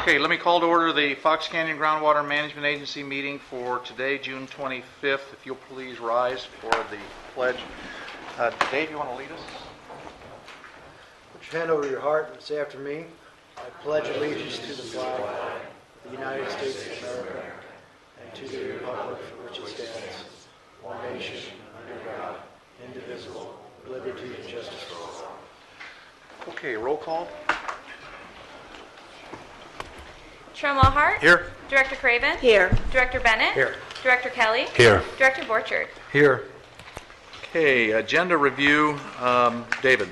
Okay, let me call to order the Fox Canyon Groundwater Management Agency meeting for today, June 25th. If you'll please rise for the pledge. Dave, you want to lead us? Put your hand over your heart and say after me. I pledge allegiance to the flag of the United States of America and to the republic for which it stands, one nation, under God, indivisible, with liberty and justice for all. Okay, roll call. Chairman Walhart. Here. Director Craven. Here. Director Bennett. Here. Director Kelly. Here. Director Borchard. Here. Okay, agenda review. David.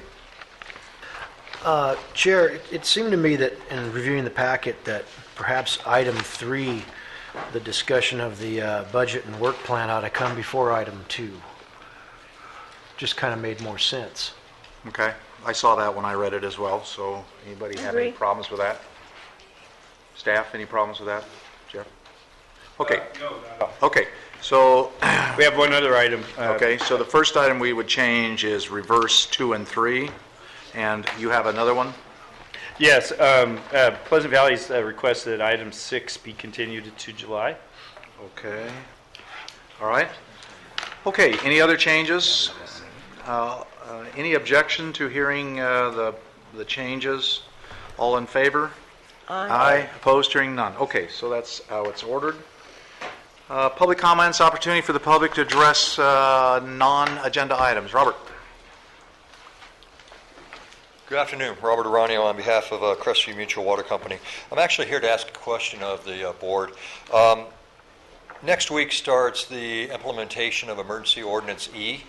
Chair, it seemed to me that in reviewing the packet that perhaps item 3, the discussion of the budget and work plan, ought to come before item 2. Just kind of made more sense. Okay, I saw that when I read it as well, so anybody have any problems with that? Staff, any problems with that? Jeff? Okay. No. Okay, so We have one other item. okay, so the first item we would change is reverse 2 and 3, and you have another one? Yes, Pleasant Valley's requested that item 6 be continued to July. Okay, all right. Okay, any other changes? Any objection to hearing the changes? All in favor? Aye. Opposed, hearing none. Okay, so that's how it's ordered. Public comments, opportunity for the public to address non-agenda items. Robert. Good afternoon. Robert Aranio on behalf of Crestview Mutual Water Company. I'm actually here to ask a question of the board. Next week starts the implementation of Emergency Ordinance E.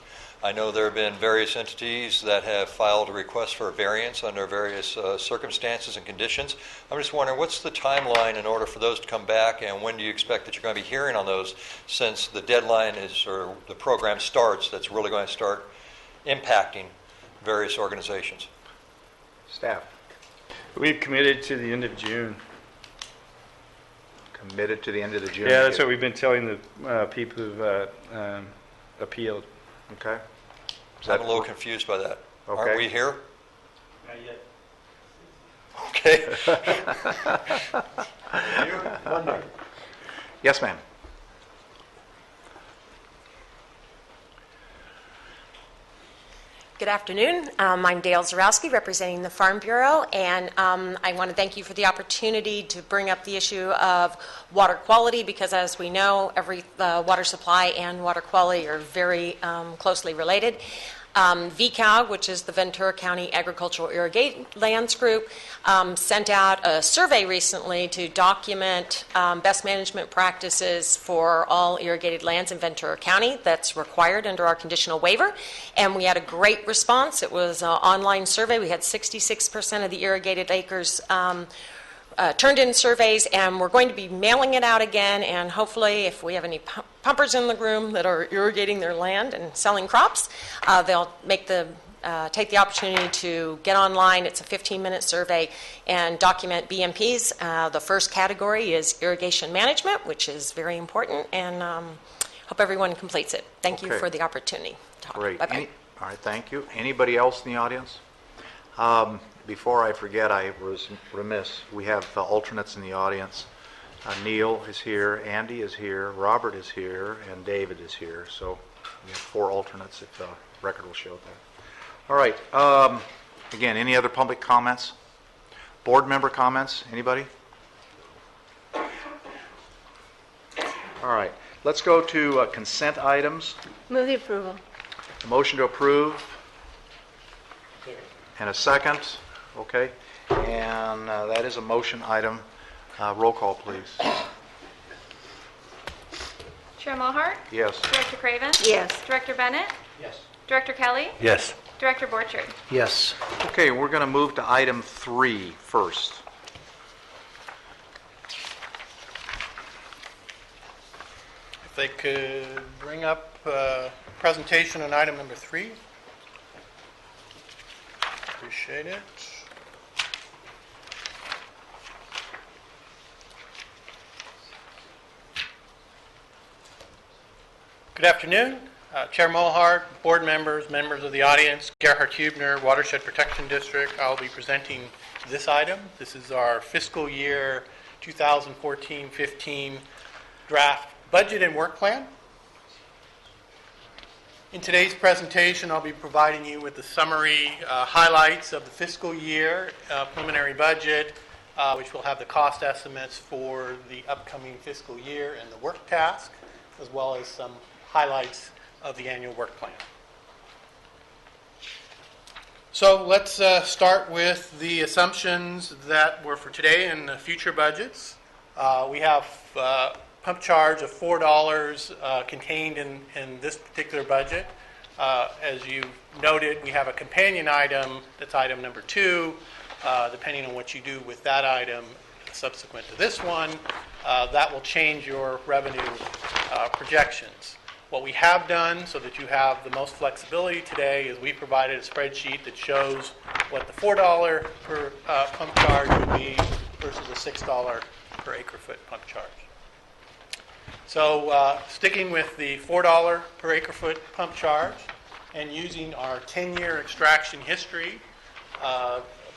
I know there have been various entities that have filed a request for a variance under various circumstances and conditions. I'm just wondering, what's the timeline in order for those to come back, and when do you expect that you're going to be hearing on those, since the deadline is, or the program starts, that's really going to start impacting various organizations? Staff. We've committed to the end of June. Committed to the end of the June. Yeah, that's what we've been telling the people who've appealed. Okay. I'm a little confused by that. Okay. Aren't we here? Not yet. Okay. Yes, ma'am. Good afternoon. I'm Dale Zarowski, representing the Farm Bureau, and I want to thank you for the opportunity to bring up the issue of water quality, because as we know, every water supply and water quality are very closely related. VCAG, which is the Ventura County Agricultural Irrigated Lands Group, sent out a survey recently to document best management practices for all irrigated lands in Ventura County. That's required under our conditional waiver, and we had a great response. It was an online survey. We had 66% of the irrigated acres turned in surveys, and we're going to be mailing it out again, and hopefully if we have any pumpers in the room that are irrigating their land and selling crops, they'll take the opportunity to get online. It's a 15-minute survey and document BMPs. The first category is irrigation management, which is very important, and hope everyone completes it. Thank you for the opportunity to talk. Great. Bye-bye. All right, thank you. Anybody else in the audience? Before I forget, I was remiss. We have alternates in the audience. Neil is here, Andy is here, Robert is here, and David is here. So we have 4 alternates, if the record will show that. All right. Again, any other public comments? Board member comments? Anybody? All right. Let's go to consent items. Move the approval. A motion to approve. And a second. Okay. And that is a motion item. Roll call, please. Chairman Walhart. Yes. Director Craven. Yes. Director Bennett. Yes. Director Kelly. Yes. Director Borchard. Yes. Okay, we're going to move to item 3 first. If they could bring up presentation on item number 3. Appreciate it. Good afternoon. Chair Mohart, board members, members of the audience, Gerhard Hubner, Watershed Protection District. I'll be presenting this item. This is our fiscal year 2014-15 draft budget and work plan. In today's presentation, I'll be providing you with the summary highlights of the fiscal year preliminary budget, which will have the cost estimates for the upcoming fiscal year and the work task, as well as some highlights of the annual work plan. So let's start with the assumptions that were for today and the future budgets. We have pump charge of $4 contained in this particular budget. As you noted, we have a companion item that's item number 2. Depending on what you do with that item subsequent to this one, that will change your revenue projections. What we have done so that you have the most flexibility today is we provided a spreadsheet that shows what the $4 per pump charge would be versus a $6 per acre foot pump charge. So sticking with the $4 per acre foot pump charge and using our 10-year extraction history,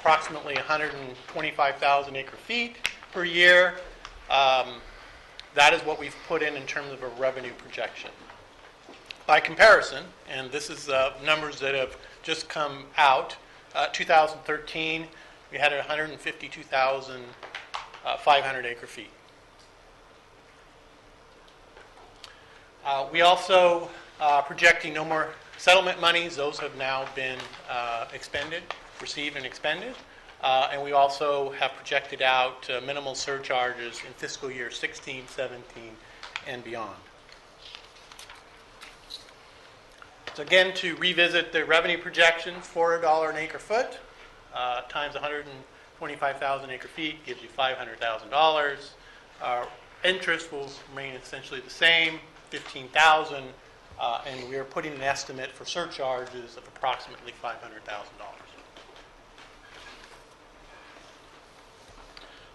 approximately 125,000 acre feet per year, that is what we've put in terms of a revenue projection. By comparison, and this is numbers that have just come out, 2013, we had 152,500 acre feet. We also projecting no more settlement monies. Those have now been expended, received and expended. And we also have projected out minimal surcharges in fiscal year 16, 17, and beyond. So again, to revisit the revenue projection, $4 an acre foot times 125,000 acre feet gives you $500,000. Our interest will remain essentially the same, $15,000, and we are putting an estimate for surcharges of approximately $500,000.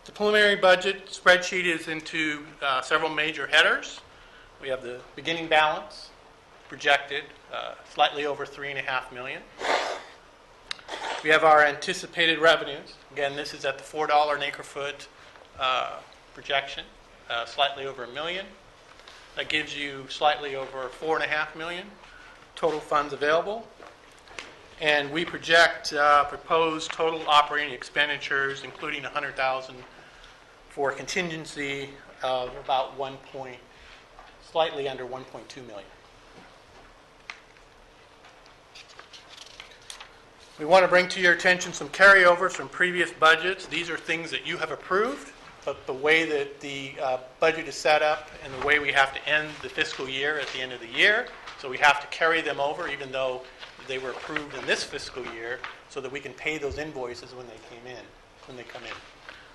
The preliminary budget spreadsheet is into several major headers. We have the beginning balance projected slightly over $3.5 million. We have our anticipated revenues. Again, this is at the $4 an acre foot projection, slightly over $1 million. That gives you slightly over $4.5 million total funds available. And we project proposed total operating expenditures, including $100,000 for contingency of about slightly under $1.2 million. We want to bring to your attention some carryovers from previous budgets. These are things that you have approved, but the way that the budget is set up and the way we have to end the fiscal year at the end of the year, so we have to carry them over even though they were approved in this fiscal year so that we can pay those invoices when they come in.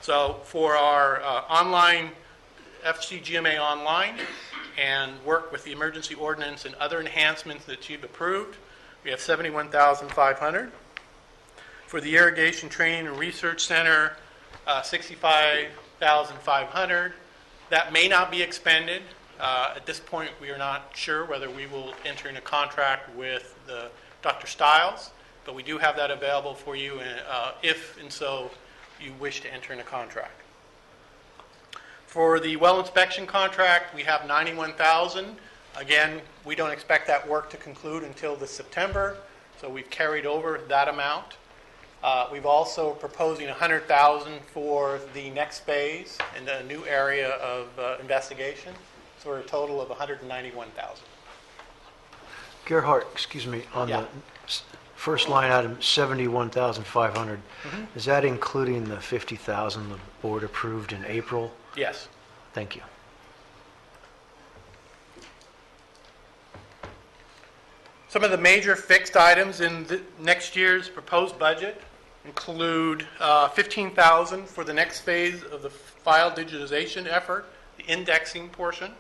So for our online, FCGMA online, and work with the emergency ordinance and other enhancements that you've approved, we have $71,500. For the Irrigation Training and Research Center, $65,500. That may not be expended. At this point, we are not sure whether we will enter in a contract with Dr. Stiles, but we do have that available for you if and so you wish to enter in a contract. For the well inspection contract, we have $91,000. Again, we don't expect that work to conclude until this September, so we've carried over that amount. We've also proposing $100,000 for the next phase in a new area of investigation, so we're a total of $191,000. Gerhard, excuse me, on Yeah. the first line item, 71,500, is that including the 50,000 the board approved in April? Yes. Thank you. Some of the major fixed items in next year's proposed budget include $15,000 for the next phase of the file digitization effort, the indexing portion.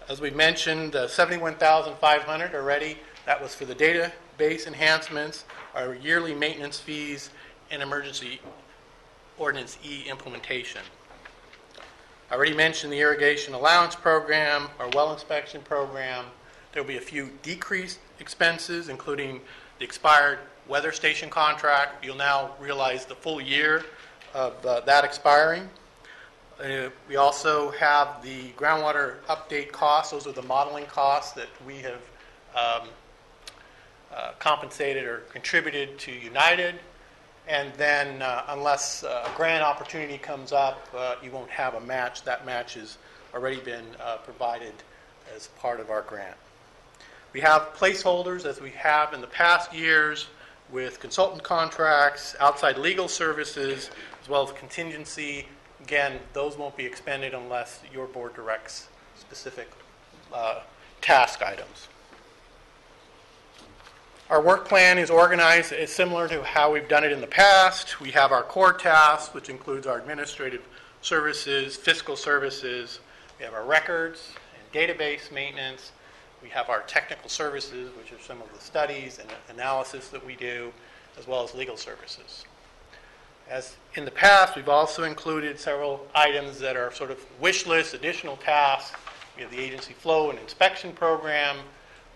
As we mentioned, $71,500 already. That was for the database enhancements, our yearly maintenance fees, and emergency ordinance E implementation. I already mentioned the irrigation allowance program, our well inspection program. There will be a few decreased expenses, including the expired weather station contract. You'll now realize the full year of that expiring. We also have the groundwater update costs. Those are the modeling costs that we have compensated or contributed to United. And then unless a grant opportunity comes up, you won't have a match. That match has already been provided as part of our grant. We have placeholders, as we have in the past years, with consultant contracts, outside legal services, as well as contingency. Again, those won't be expended unless your board directs specific task items. Our work plan is organized similar to how we've done it in the past. We have our core tasks, which includes our administrative services, fiscal services. We have our records and database maintenance. We have our technical services, which are some of the studies and analysis that we do, as well as legal services. As in the past, we've also included several items that are sort of wish list, additional tasks. We have the agency flow and inspection program,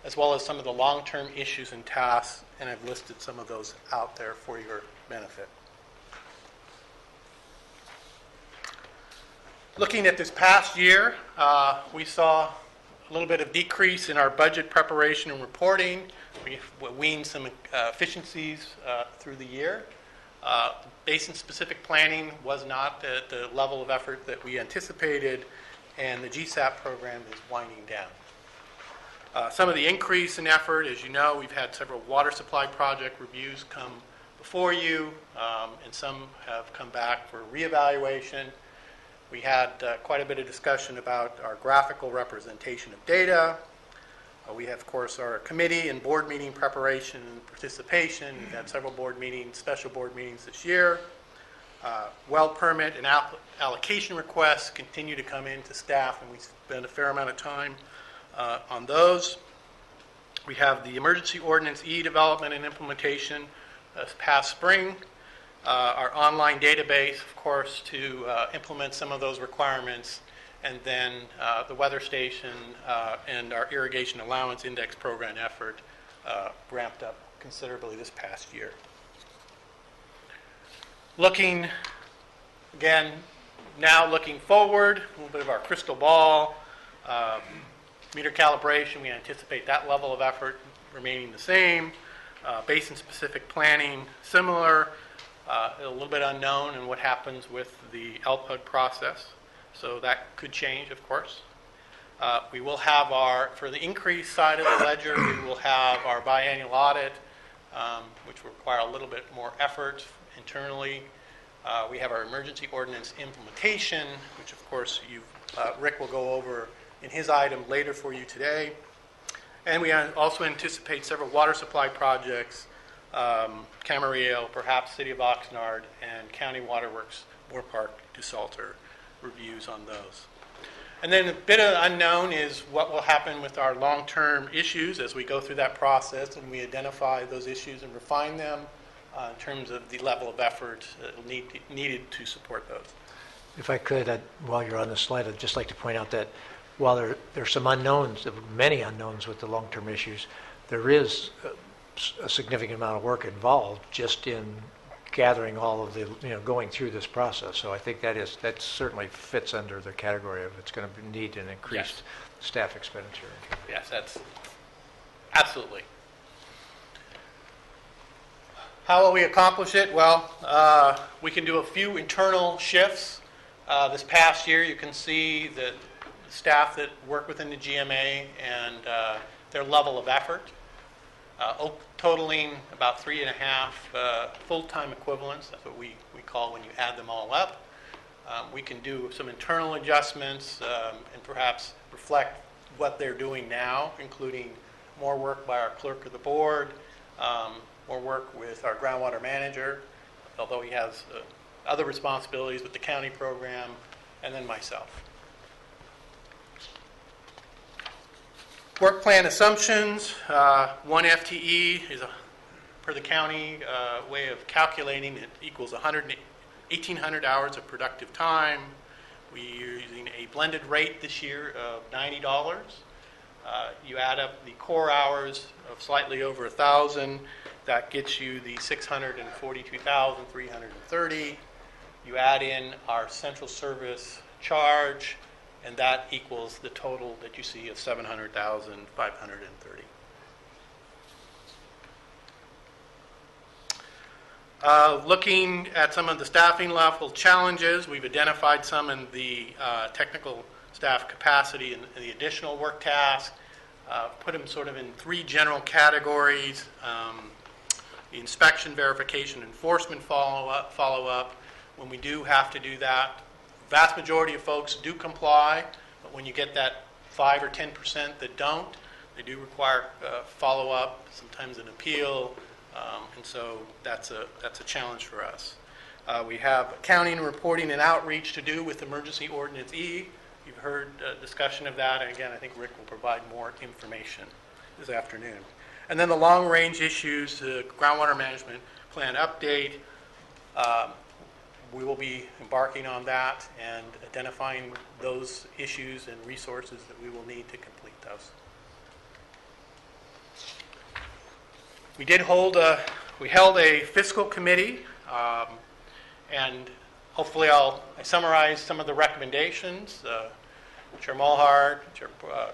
as well as some of the long-term issues and tasks, and I've listed some of those out there for your benefit. Looking at this past year, we saw a little bit of decrease in our budget preparation and reporting. We weaned some efficiencies through the year. Basin-specific planning was not at the level of effort that we anticipated, and the GSAP program is winding down. Some of the increase in effort, as you know, we've had several water supply project reviews come before you, and some have come back for reevaluation. We had quite a bit of discussion about our graphical representation of data. We have, of course, our committee and board meeting preparation and participation. We've had several board meetings, special board meetings this year. Well permit and allocation requests continue to come in to staff, and we spend a fair amount of time on those. We have the Emergency Ordinance E development and implementation this past spring. Our online database, of course, to implement some of those requirements, and then the weather station and our irrigation allowance index program effort ramped up considerably this past year. Looking, again, now looking forward, a little bit of our crystal ball. Meter calibration, we anticipate that level of effort remaining the same. Basin-specific planning, similar. A little bit unknown in what happens with the LPUD process. So that could change, of course. We will have for the increase side of the ledger, we will have our biannual audit, which will require a little bit more effort internally. We have our emergency ordinance implementation, which of course Rick will go over in his item later for you today. And we also anticipate several water supply projects, Camarillo, perhaps City of Oxnard, and County Waterworks, Moore Park, DeSalter, reviews on those. And then a bit of unknown is what will happen with our long-term issues as we go through that process and we identify those issues and refine them in terms of the level of effort needed to support those. If I could, while you're on the slide, I'd just like to point out that while there's some unknowns, many unknowns with the long-term issues, there is a significant amount of work involved just in gathering all of the, going through this process. So I think that certainly fits under the category of it's going to need an increased staff expenditure. Yes, that's absolutely. How will we accomplish it? Well, we can do a few internal shifts. This past year, you can see the staff that work within the GMA and their level of effort, totaling about 3.5 full-time equivalents. That's what we call when you add them all up. We can do some internal adjustments and perhaps reflect what they're doing now, including more work by our clerk of the board, more work with our groundwater manager, although he has other responsibilities with the county program, and then myself. Work plan assumptions. 1 FTE is, per the county way of calculating, it equals 1,800 hours of productive time. We're using a blended rate this year of $90. You add up the core hours of slightly over 1,000. That gets you the 642,330. You add in our central service charge, and that equals the total that you see of $700,530. Looking at some of the staffing level challenges, we've identified some in the technical staff capacity and the additional work tasks, put them sort of in three general categories. The inspection, verification, enforcement follow-up. When we do have to do that, vast majority of folks do comply, but when you get that 5 or 10% that don't, they do require follow-up, sometimes an appeal, and so that's a challenge for us. We have accounting, reporting, and outreach to do with Emergency Ordinance E. You've heard discussion of that, and again, I think Rick will provide more information this afternoon. And then the long-range issues, the groundwater management plan update. We will be embarking on that and identifying those issues and resources that we will need to complete those. We held a fiscal committee, and hopefully I summarize some of the recommendations. Chair Mulhart,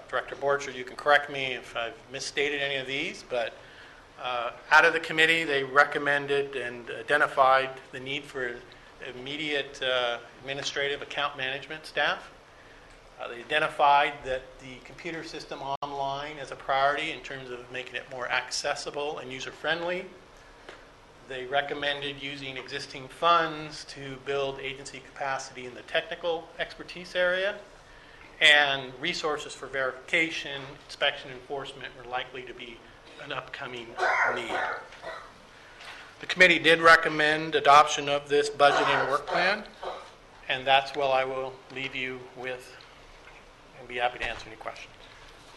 Director Borchard, you can correct me if I've misstated any of these, but out of the committee, they recommended and identified the need for immediate administrative account management staff. They identified that the computer system online is a priority in terms of making it more accessible and user-friendly. They recommended using existing funds to build agency capacity in the technical expertise area, and resources for verification, inspection, enforcement are likely to be an upcoming need. The committee did recommend adoption of this budget and work plan, and that's what I will leave you with, and be happy to answer any questions.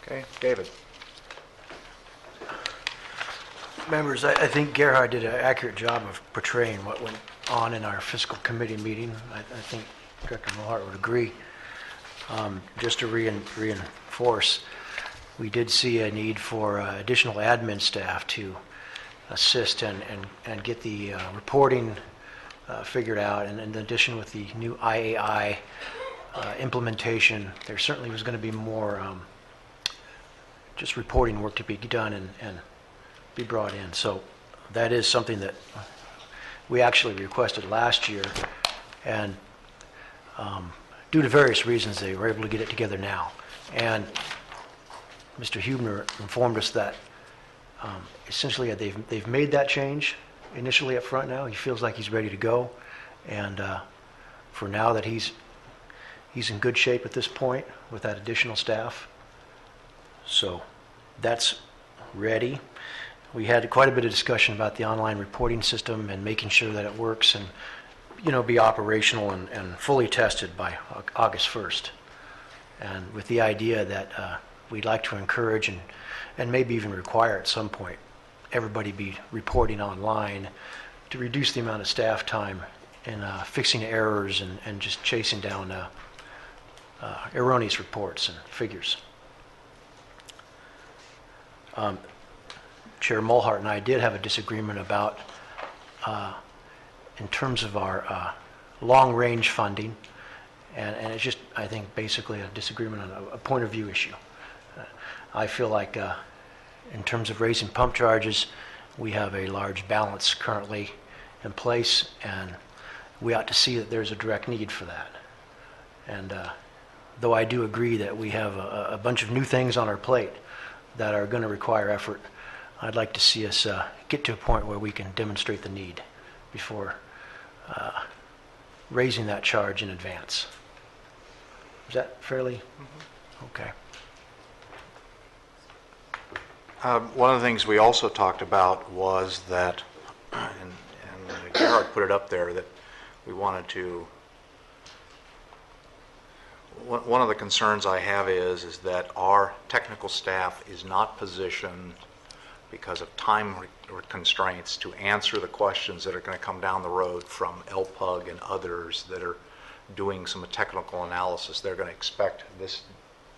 Okay, David. Members, I think Gerhard did an accurate job of portraying what went on in our fiscal committee meeting. I think Director Mulhart would agree. Just to reinforce, we did see a need for additional admin staff to assist and get the reporting figured out. And in addition, with the new IAI implementation, there certainly was going to be more just reporting work to be done and be brought in. So that is something that we actually requested last year, and due to various reasons, they were able to get it together now. And Mr. Hubner informed us that essentially they've made that change initially up front now. He feels like he's ready to go, and for now that he's in good shape at this point with that additional staff. So that's ready. We had quite a bit of discussion about the online reporting system and making sure that it works and, be operational and fully tested by August 1st. And with the idea that we'd like to encourage and maybe even require at some point everybody be reporting online to reduce the amount of staff time in fixing errors and just chasing down erroneous reports and figures. Chair Mulhart and I did have a disagreement about, in terms of our long-range funding, and it's just, I think, basically a disagreement on a point of view issue. I feel like in terms of raising pump charges, we have a large balance currently in place, and we ought to see that there's a direct need for that. And though I do agree that we have a bunch of new things on our plate that are going to require effort, I'd like to see us get to a point where we can demonstrate the need before raising that charge in advance. Is that fairly? Okay. One of the things we also talked about was that, and Gerhard put it up there, that we wanted to, one of the concerns I have is that our technical staff is not positioned, because of time constraints, to answer the questions that are going to come down the road from LPUG and others that are doing some technical analysis. They're going to expect this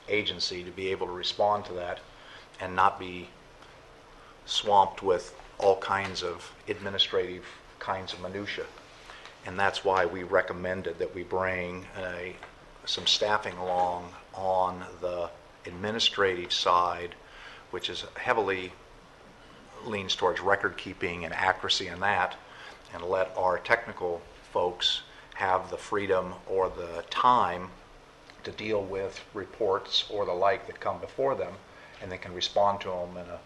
agency to be able to respond to that and not be swamped with all kinds of administrative kinds of minutia. And that's why we recommended that we bring a some staffing along on the administrative side, which is heavily leans towards record keeping and accuracy in that, and let our technical folks have the freedom or the time to deal with reports or the like that come before them, and they can respond to them in a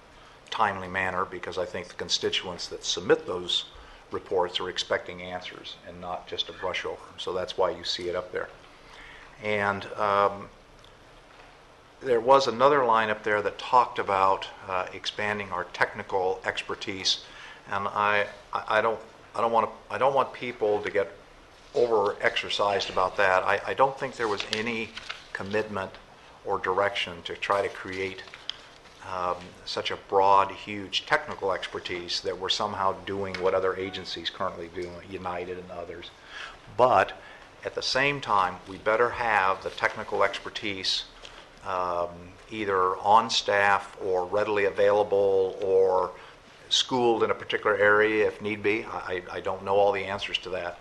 timely manner, because I think the constituents that submit those reports are expecting answers and not just a brush over. So that's why you see it up there. And there was another line up there that talked about expanding our technical expertise, and I don't want people to get over-exercised about that. I don't think there was any commitment or direction to try to create such a broad, huge technical expertise that we're somehow doing what other agencies currently do, United and others. But at the same time, we better have the technical expertise either on staff or readily available or schooled in a particular area if need be. I don't know all the answers to that.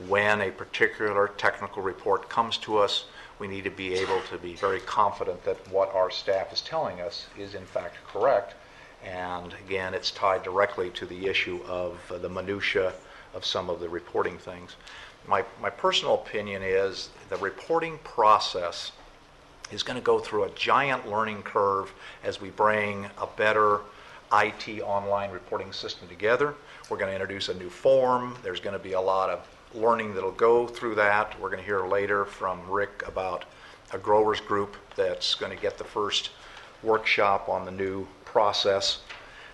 When a particular technical report comes to us, we need to be able to be very confident that what our staff is telling us is in fact correct. And again, it's tied directly to the issue of the minutia of some of the reporting things. My personal opinion is the reporting process is going to go through a giant learning curve as we bring a better IT online reporting system together. We're going to introduce a new form. There's going to be a lot of learning that'll go through that. We're going to hear later from Rick about a growers group that's going to get the first workshop on the new process.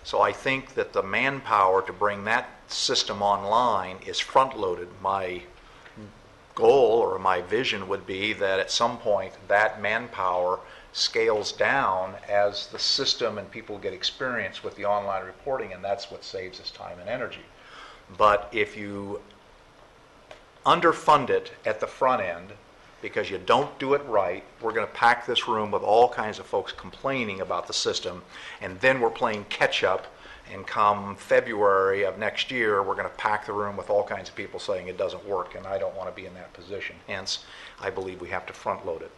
So I think that the manpower to bring that system online is front-loaded. My goal or my vision would be that at some point that manpower scales down as the system and people get experience with the online reporting, and that's what saves us time and energy. But if you underfund it at the front end because you don't do it right, we're going to pack this room with all kinds of folks complaining about the system, and then we're playing catch up, and come February of next year, we're going to pack the room with all kinds of people saying it doesn't work, and I don't want to be in that position. Hence, I believe we have to front load it.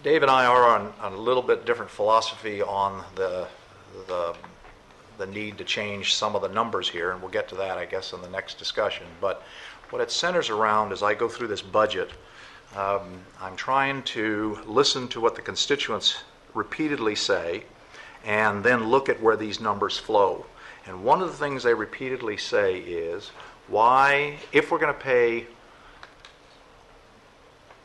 Dave and I are on a little bit different philosophy on the need to change some of the numbers here, and we'll get to that, I guess, in the next discussion. But what it centers around as I go through this budget, I'm trying to listen to what the constituents repeatedly say and then look at where these numbers flow. And one of the things they repeatedly say is, why, if we're going to pay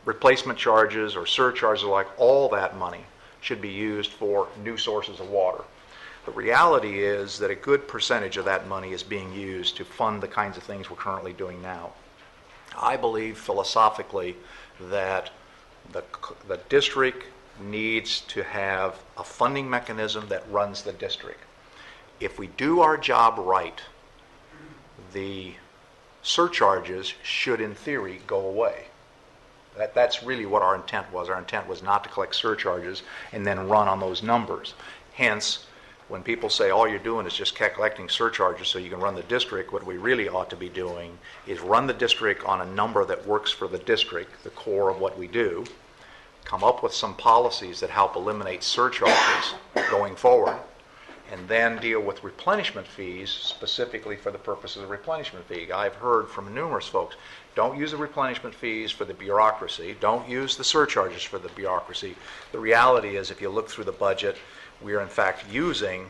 replacement charges or surcharges, like all that money should be used for new sources of water. The reality is that a good percentage of that money is being used to fund the kinds of things we're currently doing now. I believe philosophically that the district needs to have a funding mechanism that runs the district. If we do our job right, the surcharges should, in theory, go away. That's really what our intent was. Our intent was not to collect surcharges and then run on those numbers. Hence, when people say all you're doing is just collecting surcharges so you can run the district, what we really ought to be doing is run the district on a number that works for the district, the core of what we do, come up with some policies that help eliminate surcharges going forward, and then deal with replenishment fees specifically for the purpose of the replenishment fee. I've heard from numerous folks, don't use the replenishment fees for the bureaucracy, don't use the surcharges for the bureaucracy. The reality is, if you look through the budget, we are in fact using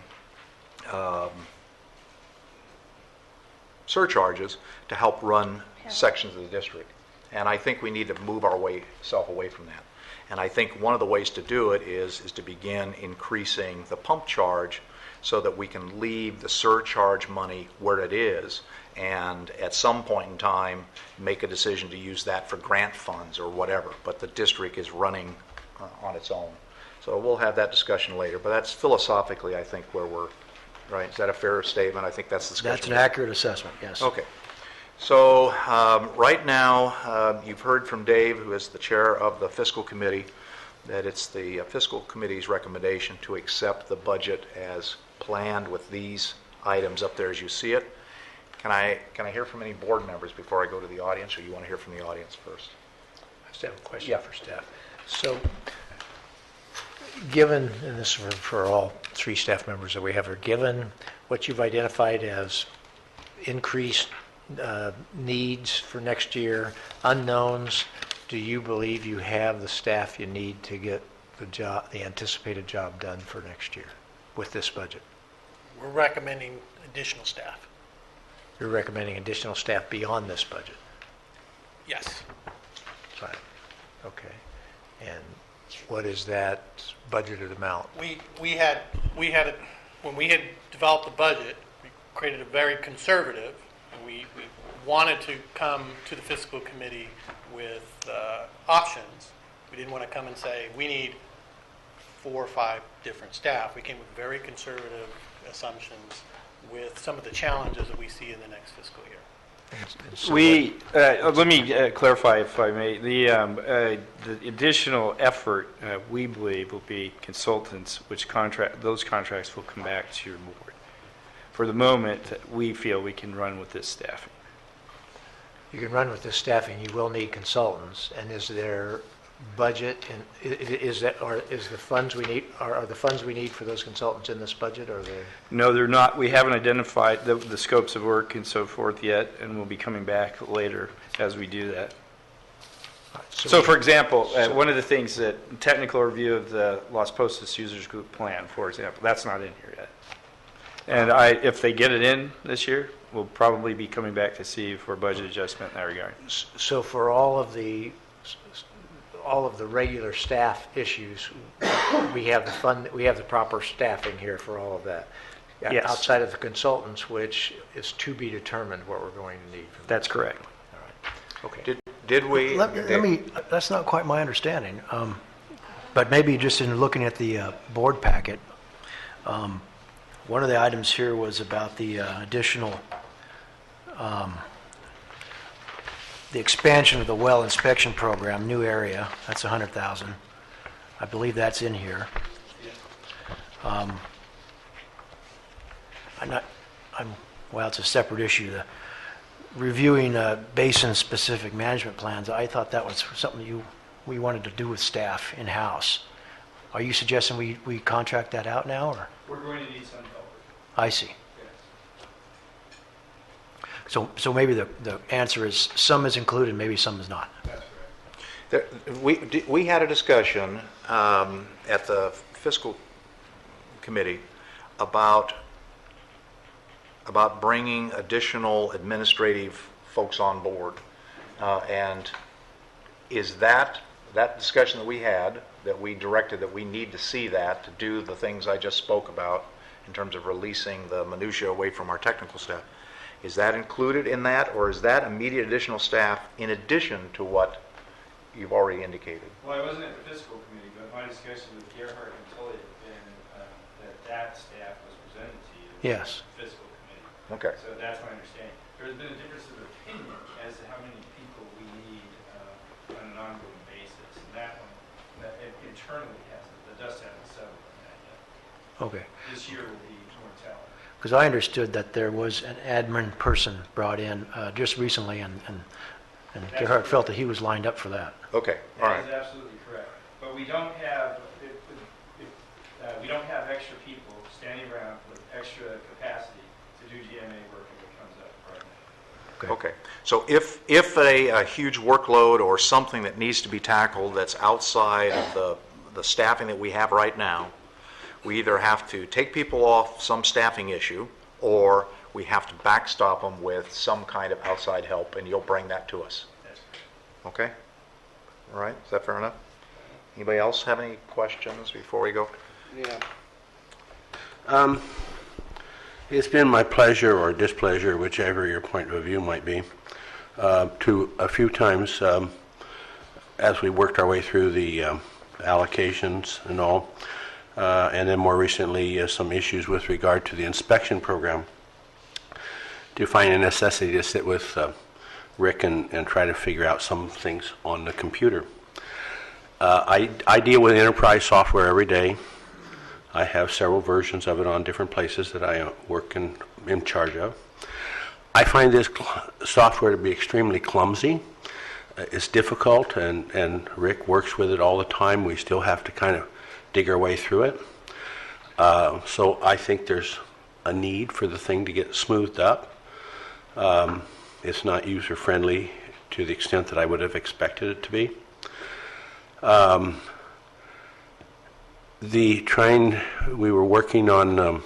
surcharges to help run sections of the district. And I think we need to move ourselves away from that. And I think one of the ways to do it is to begin increasing the pump charge so that we can leave the surcharge money where it is, and at some point in time make a decision to use that for grant funds or whatever. But the district is running on its own. So we'll have that discussion later. But that's philosophically, I think, where we're, right? Is that a fair statement? I think that's the discussion. That's an accurate assessment, yes. Okay. So right now, you've heard from Dave, who is the chair of the fiscal committee, that it's the fiscal committee's recommendation to accept the budget as planned with these items up there as you see it. Can I hear from any board members before I go to the audience, or you want to hear from the audience first? I just have a question for staff. So, given, and this is for all three staff members that we have here, given what you've identified as increased needs for next year, unknowns, do you believe you have the staff you need to get the anticipated job done for next year with this budget? We're recommending additional staff. You're recommending additional staff beyond this budget? Yes. Fine. Okay. And what is that budgeted amount? We had it, when we had developed the budget, we created a very conservative, and we wanted to come to the fiscal committee with options. We didn't want to come and say, we need 4 or 5 different staff. We came with very conservative assumptions with some of the challenges that we see in the next fiscal year. Let me clarify, if I may. The additional effort, we believe, will be consultants, which those contracts will come back to your board. For the moment, we feel we can run with this staffing. You can run with this staffing, you will need consultants, and is there budget, and is the funds we need, are the funds we need for those consultants in this budget, or are they? No, they're not. We haven't identified the scopes of work and so forth yet, and we'll be coming back later as we do that. So for example, one of the things that technical review of the Los Postos Users Group plan, for example, that's not in here yet. And if they get it in this year, we'll probably be coming back to see for budget adjustment in that regard. So for all of the regular staff issues, we have the proper staffing here for all of that. Yes. Outside of the consultants, which is to be determined what we're going to need. That's correct. All right. Okay. Did we? Let me, that's not quite my understanding, but maybe just in looking at the board packet, one of the items here was about the additional, the expansion of the well inspection program, new area, that's 100,000. I believe that's in here. Well, it's a separate issue. The reviewing basin-specific management plans, I thought that was something we wanted to do with staff in-house. Are you suggesting we contract that out now, or? We're going to need some help. I see. So maybe the answer is some is included, maybe some is not. That's correct. We had a discussion at the fiscal committee about bringing additional administrative folks on board. And is that discussion that we had, that we directed that we need to see that to do the things I just spoke about in terms of releasing the minutia away from our technical staff, is that included in that, or is that immediate additional staff in addition to what you've already indicated? Well, I wasn't at the fiscal committee, but my discussion with Gerhard and Tully had been that staff was presented to you. Yes. At the fiscal committee. Okay. So that's my understanding. There's been a difference of opinion as to how many people we need on an ongoing basis. And that one, internally the dust hasn't settled on that yet. Okay. This year will be more telling. Because I understood that there was an admin person brought in just recently, and Gerhard felt that he was lined up for that. Okay, all right. That is absolutely correct. But we don't have extra people standing around with extra capacity to do GMA work if it comes up right now. Okay, so if a huge workload or something that needs to be tackled that's outside of the staffing that we have right now, we either have to take people off some staffing issue, or we have to backstop them with some kind of outside help, and you'll bring that to us. That's correct. Okay? All right, is that fair enough? Anybody else have any questions before we go? Yeah. It's been my pleasure or displeasure, whichever your point of view might be, to a few times as we worked our way through the allocations and all, and then more recently some issues with regard to the inspection program, to find a necessity to sit with Rick and try to figure out some things on the computer. I deal with enterprise software every day. I have several versions of it on different places that I work in charge of. I find this software to be extremely clumsy. It's difficult, and Rick works with it all the time. We still have to kind of dig our way through it. So I think there's a need for the thing to get smoothed up. It's not user-friendly to the extent that I would have expected it to be. We were working on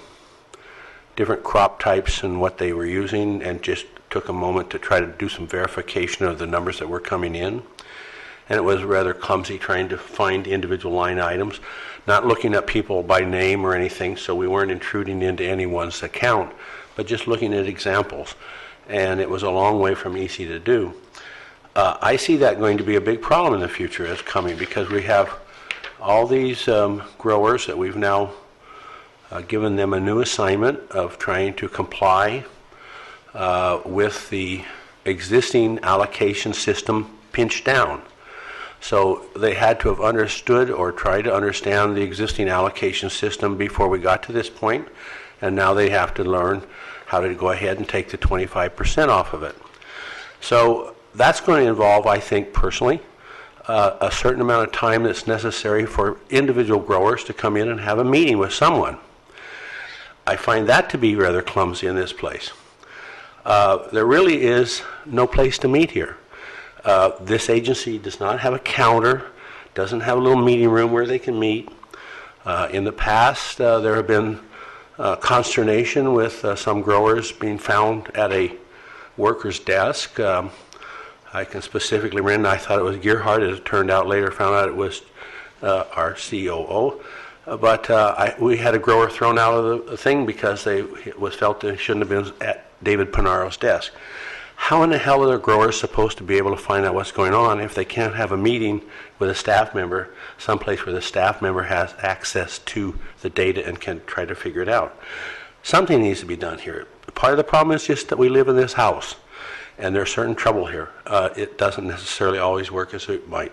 different crop types and what they were using, and just took a moment to try to do some verification of the numbers that were coming in. And it was rather clumsy trying to find individual line items, not looking at people by name or anything, so we weren't intruding into anyone's account, but just looking at examples. And it was a long way from easy to do. I see that going to be a big problem in the future as coming, because we have all these growers that we've now given them a new assignment of trying to comply with the existing allocation system pinched down. So they had to have understood or tried to understand the existing allocation system before we got to this point, and now they have to learn how to go ahead and take the 25% off of it. So that's going to involve, I think personally, a certain amount of time that's necessary for individual growers to come in and have a meeting with someone. I find that to be rather clumsy in this place. There really is no place to meet here. This agency does not have a counter, doesn't have a little meeting room where they can meet. In the past, there have been consternation with some growers being found at a worker's desk. I can specifically remember, I thought it was Gearhart. As it turned out later, found out it was our COO. But we had a grower thrown out of the thing because it was felt that it shouldn't have been at David Panaro's desk. How in the hell are the growers supposed to be able to find out what's going on if they can't have a meeting with a staff member, someplace where the staff member has access to the data and can try to figure it out? Something needs to be done here. Part of the problem is just that we live in this house, and there's certain trouble here. It doesn't necessarily always work as it might.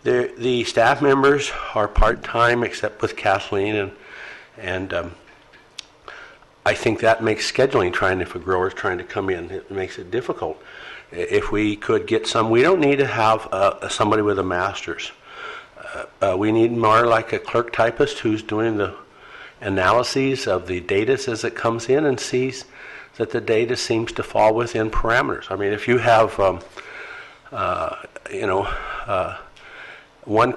The staff members are part-time, except with Kathleen, and I think that makes scheduling, if a grower's trying to come in, it makes it difficult. If we could get we don't need to have somebody with a master's. We need more like a clerk typist who's doing the analyses of the data as it comes in and sees that the data seems to fall within parameters. I mean, if you have, one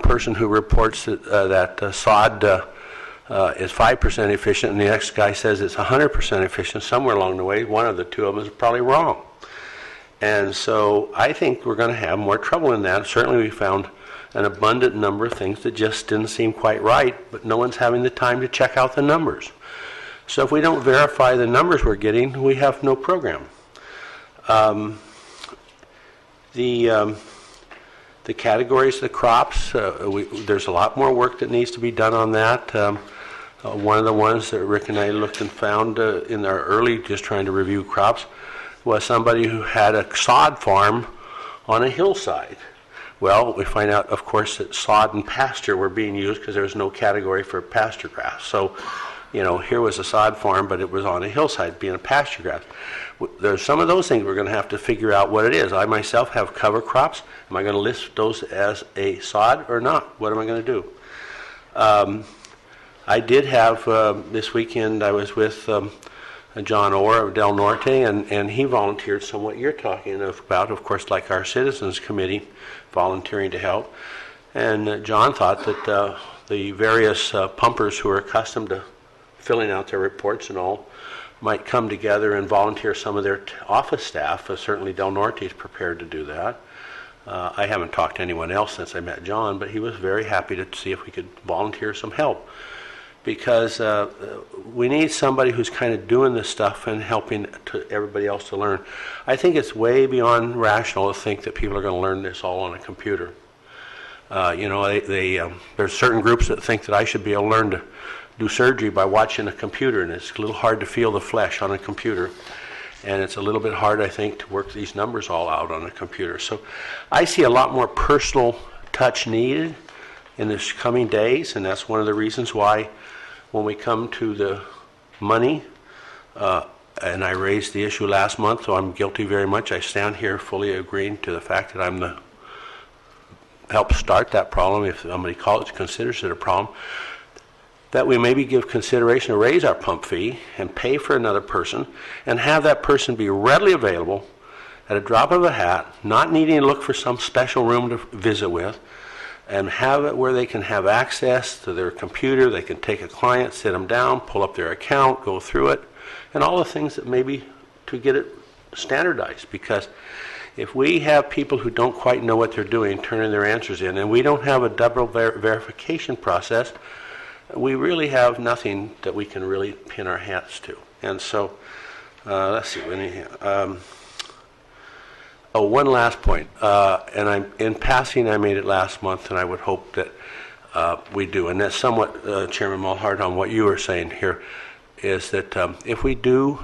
person who reports that sod is 5% efficient, and the next guy says it's 100% efficient, somewhere along the way, one of the two of them is probably wrong. And so I think we're going to have more trouble in that. Certainly we found an abundant number of things that just didn't seem quite right, but no one's having the time to check out the numbers. So if we don't verify the numbers we're getting, we have no program. The categories of the crops, there's a lot more work that needs to be done on that. One of the ones that Rick and I looked and found in our early, just trying to review crops, was somebody who had a sod farm on a hillside. Well, we find out, of course, that sod and pasture were being used because there was no category for pasture grass. So, here was a sod farm, but it was on a hillside being a pasture grass. There's some of those things we're going to have to figure out what it is. I myself have cover crops. Am I going to list those as a sod or not? What am I going to do? I did have, this weekend, I was with John Orr of Del Norte, and he volunteered somewhat you're talking about, of course, like our Citizens Committee volunteering to help. And John thought that the various pumpers who are accustomed to filling out their reports and all might come together and volunteer some of their office staff. Certainly Del Norte is prepared to do that. I haven't talked to anyone else since I met John, but he was very happy to see if we could volunteer some help. Because we need somebody who's kind of doing this stuff and helping to everybody else to learn. I think it's way beyond rational to think that people are going to learn this all on a computer. There's certain groups that think that I should be able to learn to do surgery by watching a computer, and it's a little hard to feel the flesh on a computer. And it's a little bit hard, I think, to work these numbers all out on a computer. So I see a lot more personal touch needed in the coming days, and that's one of the reasons why when we come to the money and I raised the issue last month, so I'm guilty very much. I stand here fully agreeing to the fact that I'm the help start that problem, if somebody considers it a problem, that we maybe give consideration to raise our pump fee and pay for another person and have that person be readily available at a drop of a hat, not needing to look for some special room to visit with, and have it where they can have access to their computer, they can take a client, sit them down, pull up their account, go through it, and all the things that maybe to get it standardized. Because if we have people who don't quite know what they're doing turning their answers in, and we don't have a double verification process, we really have nothing that we can really pin our hats to. And so, let's see. One last point, and in passing I made it last month, and I would hope that we do, and that's somewhat, Chairman Mulhart, on what you were saying here, is that if we do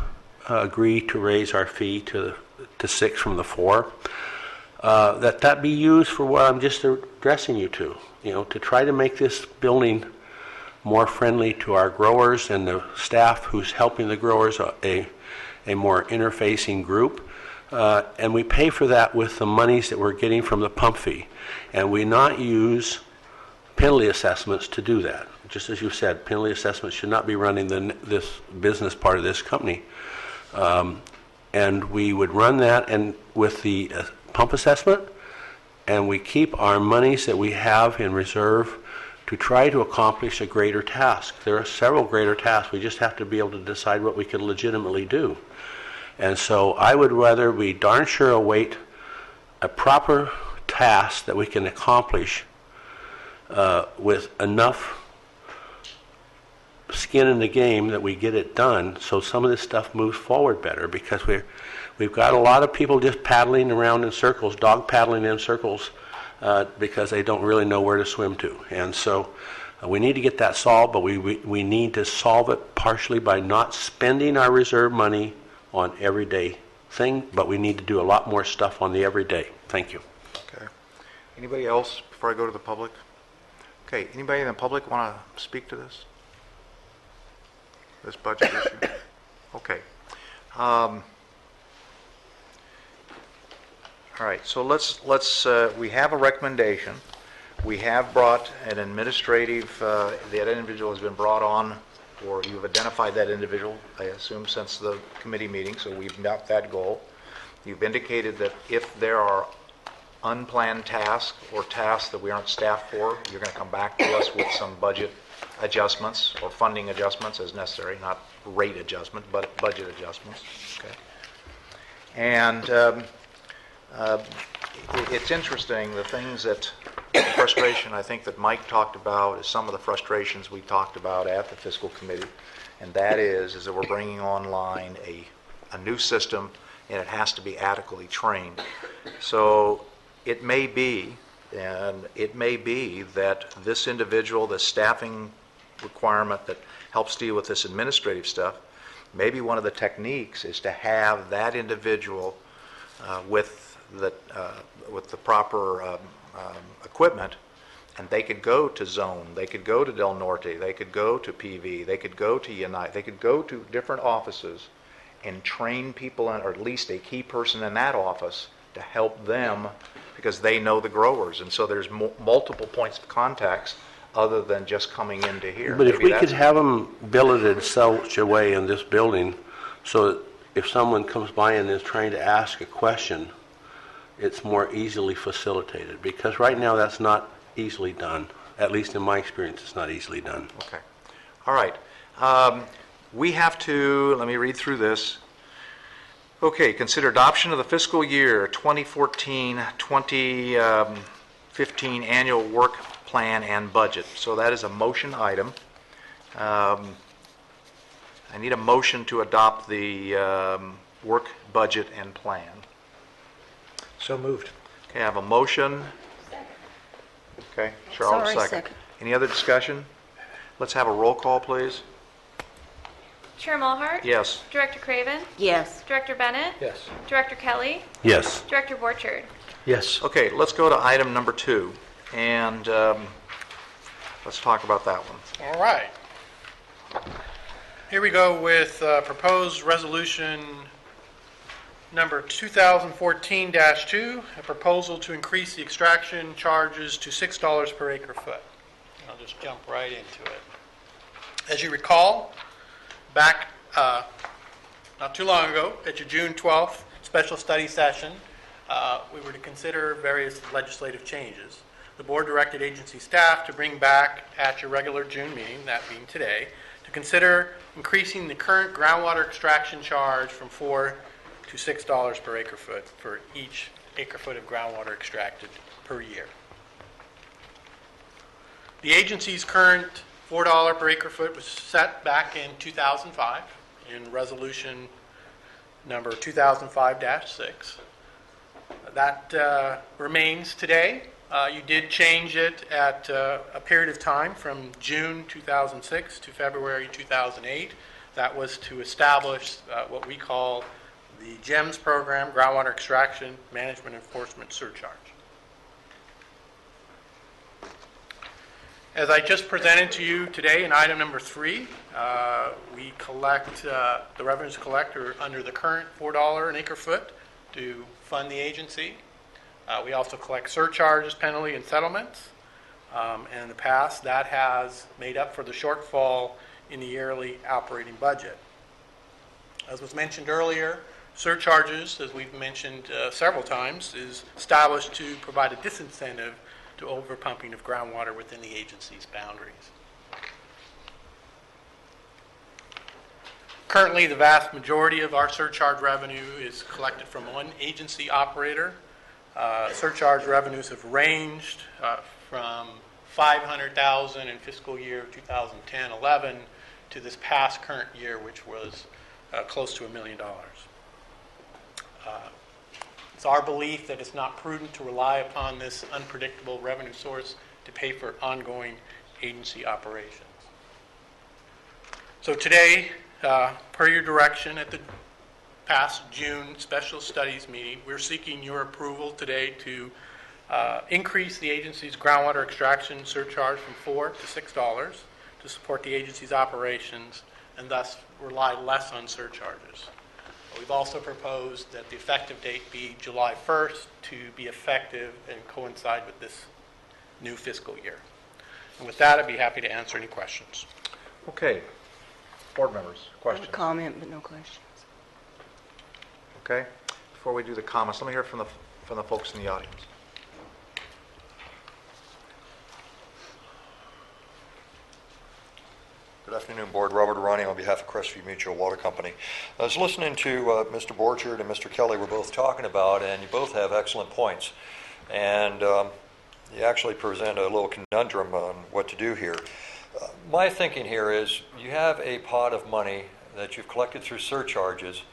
agree to raise our fee to 6 from the 4, that be used for what I'm just addressing you to, to try to make this building more friendly to our growers and the staff who's helping the growers, a more interfacing group. And we pay for that with the monies that we're getting from the pump fee. And we not use penalty assessments to do that. Just as you said, penalty assessments should not be running this business part of this company. And we would run that and with the pump assessment, and we keep our monies that we have in reserve to try to accomplish a greater task. There are several greater tasks. We just have to be able to decide what we can legitimately do. And so I would rather we darn sure await a proper task that we can accomplish with enough skin in the game that we get it done, so some of this stuff moves forward better, because we've got a lot of people just paddling around in circles, dog paddling in circles, because they don't really know where to swim to. And so we need to get that solved, but we need to solve it partially by not spending our reserve money on everyday thing, but we need to do a lot more stuff on the everyday. Thank you. Okay. Anybody else before I go to the public? Okay, anybody in the public want to speak to this budget issue? Okay. All right, so let's we have a recommendation. We have brought an administrative, that individual has been brought on, or you've identified that individual, I assume, since the committee meeting, so we've met that goal. You've indicated that if there are unplanned tasks or tasks that we aren't staffed for, you're going to come back to us with some budget adjustments or funding adjustments as necessary, not rate adjustment, but budget adjustments. Okay. And it's interesting, the things that, the frustration I think that Mike talked about is some of the frustrations we talked about at the fiscal committee, and that is that we're bringing online a new system, and it has to be adequately trained. So it may be that this individual, the staffing requirement that helps deal with this administrative stuff, maybe one of the techniques is to have that individual with the proper equipment, and they could go to Zone, they could go to Del Norte, they could go to PV, they could go to Unite, they could go to different offices and train people, or at least a key person in that office to help them, because they know the growers, and so there's multiple points of contacts other than just coming into here. But if Maybe we that's- could have them billeted in such a way in this building so that if someone comes by and is trying to ask a question, it's more easily facilitated, because right now that's not easily done. At least in my experience, it's not easily done. Okay. All right. We have to, let me read through this. Okay, consider adoption of the fiscal year 2014-2015 annual work plan and budget. So that is a motion item. I need a motion to adopt the work budget and plan. So moved. Okay, I have a motion. Okay, Charlotte, Sorry, second. Any other discussion? Let's have a roll call, please. Chair Mulhart? Yes. Director Craven? Yes. Director Bennett? Yes. Director Kelly? Yes. Director Borchard? Yes. Okay, let's go to item number 2, and let's talk about that one. All right. Here we go with proposed resolution number 2014-2, a proposal to increase the extraction charges to $6 per acre foot. I'll just jump right into it. As you recall, back not too long ago, at your June 12th special study session, we were to consider various legislative changes. The board directed agency staff to bring back at your regular June meeting, that being today, to consider increasing the current groundwater extraction charge from $4 to $6 per acre foot for each acre foot of groundwater extracted per year. The agency's current $4 per acre foot was set back in 2005 in resolution number 2005-6. That remains today. You did change it at a period of time from June 2006 to February 2008. That was to establish what we call the GEMS program, Groundwater Extraction Management Enforcement Surcharge. As I just presented to you today in item number 3, we collect, the revenues collected under the current $4 an acre foot to fund the agency. We also collect surcharges, penalty, and settlements. And in the past, that has made up for the shortfall in the yearly operating budget. As was mentioned earlier, surcharges, as we've mentioned several times, is established to provide a disincentive to overpumping of groundwater within the agency's boundaries. Currently, the vast majority of our surcharge revenue is collected from one agency operator. Surcharge revenues have ranged from $500,000 in fiscal year 2010-11 to this past current year, which was close to $1 million. It's our belief that it's not prudent to rely upon this unpredictable revenue source to pay for ongoing agency operations. So today, per your direction at the past June special studies meeting, we're seeking your approval today to increase the agency's groundwater extraction surcharge from $4 to $6 to support the agency's operations and thus rely less on surcharges. We've also proposed that the effective date be July 1st to be effective and coincide with this new fiscal year. And with that, I'd be happy to answer any questions. Okay. Board members, I have questions? a comment, but no questions. Okay. Before we do the comments, let me hear from the folks in the audience. Good afternoon, Board. Robert Arani on behalf of Crestview Mutual Water Company. I was listening to Mr. Borchard and Mr. Kelly were both talking about, and you both have excellent points. And you actually present a little conundrum on what to do here. My thinking here is you have a pot of money that you've collected through surcharges,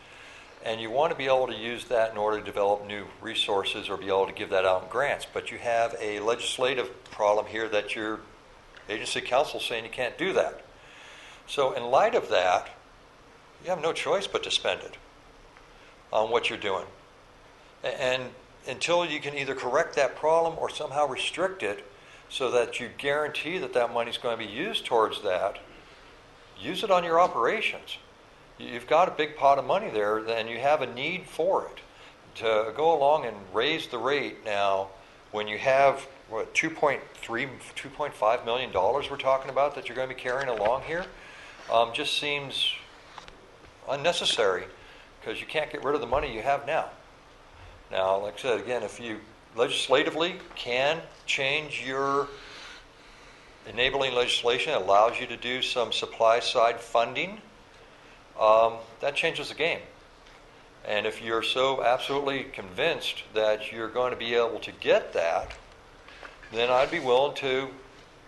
and you want to be able to use that in order to develop new resources or be able to give that out in grants. But you have a legislative problem here that your agency council is saying you can't do that. So in light of that, you have no choice but to spend it on what you're doing. And until you can either correct that problem or somehow restrict it so that you guarantee that that money is going to be used towards that, use it on your operations. You've got a big pot of money there, then you have a need for it. To go along and raise the rate now when you have, what, $2.5 million we're talking about that you're going to be carrying along here, just seems unnecessary because you can't get rid of the money you have now. Now, like I said, again, if you legislatively can change your enabling legislation, it allows you to do some supply side funding, that changes the game. And if you're so absolutely convinced that you're going to be able to get that, then I'd be willing to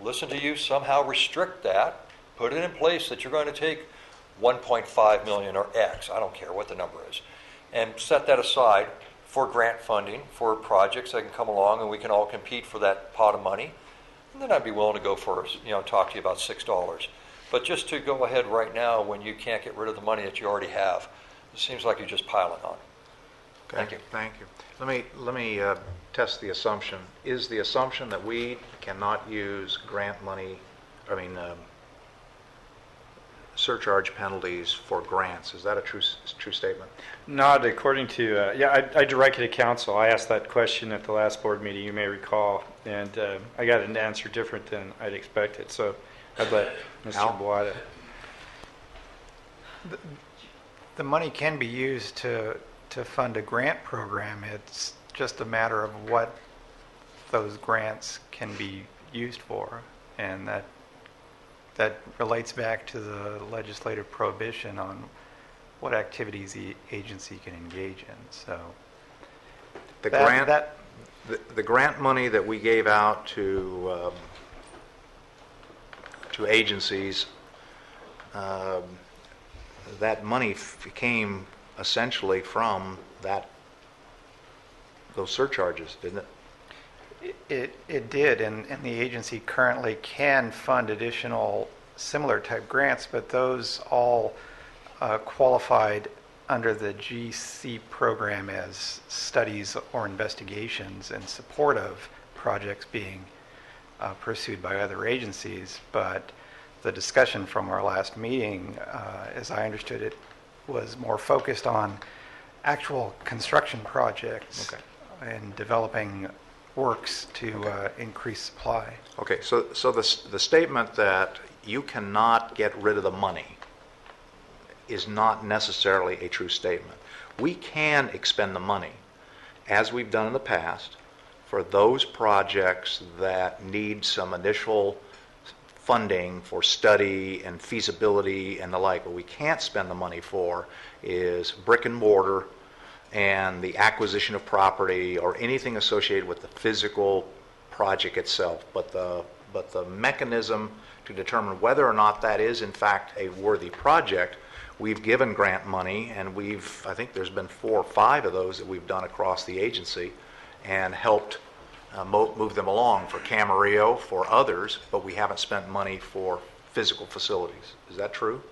listen to you somehow restrict that, put it in place that you're going to take 1.5 million or X, I don't care what the number is, and set that aside for grant funding for projects that can come along and we can all compete for that pot of money. And then I'd be willing to go for, talk to you about $6. But just to go ahead right now when you can't get rid of the money that you already have, it seems like you're just piling on. Okay. Thank you. Thank you. Let me test the assumption. Is the assumption that we cannot use grant money, surcharge penalties for grants. Is that a true statement? Not according to, I directed to council. I asked that question at the last board meeting, you may recall, and I got an answer different than I'd expected. So I'd let Mr. Al? Boada. The money can be used to fund a grant program. It's just a matter of what those grants can be used for, and that relates back to the legislative prohibition on what activities the agency can engage in. So The that- grant, that- the grant money that we gave out to agencies, that money came essentially from those surcharges, didn't it? It did, and the agency currently can fund additional similar type grants, but those all qualified under the GC program as studies or investigations in support of projects being pursued by other agencies. But the discussion from our last meeting, as I understood it, was more focused on actual construction projects and developing works to increase supply. Okay, so the statement that you cannot get rid of the money is not necessarily a true statement. We can expend the money, as we've done in the past, for those projects that need some initial funding for study and feasibility and the like. What we can't spend the money for is brick and mortar and the acquisition of property or anything associated with the physical project itself. But the mechanism to determine whether or not that is in fact a worthy project, we've given grant money, and I think there's been 4 or 5 of those that we've done across the agency and helped move them along for Camarillo, for others, but we haven't spent money for physical facilities. Is that true?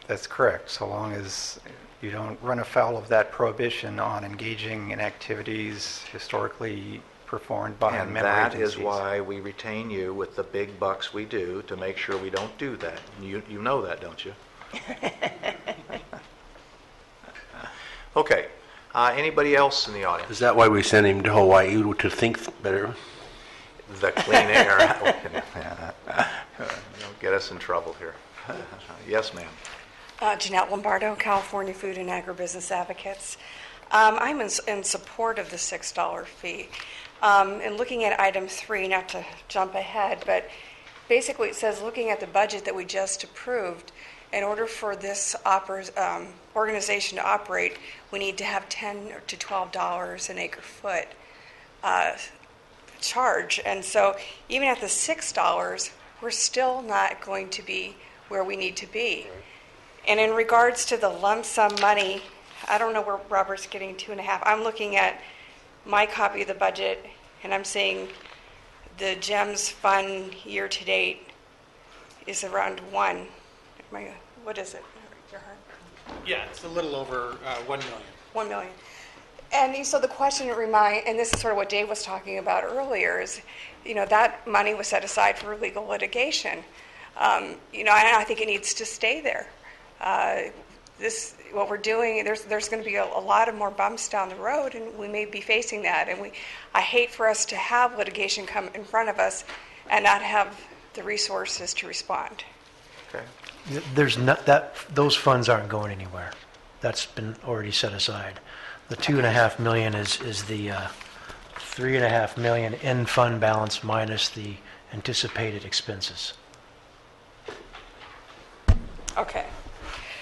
That's correct, so long as you don't run afoul of that prohibition on engaging in activities historically performed by And member that agencies. is why we retain you with the big bucks we do, to make sure we don't do that. You know that, don't you? Okay. Anybody else in the audience? Is that why we sent him to Hawaii, to think better? The clean air. Don't get us in trouble here. Yes, ma'am. Jeanette Lombardo, California Food and Agribusiness Advocates. I'm in support of the $6 fee. And looking at item 3, not to jump ahead, but basically it says, looking at the budget that we just approved, in order for this organization to operate, we need to have $10 to $12 an acre foot charge. And so even at the $6, we're still not going to be where we need to be. And in regards to the lump sum money, I don't know where Robert's getting 2.5. I'm looking at my copy of the budget, and I'm seeing the GEMS fund year to date is around 1. What is it? Yeah, it's a little over 1 million. 1 million. And so the question and this is sort of what Dave was talking about earlier, is, that money was set aside for legal litigation. And I think it needs to stay there. What we're doing, there's going to be a lot of more bumps down the road, and we may be facing that. And I hate for us to have litigation come in front of us and not have the resources to respond. Okay. Those funds aren't going anywhere. That's been already set aside. The $2.5 million is the $3.5 million in fund balance minus the anticipated expenses. Okay.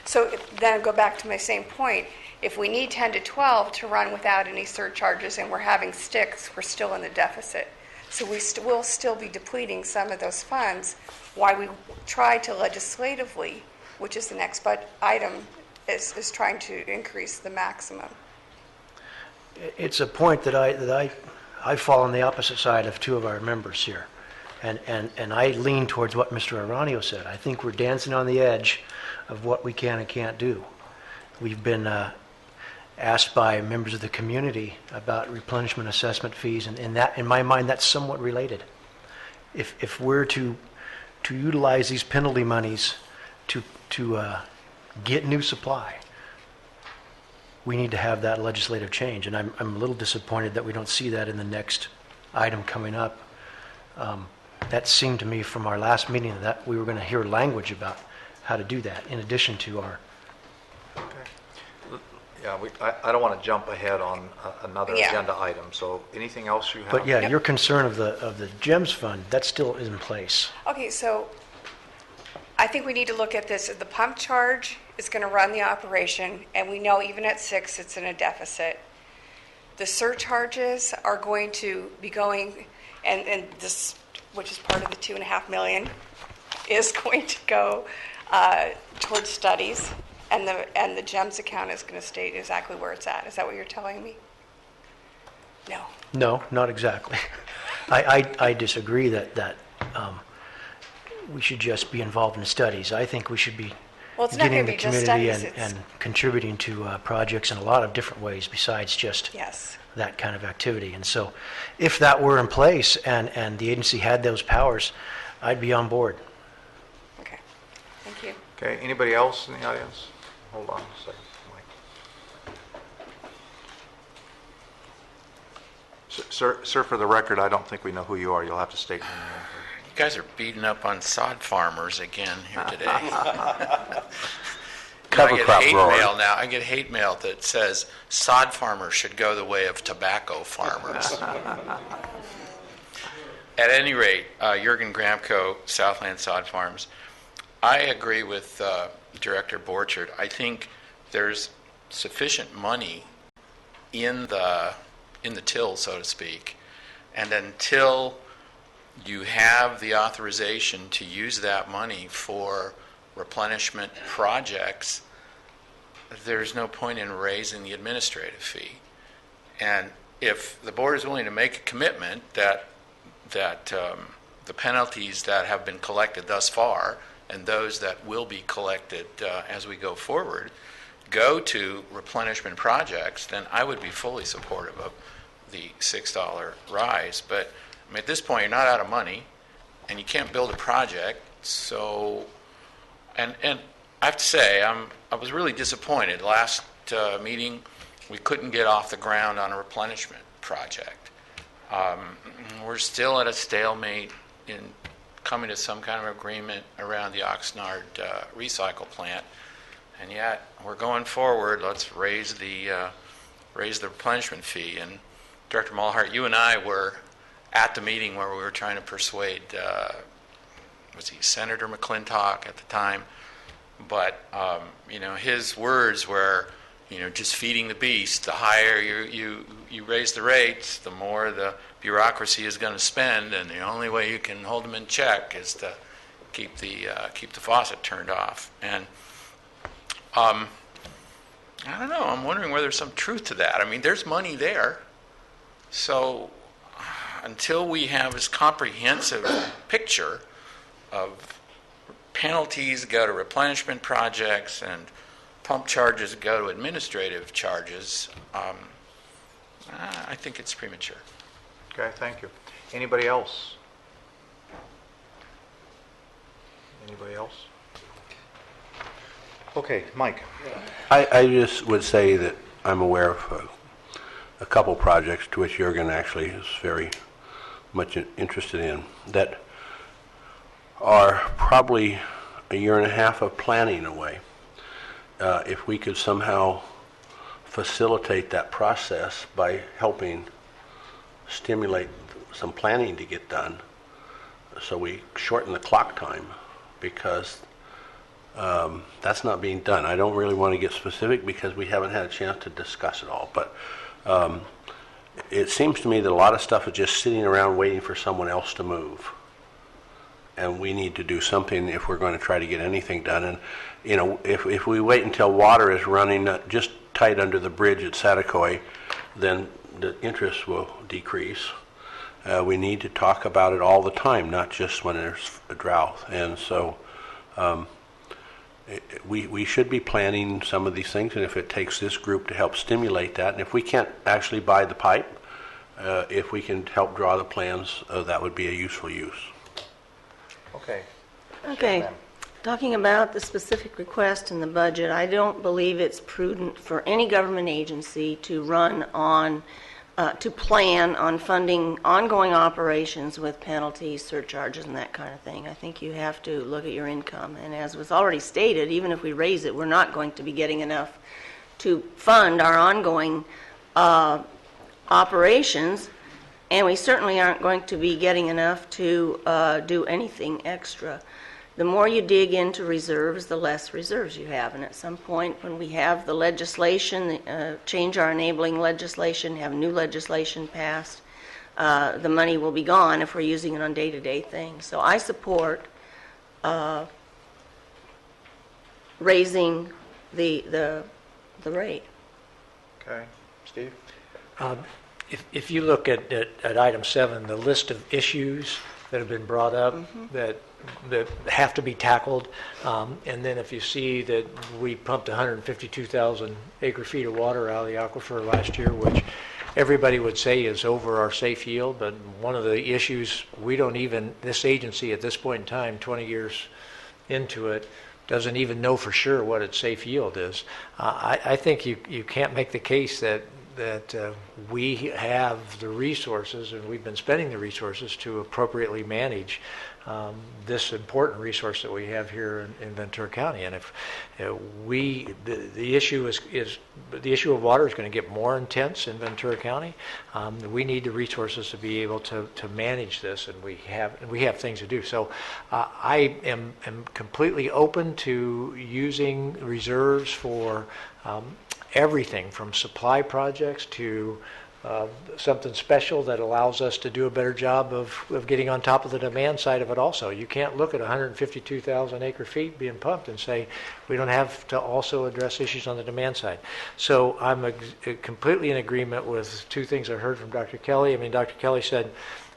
So then go back to my same point. If we need 10 to 12 to run without any surcharges and we're having sticks, we're still in the deficit. So we'll still be depleting some of those funds. Why we try to legislatively, which is the next item, is trying to increase the maximum. It's a point that I fall on the opposite side of 2 of our members here. And I lean towards what Mr. Aranio said. I think we're dancing on the edge of what we can and can't do. We've been asked by members of the community about replenishment assessment fees, and that, in my mind, that's somewhat related. If we're to utilize these penalty monies to get new supply, we need to have that legislative change. And I'm a little disappointed that we don't see that in the next item coming up. That seemed to me from our last meeting that we were going to hear language about how to do that in addition to our... Yeah, I don't want to jump ahead on another Yeah. agenda item, so anything else you have? But yeah, your concern of the GEMS fund, that still is in place. Okay, so I think we need to look at this. The pump charge is going to run the operation, and we know even at 6, it's in a deficit. The surcharges are going to be going, and this, which is part of the $2.5 million, is going to go towards studies, and the GEMS account is going to stay exactly where it's at. Is that what you're telling me? No. No, not exactly. I disagree that we should just be involved in studies. I think we should be Well, it's not getting going to the be just community studies. and contributing to projects in a lot of different ways besides just Yes. that kind of activity. And so if that were in place and the agency had those powers, I'd be on board. Okay. Thank you. Okay, anybody else in the audience? Hold on a second, Mike. Sir, for the record, I don't think we know who you are. You'll have to state your name. You guys are beating up on sod farmers again here today. Cover crop growers. I get hate mail that says sod farmers should go the way of tobacco farmers. At any rate, Jurgen Gramco, Southland Sod Farms. I agree with Director Borchard. I think there's sufficient money in the till, so to speak, and until you have the authorization to use that money for replenishment projects, there's no point in raising the administrative fee. And if the board is willing to make a commitment that the penalties that have been collected thus far and those that will be collected as we go forward go to replenishment projects, then I would be fully supportive of the $6 rise. But I mean, at this point, you're not out of money, and you can't build a project. So, and I have to say, I was really disappointed. Last meeting, we couldn't get off the ground on a replenishment project. We're still at a stalemate in coming to some kind of agreement around the Oxnard recycle plant, and yet we're going forward. Let's raise the replenishment fee. And Director Mulhart, you and I were at the meeting where we were trying to persuade, was he Senator McClintock at the time? But, his words were, just feeding the beast. The higher you raise the rates, the more the bureaucracy is going to spend, and the only way you can hold them in check is to keep the faucet turned off. And I don't know. I'm wondering whether there's some truth to that. I mean, there's money there, so until we have this comprehensive picture of penalties go to replenishment projects and pump charges go to administrative charges, I think it's premature. Okay, thank you. Anybody else? Anybody else? Okay, Mike. I just would say that I'm aware of a couple projects to which Jurgen actually is very much interested in that are probably a year and a half of planning away. If we could somehow facilitate that process by helping stimulate some planning to get done, so we shorten the clock time, because that's not being done. I don't really want to get specific because we haven't had a chance to discuss it all, but it seems to me that a lot of stuff is just sitting around waiting for someone else to move. And we need to do something if we're going to try to get anything done. And, if we wait until water is running just tight under the bridge at Satakoy, then the interest will decrease. We need to talk about it all the time, not just when there's a drought. And so we should be planning some of these things, and if it takes this group to help stimulate that, and if we can't actually buy the pipe, if we can help draw the plans, that would be a useful use. Okay. Okay. Talking about the specific request in the budget, I don't believe it's prudent for any government agency to to plan on funding ongoing operations with penalties, surcharges, and that kind of thing. I think you have to look at your income. And as was already stated, even if we raise it, we're not going to be getting enough to fund our ongoing operations, and we certainly aren't going to be getting enough to do anything extra. The more you dig into reserves, the less reserves you have. And at some point, when we have the legislation, change our enabling legislation, have new legislation passed, the money will be gone if we're using it on day-to-day things. So I support raising the rate. Okay. Steve? If you look at item 7, the list of issues that have been brought up that have to be tackled, and then if you see that we pumped 152,000 acre-feet of water out of the aquifer last year, which everybody would say is over our safe yield, but one of the issues this agency at this point in time, 20 years into it, doesn't even know for sure what its safe yield is. I think you can't make the case that we have the resources, and we've been spending the resources to appropriately manage this important resource that we have here in Ventura County. And if the issue of water is going to get more intense in Ventura County, we need the resources to be able to manage this, and we have things to do. So I am completely open to using reserves for everything from supply projects to something special that allows us to do a better job of getting on top of the demand side of it also. You can't look at 152,000 acre-feet being pumped and say we don't have to also address issues on the demand side. So I'm completely in agreement with two things I heard from Dr. Kelly. I mean, Dr. Kelly said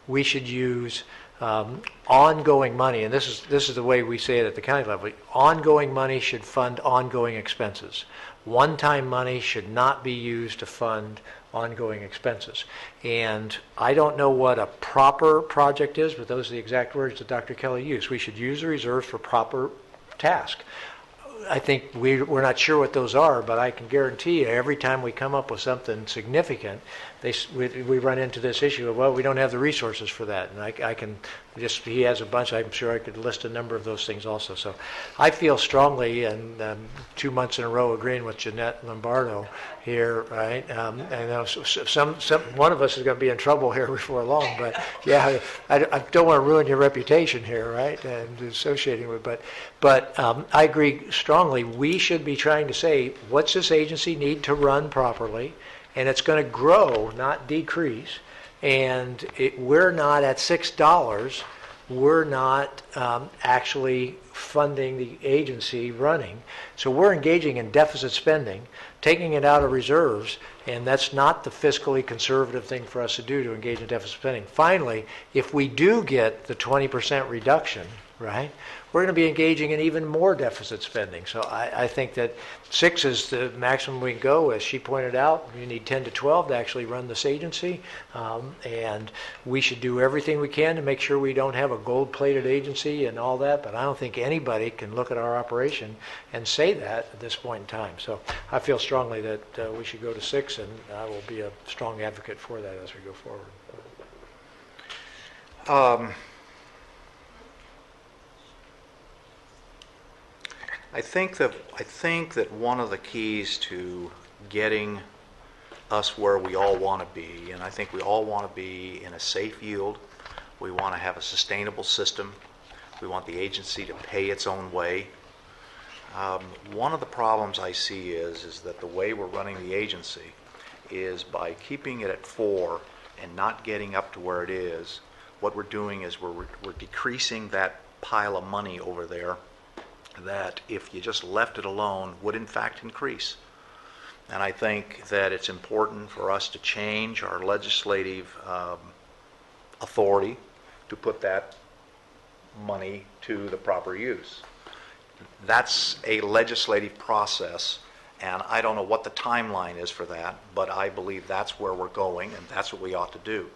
we should use ongoing money, and this is the way we say it at the county level. Ongoing money should fund ongoing expenses. One-time money should not be used to fund ongoing expenses. And I don't know what a proper project is, but those are the exact words that Dr. Kelly used. We should use the reserves for proper task. I think we're not sure what those are, but I can guarantee you every time we come up with something significant, we run into this issue of, well, we don't have the resources for that. And I can he has a bunch, I'm sure I could list a number of those things also. So I feel strongly, and 2 months in a row agreeing with Jeanette Lombardo here, right? I know one of us is going to be in trouble here before long, but yeah, I don't want to ruin your reputation here, right? And associating with, but I agree strongly. We should be trying to say, what's this agency need to run properly? And it's going to grow, not decrease. And we're not at $6. We're not actually funding the agency running. So we're engaging in deficit spending, taking it out of reserves, and that's not the fiscally conservative thing for us to do, to engage in deficit spending. Finally, if we do get the 20% reduction, right, we're going to be engaging in even more deficit spending. So I think that 6 is the maximum we can go. As she pointed out, you need 10 to 12 to actually run this agency. And we should do everything we can to make sure we don't have a gold-plated agency and all that. But I don't think anybody can look at our operation and say that at this point in time. So I feel strongly that we should go to 6, and I will be a strong advocate for that as we go forward. I think that one of the keys to getting us where we all want to be, and I think we all want to be in a safe yield. We want to have a sustainable system. We want the agency to pay its own way. One of the problems I see is that the way we're running the agency is by keeping it at 4 and not getting up to where it is. What we're doing is we're decreasing that pile of money over there that if you just left it alone would in fact increase. And I think that it's important for us to change our legislative authority to put that money to the proper use. That's a legislative process, and I don't know what the timeline is for that, but I believe that's where we're going, and that's what we ought to do.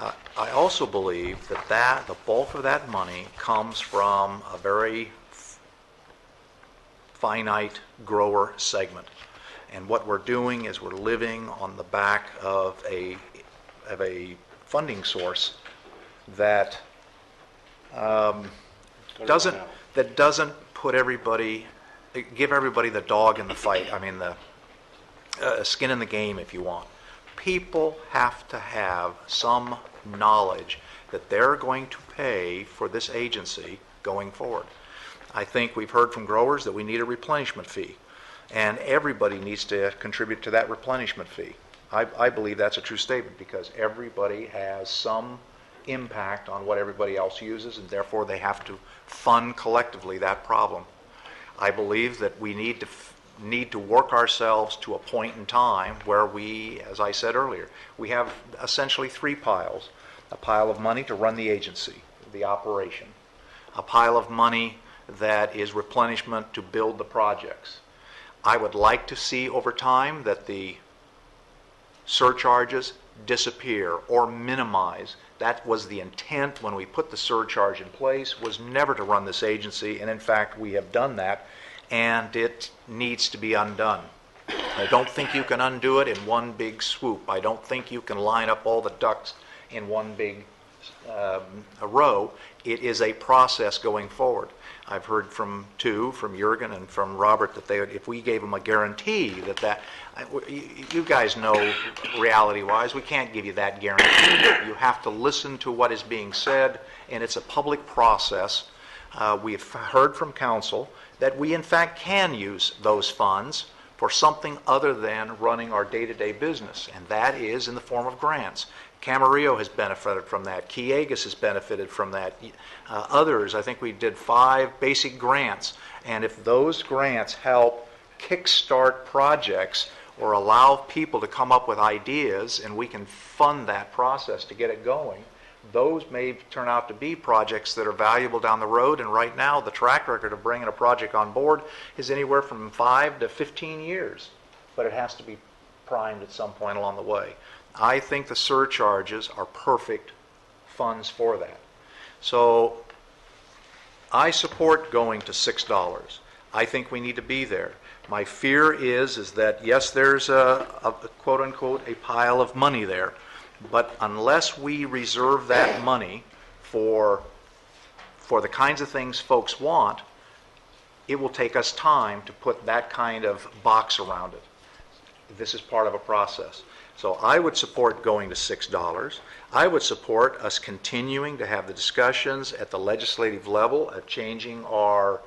I also believe that the bulk of that money comes from a very finite grower segment. And what we're doing is we're living on the back of a funding source that doesn't put everybody, give everybody the dog in the fight. I mean, the skin in the game, if you want. People have to have some knowledge that they're going to pay for this agency going forward. I think we've heard from growers that we need a replenishment fee, and everybody needs to contribute to that replenishment fee. I believe that's a true statement because everybody has some impact on what everybody else uses, and therefore they have to fund collectively that problem. I believe that we need to work ourselves to a point in time where we, as I said earlier, we have essentially three piles. A pile of money to run the agency, the operation. A pile of money that is replenishment to build the projects. I would like to see over time that the surcharges disappear or minimize. That was the intent when we put the surcharge in place, was never to run this agency, and in fact we have done that, and it needs to be undone. I don't think you can undo it in one big swoop. I don't think you can line up all the ducks in one big row. It is a process going forward. I've heard from Jurgen and from Robert that if we gave them a guarantee you guys know reality-wise, we can't give you that guarantee. You have to listen to what is being said, and it's a public process. We've heard from council that we in fact can use those funds for something other than running our day-to-day business, and that is in the form of grants. Camarillo has benefited from that. Kiegas has benefited from that. Others, I think we did 5 basic grants, and if those grants help kickstart projects or allow people to come up with ideas and we can fund that process to get it going, those may turn out to be projects that are valuable down the road. And right now, the track record of bringing a project on board is anywhere from 5 to 15 years, but it has to be primed at some point along the way. I think the surcharges are perfect funds for that. So I support going to $6. I think we need to be there. My fear is that, yes, there's a quote-unquote a pile of money there, but unless we reserve that money for the kinds of things folks want, it will take us time to put that kind of box around it. This is part of a process. So I would support going to $6. I would support us continuing to have the discussions at the legislative level of changing our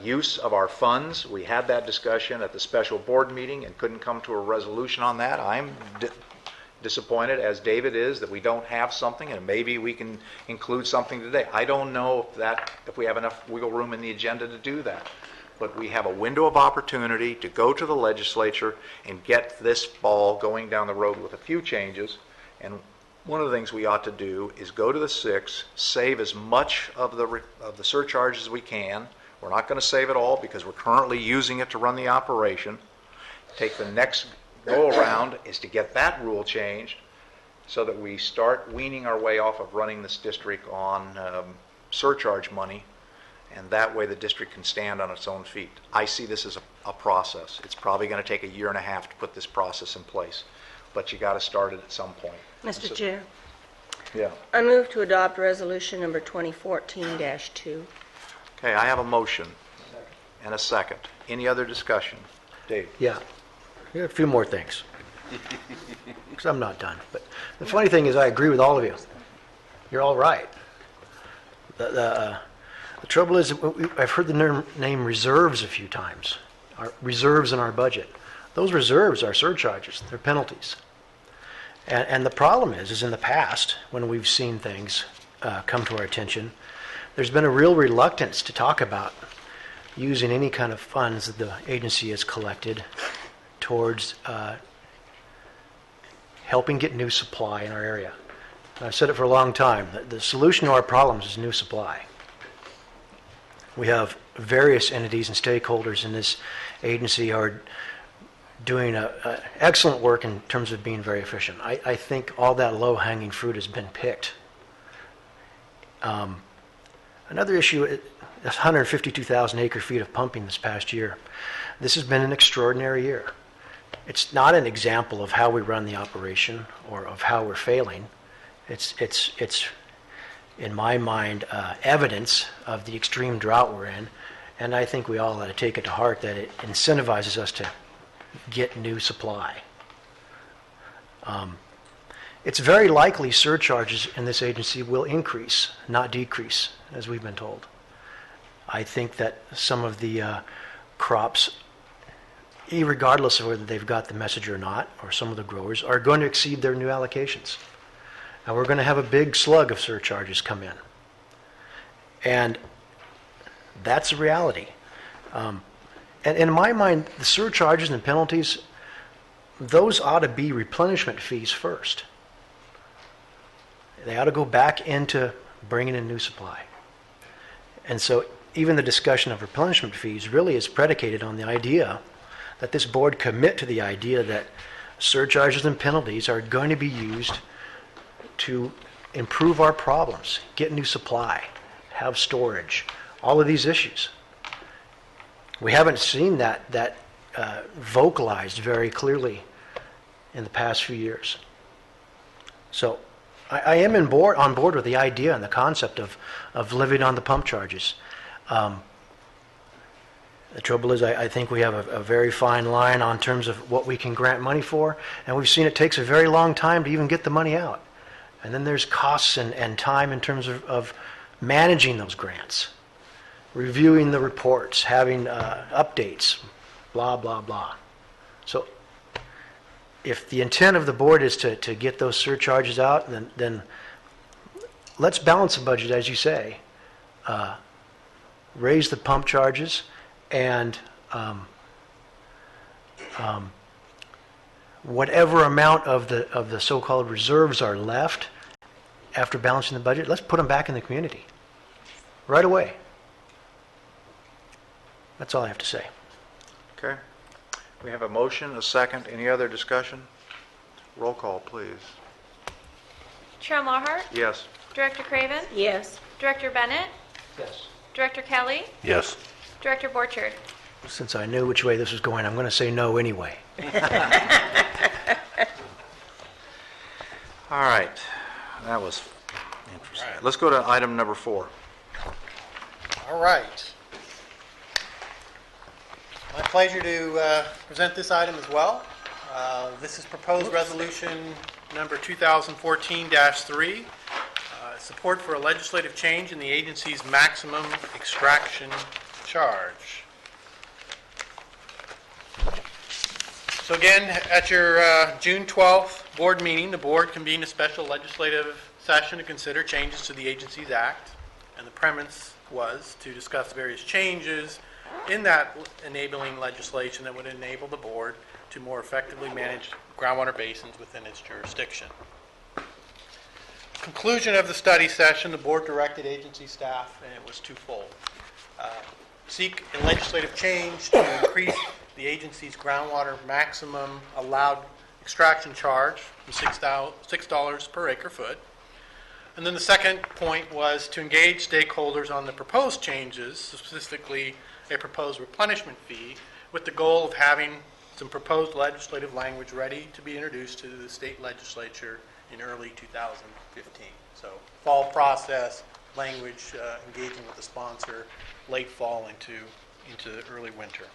use of our funds. We had that discussion at the special board meeting and couldn't come to a resolution on that. I'm disappointed, as David is, that we don't have something, and maybe we can include something today. I don't know if we have enough wiggle room in the agenda to do that. But we have a window of opportunity to go to the legislature and get this ball going down the road with a few changes. And one of the things we ought to do is go to the 6, save as much of the surcharge as we can. We're not going to save it all because we're currently using it to run the operation. Take the next go around is to get that rule changed so that we start weaning our way off of running this district on surcharge money, and that way the district can stand on its own feet. I see this as a process. It's probably going to take 1.5 years to put this process in place, but you got to start it at some point. Mr. Chair, Yeah. I move to adopt resolution number 2014-2. Okay, I have a motion and a second. Any other discussion? Dave? Yeah. A few more things. Because I'm not done. But the funny thing is I agree with all of you. You're all right. The trouble is, I've heard the name reserves a few times. Our reserves in our budget. Those reserves are surcharges. They're penalties. And the problem is in the past, when we've seen things come to our attention, there's been a real reluctance to talk about using any kind of funds that the agency has collected towards helping get new supply in our area. And I've said it for a long time. The solution to our problems is new supply. We have various entities and stakeholders in this agency are doing excellent work in terms of being very efficient. I think all that low-hanging fruit has been picked. Another issue is 152,000 acre-feet of pumping this past year. This has been an extraordinary year. It's not an example of how we run the operation or of how we're failing. It's in my mind, evidence of the extreme drought we're in, and I think we all ought to take it to heart that it incentivizes us to get new supply. It's very likely surcharges in this agency will increase, not decrease, as we've been told. I think that some of the crops, regardless of whether they've got the message or not, or some of the growers, are going to exceed their new allocations. And we're going to have a big slug of surcharges come in. And that's a reality. And in my mind, the surcharges and penalties, those ought to be replenishment fees first. They ought to go back into bringing in new supply. And so even the discussion of replenishment fees really is predicated on the idea that this board commit to the idea that surcharges and penalties are going to be used to improve our problems, get new supply, have storage, all of these issues. We haven't seen that vocalized very clearly in the past few years. So I am on board with the idea and the concept of living on the pump charges. The trouble is I think we have a very fine line on terms of what we can grant money for, and we've seen it takes a very long time to even get the money out. And then there's costs and time in terms of managing those grants, reviewing the reports, having updates, blah, blah, blah. So if the intent of the board is to get those surcharges out, then let's balance the budget, as you say, raise the pump charges, and whatever amount of the so-called reserves are left after balancing the budget, let's put them back in the community right away. That's all I have to say. Okay. We have a motion, a second. Any other discussion? Roll call, please. Chair Lawhart, Yes. Director Craven, Yes. Director Bennett, Yes. Director Kelly, Yes. Director Borchard. Since I knew which way this was going, I'm going to say no anyway. All right. That was interesting. Let's go to item number 4. All right. My pleasure to present this item as well. This is proposed resolution number 2014-3, support for a legislative change in the agency's maximum extraction charge. So again, at your June 12th board meeting, the board convened a special legislative session to consider changes to the agency's act, and the premise was to discuss various changes in that enabling legislation that would enable the board to more effectively manage groundwater basins within its jurisdiction. Conclusion of the study session, the board directed agency staff, and it was twofold. Seek a legislative change to increase the agency's groundwater maximum allowed extraction charge from $6 per acre foot. And then the second point was to engage stakeholders on the proposed changes, specifically a proposed replenishment fee, with the goal of having some proposed legislative language ready to be introduced to the state legislature in early 2015. So fall process, language, engaging with the sponsor, late fall into early winter.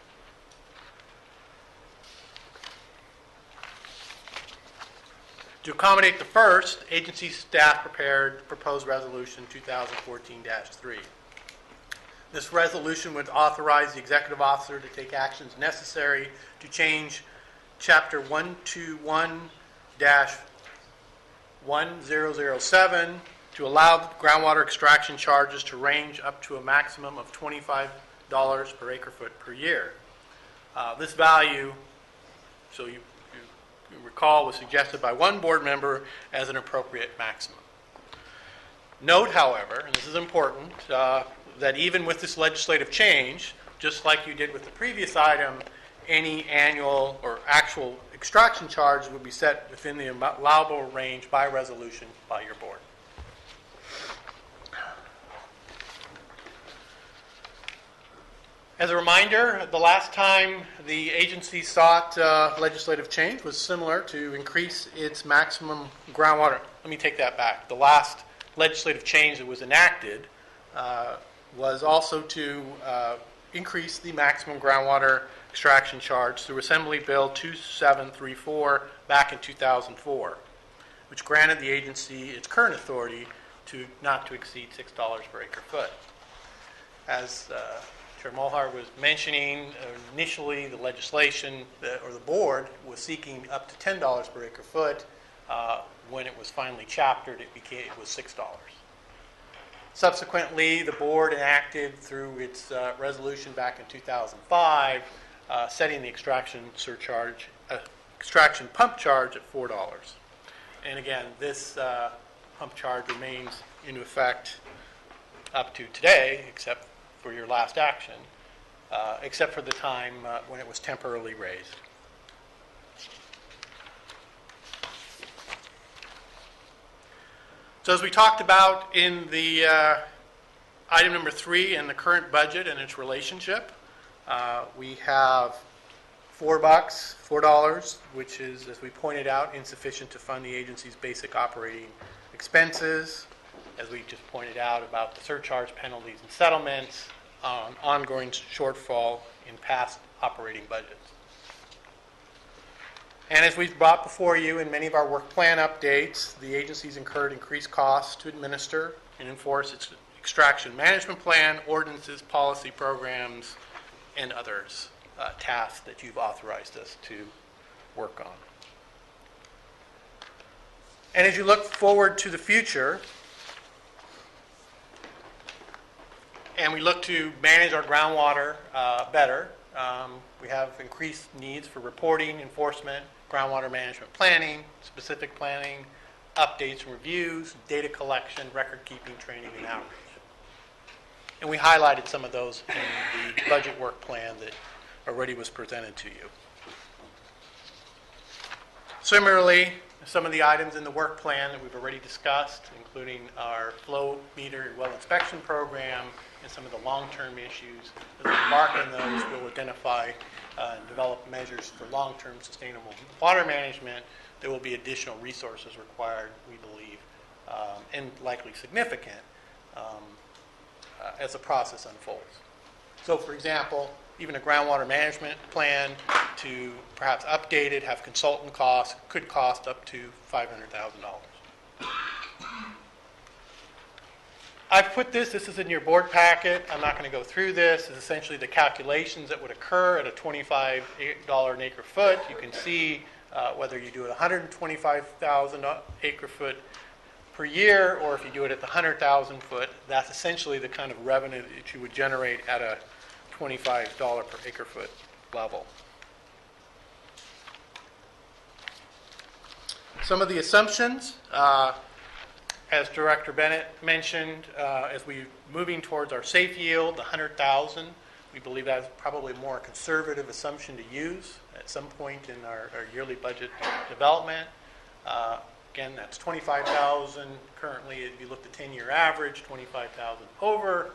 To accommodate the first, agency staff prepared proposed resolution 2014-3. This resolution would authorize the executive officer to take actions necessary to change Chapter 121-1007 to allow groundwater extraction charges to range up to a maximum of $25 per acre foot per year. This value, so you recall, was suggested by one board member as an appropriate maximum. Note, however, and this is important, that even with this legislative change, just like you did with the previous item, any annual or actual extraction charge would be set within the allowable range by resolution by your board. As a reminder, the last time the agency sought legislative change was similar to increase its maximum groundwater. Let me take that back. The last legislative change that was enacted was also to increase the maximum groundwater extraction charge through Assembly Bill 2734 back in 2004, which granted the agency its current authority to not to exceed $6 per acre foot. As Chair Mulhar was mentioning, initially the legislation or the board was seeking up to $10 per acre foot. When it was finally chaptered, it was $6. Subsequently, the board enacted through its resolution back in 2005, setting the extraction pump charge at $4. And again, this pump charge remains in effect up to today, except for your last action, except for the time when it was temporarily raised. So as we talked about in the item number 3 in the current budget and its relationship, we have $4, which is, as we pointed out, insufficient to fund the agency's basic operating expenses. As we just pointed out about the surcharge penalties and settlements, ongoing shortfall in past operating budgets. And as we've brought before you in many of our work plan updates, the agency's incurred increased costs to administer and enforce its extraction management plan, ordinances, policy programs, and others tasks that you've authorized us to work on. And as you look forward to the future, and we look to manage our groundwater better, we have increased needs for reporting, enforcement, groundwater management planning, specific planning, updates and reviews, data collection, record keeping, training, and outreach. And we highlighted some of those in the budget work plan that already was presented to you. Similarly, some of the items in the work plan that we've already discussed, including our flow meter and well inspection program, and some of the long-term issues. As we embark on those, we'll identify and develop measures for long-term sustainable water management. There will be additional resources required, we believe, and likely significant as the process unfolds. So, for example, even a groundwater management plan to perhaps update it, have consultant costs, could cost up to $500,000. I've put this is in your board packet. I'm not going to go through this. It's essentially the calculations that would occur at a $25 an acre foot. You can see whether you do it 125,000 acre foot per year, or if you do it at the 100,000 foot, that's essentially the kind of revenue that you would generate at a $25 per acre foot level. Some of the assumptions, as Director Bennett mentioned, as we're moving towards our safe yield, the 100,000, we believe that's probably a more conservative assumption to use at some point in our yearly budget development. Again, that's 25,000 currently. If you look at the 10-year average, 25,000 over.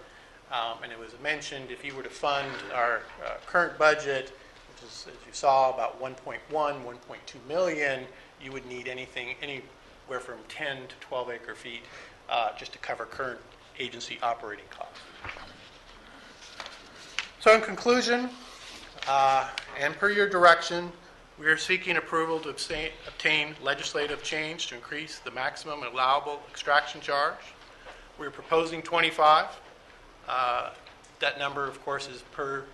And it was mentioned, if you were to fund our current budget, which is, as you saw, about 1.1, 1.2 million, you would need anywhere from 10 to 12 acre feet just to cover current agency operating costs. So in conclusion, and per your direction, we are seeking approval to obtain legislative change to increase the maximum allowable extraction charge. We're proposing 25. That number, of course, is per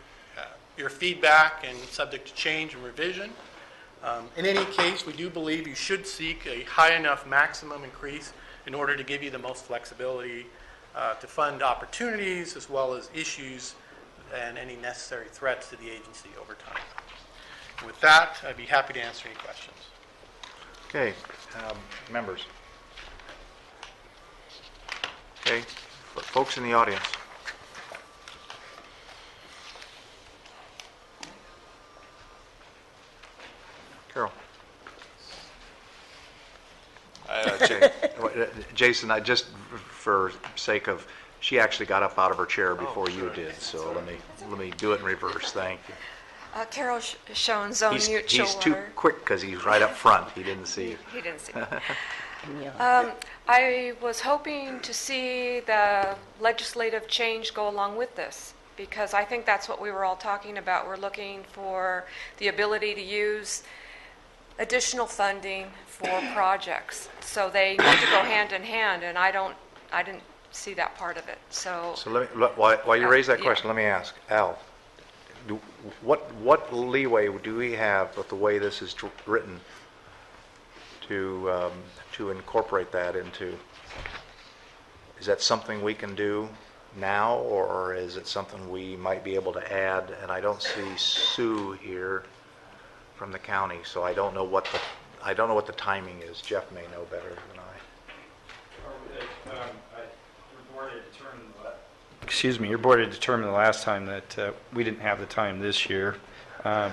your feedback and subject to change and revision. In any case, we do believe you should seek a high enough maximum increase in order to give you the most flexibility to fund opportunities as well as issues and any necessary threats to the agency over time. With that, I'd be happy to answer any questions. Okay, members. Okay, folks in the audience. Jason, I just, for sake of, she actually got up out of her chair before you did, so let me do it in reverse, thank you. Carol Schoen, Zone Mutual He's too Water. quick because he's right up front, he didn't see you. He didn't see me. I was hoping to see the legislative change go along with this, because I think that's what we were all talking about. We're looking for the ability to use additional funding for projects. So they need to go hand in hand, and I didn't see that part of it. So While you raise that yeah. question, let me ask, Al, what leeway do we have with the way this is written to incorporate that into, is that something we can do now, or is it something we might be able to add? And I don't see Sue here from the county, so I don't know what the timing is. Jeff may know better than Excuse me, your board had determined the last time that we didn't have the time this year.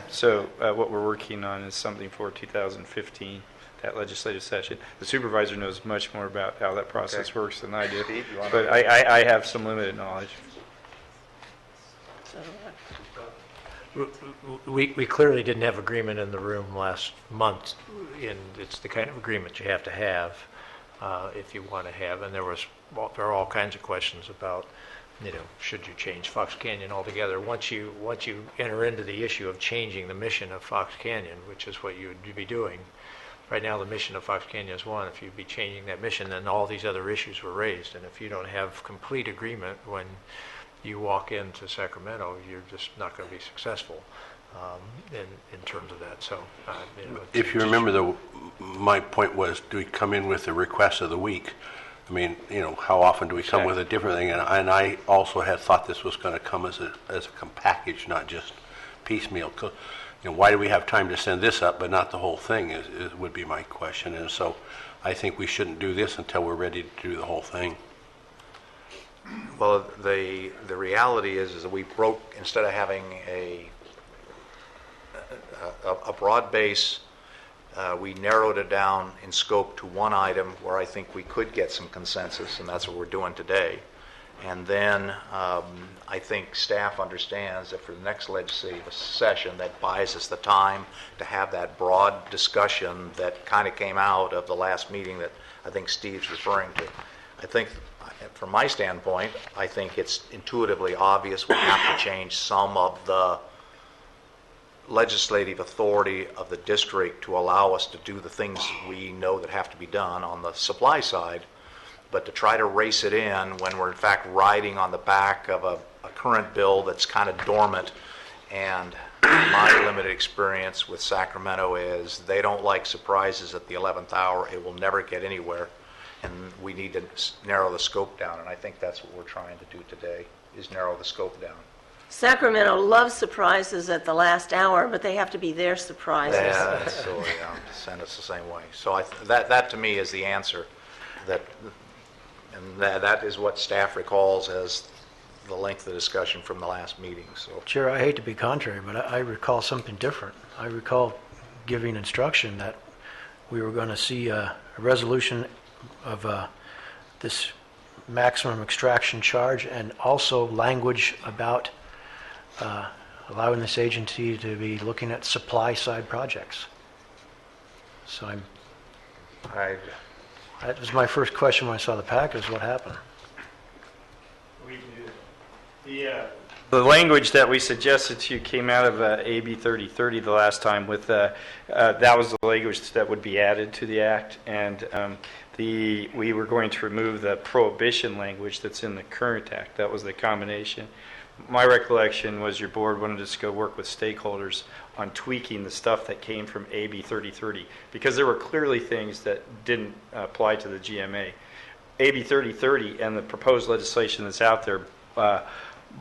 So what we're working on is something for 2015, that legislative session. The supervisor knows much more about how that process works than I do, Steve, you wanna- but I have some limited knowledge. We clearly didn't have agreement in the room last month, and it's the kind of agreement you have to have if you want to have. And there are all kinds of questions about, should you change Fox Canyon altogether? Once you enter into the issue of changing the mission of Fox Canyon, which is what you would be doing. Right now, the mission of Fox Canyon is one. If you'd be changing that mission, then all these other issues were raised. And if you don't have complete agreement when you walk into Sacramento, you're just not going to be successful in terms of that. So, If you remember, my point was, do we come in with the request of the week? I mean, how often do we come with a different thing? And I also had thought this was going to come as a package, not just piecemeal. Why do we have time to send this up but not the whole thing would be my question. And so I think we shouldn't do this until we're ready to do the whole thing. Well, the reality is that we broke, instead of having a broad base, we narrowed it down in scope to one item where I think we could get some consensus, and that's what we're doing today. And then I think staff understands that for the next legislative session, that buys us the time to have that broad discussion that kind of came out of the last meeting that I think Steve's referring to. I think, from my standpoint, I think it's intuitively obvious we have to change some of the legislative authority of the district to allow us to do the things we know that have to be done on the supply side. But to try to race it in when we're in fact riding on the back of a current bill that's kind of dormant, and my limited experience with Sacramento is they don't like surprises at the 11th hour. It will never get anywhere, and we need to narrow the scope down, and I think that's what we're trying to do today, is narrow the scope down. Sacramento loves surprises at the last hour, but they have to be their surprises. Yeah, so send us the same way. So that to me is the answer, and that is what staff recalls as the length of discussion from the last meeting. So, Chair, I hate to be contrary, but I recall something different. I recall giving instruction that we were going to see a resolution of this maximum extraction charge, and also language about allowing this agency to be looking at supply side projects. So that was my first question when I saw the package. What happened? The language that we suggested to you came out of AB 3030 the last time. With that was the language that would be added to the act, and we were going to remove the prohibition language that's in the current act. That was the combination. My recollection was your board wanted us to go work with stakeholders on tweaking the stuff that came from AB 3030, because there were clearly things that didn't apply to the GMA. AB 3030 and the proposed legislation that's out there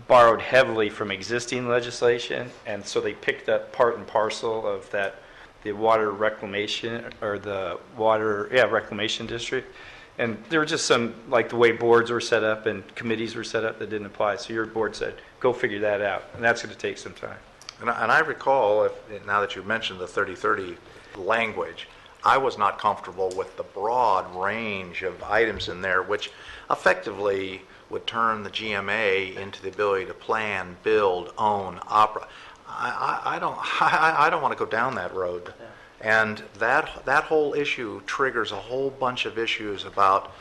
borrowed heavily from existing legislation, and so they picked up part and parcel of that, the water reclamation, or the water reclamation district. And there were just some, like the way boards were set up and committees were set up, that didn't apply. So your board said, go figure that out, and that's going to take some time. and I recall, now that you mentioned the 3030 language, I was not comfortable with the broad range of items in there, which effectively would turn the GMA into the ability to plan, build, own, operate. I don't want to go down that road. And that whole issue triggers a whole bunch of issues about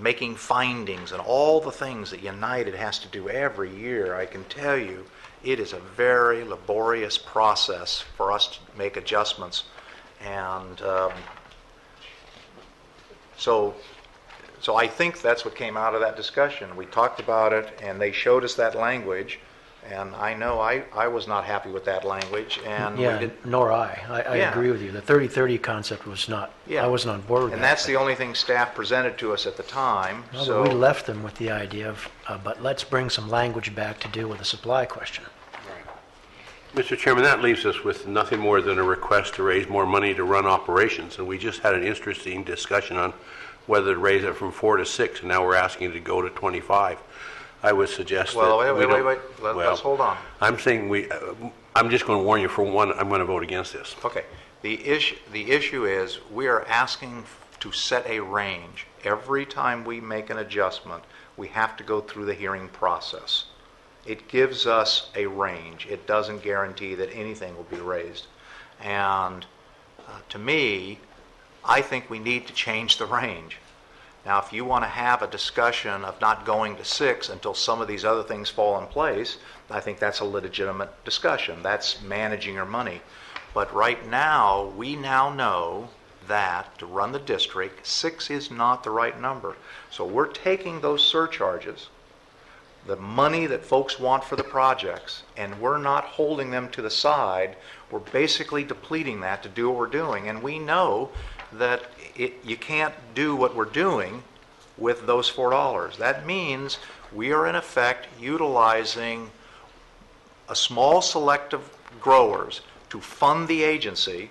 making findings and all the things that United has to do every year. I can tell you, it is a very laborious process for us to make adjustments. And so I think that's what came out of that discussion. We talked about it, and they showed us that language. And I know I was not happy with that language. And we Yeah, did, nor I. I Yeah. agree with you. The 30-30 concept was not, Yeah. I wasn't on board with and that. that's the only thing staff presented to us at the time. Well, So but we left them with the idea of, but let's bring some language back to deal with the supply question. Mr. Chairman, that leaves us with nothing more than a request to raise more money to run operations, and we just had an interesting discussion on whether to raise it from 4 to 6, and now we're asking to go to 25. I would suggest Well, that wait. we don't- Let's hold on. I'm saying I'm just going to warn you, for one, I'm going to vote against this. Okay. The issue is we are asking to set a range. Every time we make an adjustment, we have to go through the hearing process. It gives us a range. It doesn't guarantee that anything will be raised. And to me, I think we need to change the range. Now, if you want to have a discussion of not going to 6 until some of these other things fall in place, I think that's a legitimate discussion. That's managing your money. But right now, we now know that to run the district, 6 is not the right number. So we're taking those surcharges, the money that folks want for the projects, and we're not holding them to the side. We're basically depleting that to do what we're doing. And we know that you can't do what we're doing with those $4. That means we are in effect utilizing a small select of growers to fund the agency,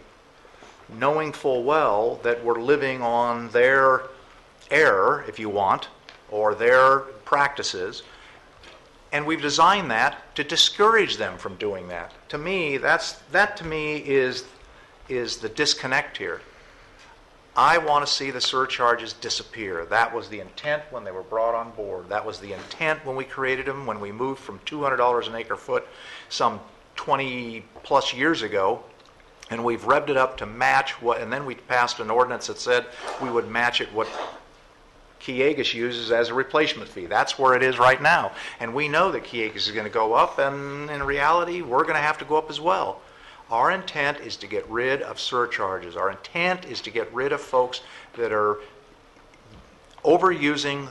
knowing full well that we're living on their error, if you want, or their practices. And we've designed that to discourage them from doing that. To me, that to me is the disconnect here. I want to see the surcharges disappear. That was the intent when they were brought on board. That was the intent when we created them, when we moved from $200 an acre foot some 20 plus years ago, and we've revved it up to match what, and then we passed an ordinance that said we would match it what Kiegas uses as a replacement fee. That's where it is right now. And we know that Kiegas is going to go up, and in reality, we're going to have to go up as well. Our intent is to get rid of surcharges. Our intent is to get rid of folks that are overusing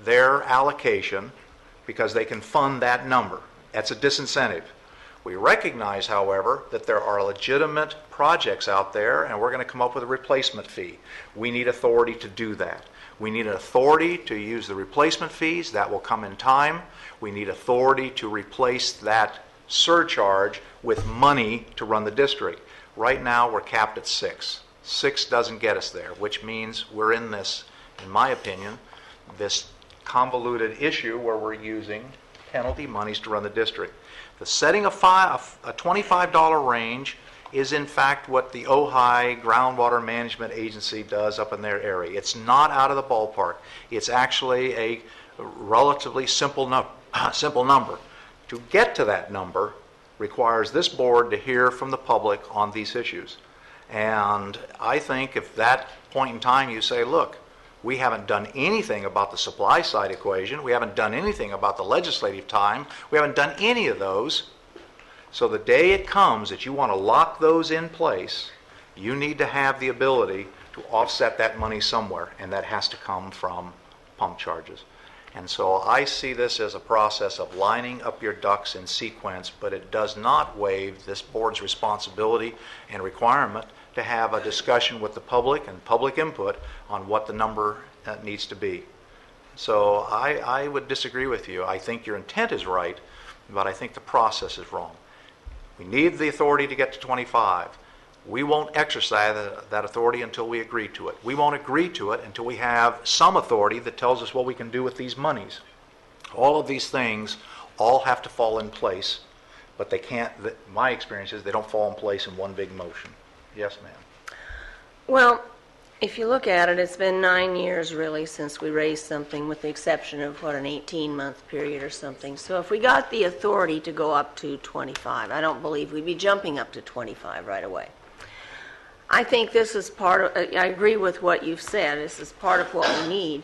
their allocation because they can fund that number. That's a disincentive. We recognize, however, that there are legitimate projects out there, and we're going to come up with a replacement fee. We need authority to do that. We need an authority to use the replacement fees. That will come in time. We need authority to replace that surcharge with money to run the district. Right now, we're capped at 6. 6 doesn't get us there, which means we're in this, in my opinion, this convoluted issue where we're using penalty monies to run the district. The setting a $25 range is in fact what the Ojai Groundwater Management Agency does up in their area. It's not out of the ballpark. It's actually a relatively simple number. To get to that number requires this board to hear from the public on these issues. And I think if that point in time you say, look, we haven't done anything about the supply side equation, we haven't done anything about the legislative time, we haven't done any of those. So the day it comes that you want to lock those in place, you need to have the ability to offset that money somewhere, and that has to come from pump charges. And so I see this as a process of lining up your ducks in sequence, but it does not waive this board's responsibility and requirement to have a discussion with the public and public input on what the number needs to be. So I would disagree with you. I think your intent is right, but I think the process is wrong. We need the authority to get to 25. We won't exercise that authority until we agree to it. We won't agree to it until we have some authority that tells us what we can do with these monies. All of these things all have to fall in place, but they can't, my experience is they don't fall in place in one big motion. Yes, ma'am. Well, if you look at it, it's been 9 years really since we raised something, with the exception of, what, an 18-month period or something. So if we got the authority to go up to 25, I don't believe we'd be jumping up to 25 right away. I think this is part of, I agree with what you've said, this is part of what we need.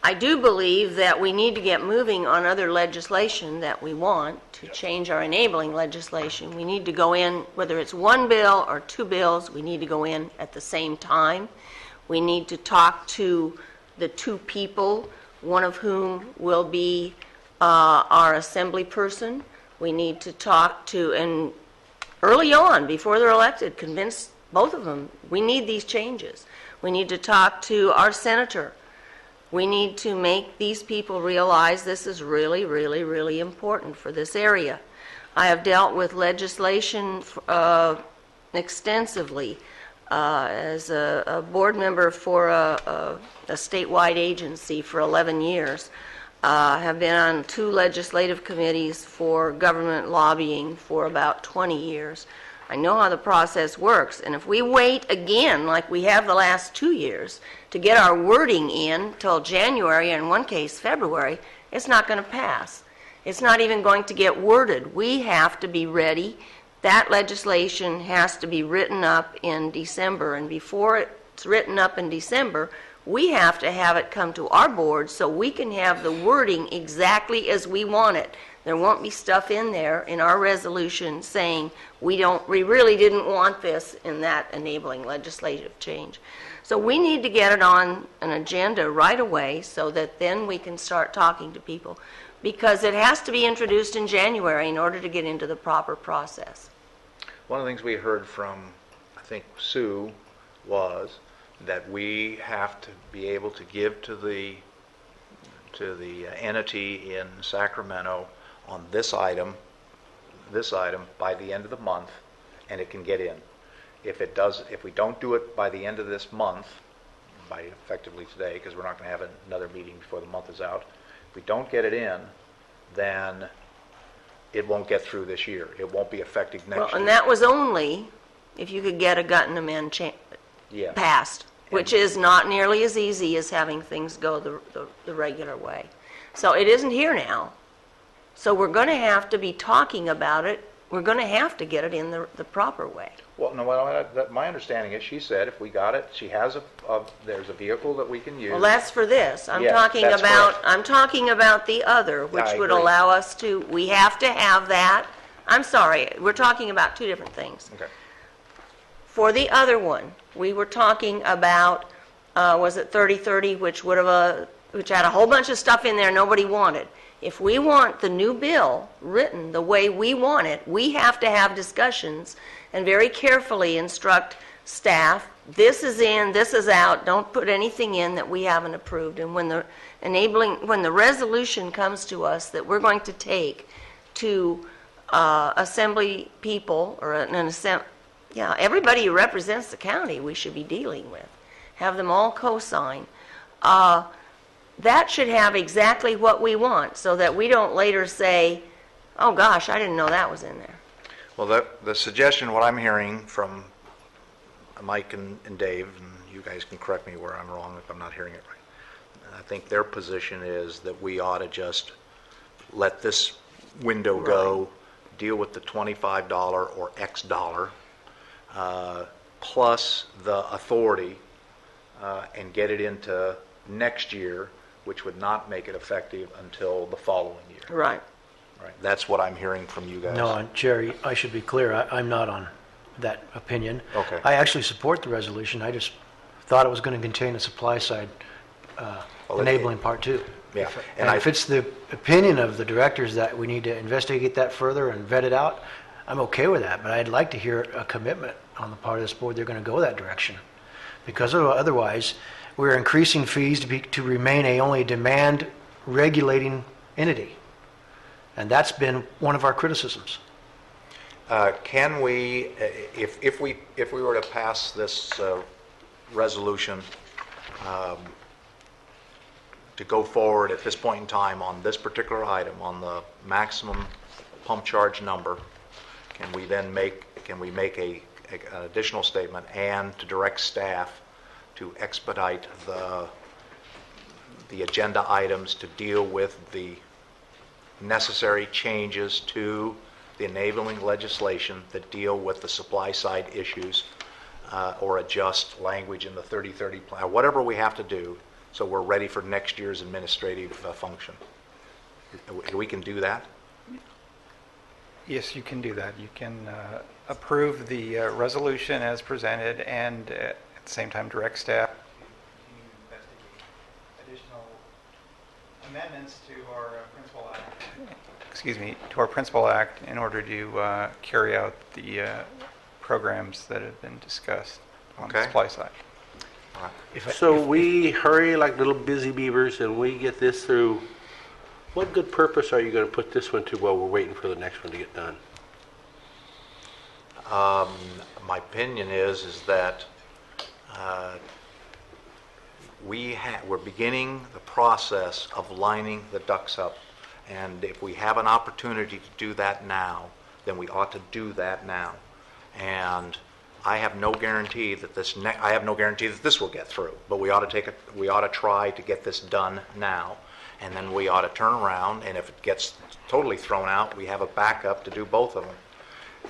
I do believe that we need to get moving on other legislation that we want to change our enabling legislation. We need to go in, whether it's one bill or two bills, we need to go in at the same time. We need to talk to the two people, one of whom will be our assembly person. We need to talk to, and early on, before they're elected, convince both of them we need these changes. We need to talk to our senator. We need to make these people realize this is really, really, really important for this area. I have dealt with legislation extensively as a board member for a statewide agency for 11 years. Have been on 2 legislative committees for government lobbying for about 20 years. I know how the process works, and if we wait again, like we have the last 2 years, to get our wording in till January, and in one case February, it's not going to pass. It's not even going to get worded. We have to be ready. That legislation has to be written up in December, and before it's written up in December, we have to have it come to our board so we can have the wording exactly as we want it. There won't be stuff in there in our resolution saying we really didn't want this in that enabling legislative change. So we need to get it on an agenda right away so that then we can start talking to people, because it has to be introduced in January in order to get into the proper process. One of the things we heard from, I think, Sue, was that we have to be able to give to the entity in Sacramento on this item by the end of the month, and it can get in. If we don't do it by the end of this month, by effectively today, because we're not going to have another meeting before the month is out, if we don't get it in, then it won't get through this year. It won't be effective next year. And that was only if you could get a gut and amend passed, which is not nearly as easy as having things go the regular way. So it isn't here now. So we're going to have to be talking about it. We're going to have to get it in the proper way. Well, no, my understanding is she said if we got it, she has there's a vehicle that we can use. Well, that's for this. I'm Yes, talking that's about correct. I'm talking about the other, which I would agree. allow us to. We have to have that. I'm sorry, we're talking about 2 different things. Okay. For the other one, we were talking about was it 3030, which had a whole bunch of stuff in there nobody wanted. If we want the new bill written the way we want it, we have to have discussions and very carefully instruct staff, this is in, this is out, don't put anything in that we haven't approved. And when the resolution comes to us that we're going to take to assembly people, or everybody who represents the county we should be dealing with, have them all co-sign, that should have exactly what we want, so that we don't later say, oh gosh, I didn't know that was in there. Well, the suggestion, what I'm hearing from Mike and Dave, and you guys can correct me where I'm wrong if I'm not hearing it right. I think their position is that we ought to just let this window go, deal with the $25 or X dollar, plus the authority, and get it into next year, which would not make it effective until the following year. Right. Right. That's what I'm hearing from you guys. No, and Jerry, I should be clear, I'm not on that opinion. Okay. I actually support the resolution. I just thought it was going to contain a supply side enabling part too. Yeah. And if it's the opinion of the directors that we need to investigate that further and vet it out, I'm okay with that, but I'd like to hear a commitment on the part of this board they're going to go that direction. Because otherwise, we're increasing fees to remain a only demand regulating entity. And that's been one of our criticisms. Can we, if we were to pass this resolution to go forward at this point in time on this particular item, on the maximum pump charge number, can we make a an additional statement, and to direct staff to expedite the agenda items to deal with the necessary changes to the enabling legislation that deal with the supply side issues, or adjust language in the 3030 plan, whatever we have to do, so we're ready for next year's administrative function. We can do that. Yes, you can do that. You can approve the resolution as presented and at the same time direct staff to investigate additional amendments to our principal act. To our principal act in order to carry out the programs that have been discussed on the supply side. So we hurry like little busy beavers and we get this through. What good purpose are you going to put this one to while we're waiting for the next one to get done? My opinion is that we're beginning the process of lining the ducks up, and if we have an opportunity to do that now, then we ought to do that now. And I have no guarantee that this will get through, but we ought to try to get this done now, and then we ought to turn around, and if it gets totally thrown out, we have a backup to do both of them.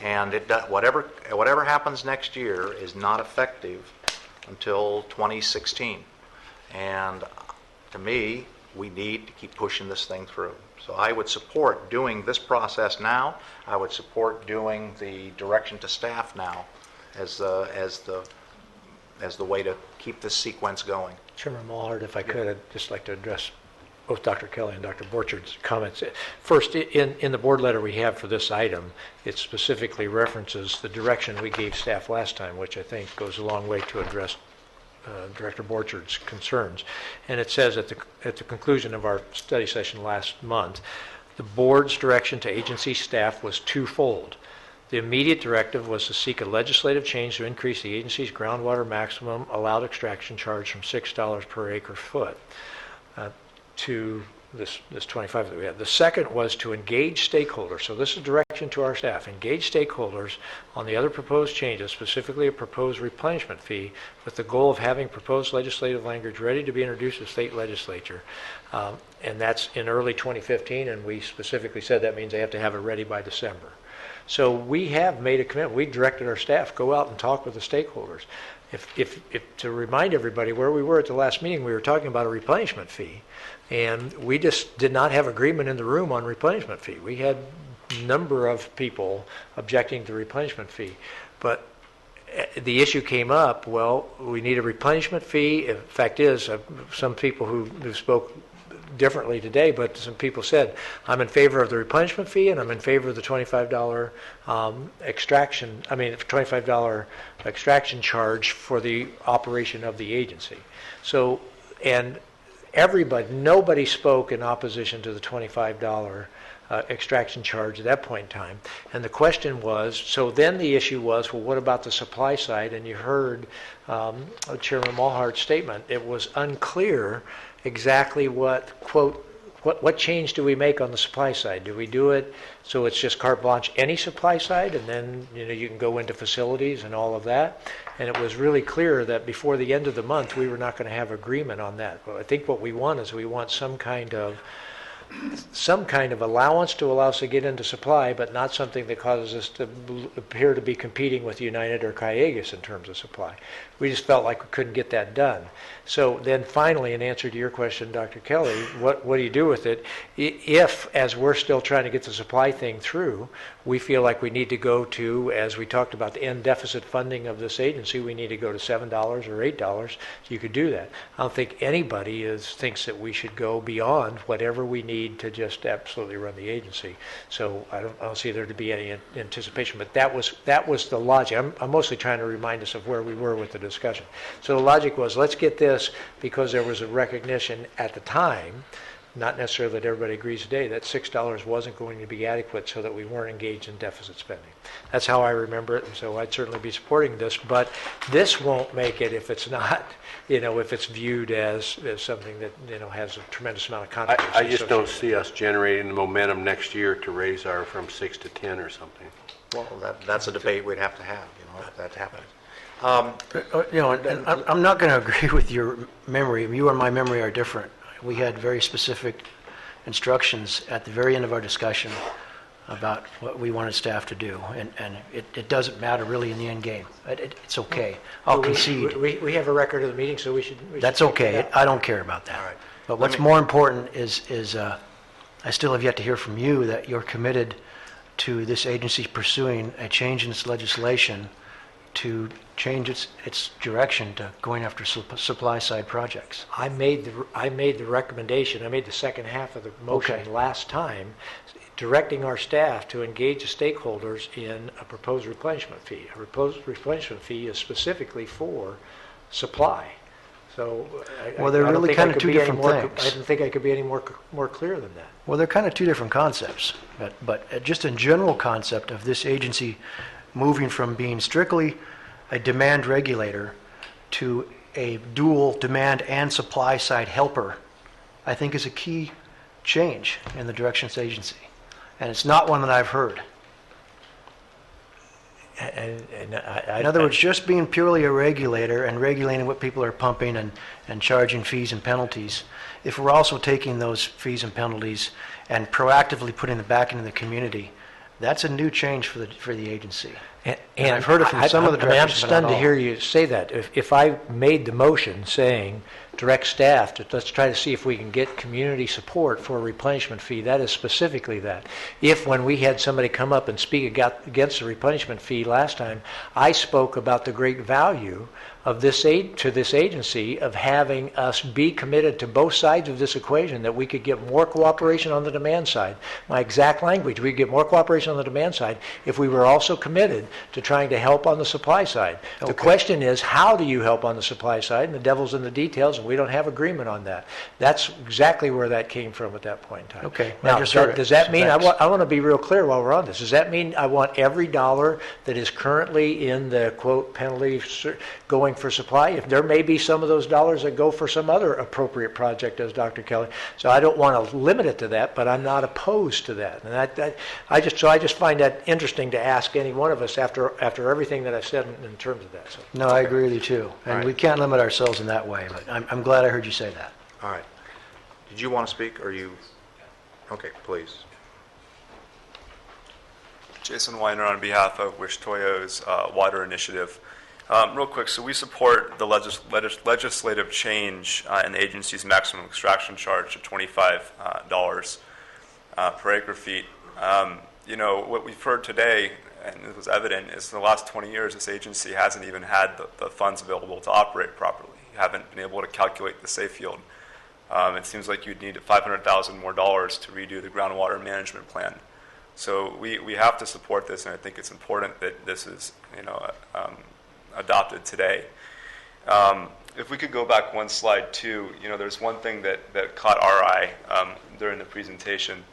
And whatever happens next year is not effective until 2016. And to me, we need to keep pushing this thing through. So I would support doing this process now. I would support doing the direction to staff now as the way to keep this sequence going. Chairman Mulhart, if I could, I'd just like to address both Dr. Kelly and Dr. Borchard's comments. First, in the board letter we have for this item, it specifically references the direction we gave staff last time, which I think goes a long way to address Director Borchard's concerns. And it says at the conclusion of our study session last month, the board's direction to agency staff was twofold. The immediate directive was to seek a legislative change to increase the agency's groundwater maximum allowed extraction charge from $6 per acre foot to this 25 that we had. The second was to engage stakeholders. So this is direction to our staff. Engage stakeholders on the other proposed changes, specifically a proposed replenishment fee, with the goal of having proposed legislative language ready to be introduced to the state legislature. And that's in early 2015, and we specifically said that means they have to have it ready by December. So we have made a commitment. We directed our staff, go out and talk with the stakeholders. If to remind everybody where we were at the last meeting, we were talking about a replenishment fee, and we just did not have agreement in the room on replenishment fee. We had a number of people objecting to replenishment fee, but the issue came up, well, we need a replenishment fee. The fact is, some people who spoke differently today, but some people said, I'm in favor of the replenishment fee and I'm in favor of the $25 $25 extraction charge for the operation of the agency. So, and nobody spoke in opposition to the $25 extraction charge at that point in time. And the question was, so then the issue was, well, what about the supply side? And you heard Chairman Mulhart's statement. It was unclear exactly what change do we make on the supply side? Do we do it so it's just carte blanche any supply side, and then you can go into facilities and all of that? And it was really clear that before the end of the month we were not going to have agreement on that. But I think what we want is we want some kind of allowance to allow us to get into supply, but not something that causes us to appear to be competing with United or Cayugas in terms of supply. We just felt like we couldn't get that done. So then finally, in answer to your question, Dr. Kelly, what do you do with it? If, as we're still trying to get the supply thing through, we feel like we need to go to, as we talked about the end deficit funding of this agency, we need to go to $7 or $8, you could do that. I don't think anybody thinks that we should go beyond whatever we need to just absolutely run the agency. So I don't see there to be any anticipation, but that was the logic. I'm mostly trying to remind us of where we were with the discussion. So the logic was, let's get this, because there was a recognition at the time, not necessarily that everybody agrees today, that $6 wasn't going to be adequate so that we weren't engaged in deficit spending. That's how I remember it, and so I'd certainly be supporting this, but this won't make it if it's not, if it's viewed as something that, has a tremendous amount of controversy. I just don't see us generating the momentum next year to raise our from 6 to 10 or something. Well, that's a debate we'd have to have, if that happened. And I'm not going to agree with your memory. You and my memory are different. We had very specific instructions at the very end of our discussion about what we wanted staff to do, and it doesn't matter really in the end game. It's okay. I'll concede. We have a record of the meeting, so we should. That's check okay. that out. I don't care about that. All right. But what's more important is I still have yet to hear from you that you're committed to this agency pursuing a change in its legislation to change its direction to going after supply side projects. I made the recommendation. I made the second half of the motion Okay. last time, directing our staff to engage the stakeholders in a proposed replenishment fee. A proposed replenishment fee is specifically for supply. So Well, they're I don't really think kind I of could two be any different more- things. I didn't think I could be any more clear than that. Well, they're kind of two different concepts, but just a general concept of this agency moving from being strictly a demand regulator to a dual demand and supply side helper, I think is a key change in the direction of this agency. And it's not one that I've heard. In In other words, just being purely a regulator and regulating what people are pumping and charging fees and penalties, if we're also taking those fees and penalties and proactively putting them back into the community, that's a new change for the agency. And I've heard it from some of the directors, I'm but not stunned to all. hear you say that. If I made the motion saying, direct staff to let's try to see if we can get community support for a replenishment fee, that is specifically that. If when we had somebody come up and speak against the replenishment fee last time, I spoke about the great value of this aid to this agency of having us be committed to both sides of this equation, that we could get more cooperation on the demand side. My exact language, we could get more cooperation on the demand side if we were also committed to trying to help on the supply side. The question is, how do you help on the supply side? And the devil's in the details, and we don't have agreement on that. That's exactly where that came from at that point in time. Okay. I Now, just heard it. does that So mean, thanks. I want to be real clear while we're on this, does that mean I want every dollar that is currently in the quote penalty going for supply? If there may be some of those dollars that go for some other appropriate project, as Dr. Kelly. So I don't want to limit it to that, but I'm not opposed to that. And I just find that interesting to ask any one of us after everything that I've said in terms of that. So. No, I agree with you too. And right. we can't limit ourselves in that way, but I'm glad I heard you say that. All right. Did you want to speak, or you? Okay, please. Jason Weiner on behalf of Wish Toyo's Water Initiative. Real quick, so we support the legislative change in the agency's maximum extraction charge to $25 per acre feet. What we've heard today, and it was evident, is in the last 20 years, this agency hasn't even had the funds available to operate properly. You haven't been able to calculate the safe yield. It seems like you'd need $500,000 more to redo the groundwater management plan. So we have to support this, and I think it's important that this is, adopted today. If we could go back one slide too, there's one thing that caught our eye during the presentation.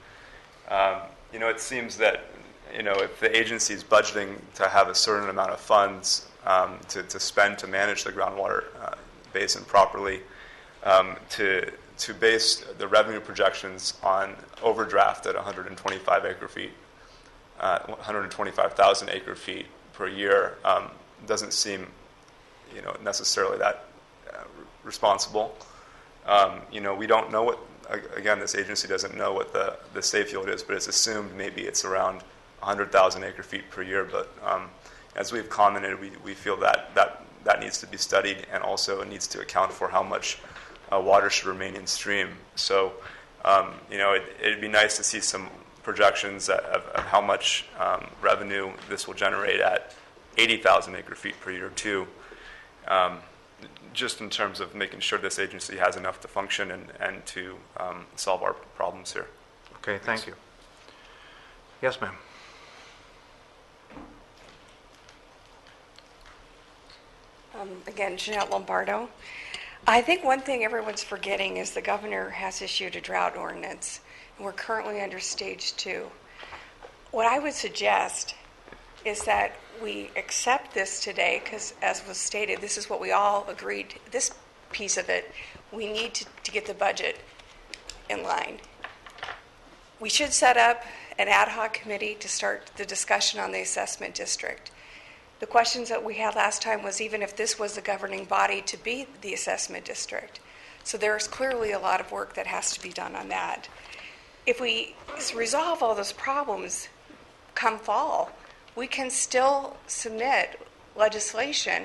It seems that, if the agency is budgeting to have a certain amount of funds to spend to manage the groundwater basin properly, to base the revenue projections on overdraft at 125 acre feet, 125,000 acre feet per year doesn't seem, necessarily that responsible. We don't know what, again, this agency doesn't know what the safe yield is, but it's assumed maybe it's around 100,000 acre feet per year. But as we've commented, we feel that needs to be studied, and also it needs to account for how much water should remain in stream. So, it'd be nice to see some projections of how much revenue this will generate at 80,000 acre feet per year too, just in terms of making sure this agency has enough to function and to solve our problems here. Okay, thank you. Yes, ma'am. Again, Jeanette Lombardo. I think one thing everyone's forgetting is the governor has issued a drought ordinance, and we're currently under stage 2. What I would suggest is that we accept this today, because as was stated, this is what we all agreed, this piece of it, we need to get the budget in line. We should set up an ad hoc committee to start the discussion on the assessment district. The questions that we had last time was even if this was the governing body to be the assessment district. So there's clearly a lot of work that has to be done on that. If we resolve all those problems come fall, we can still submit legislation.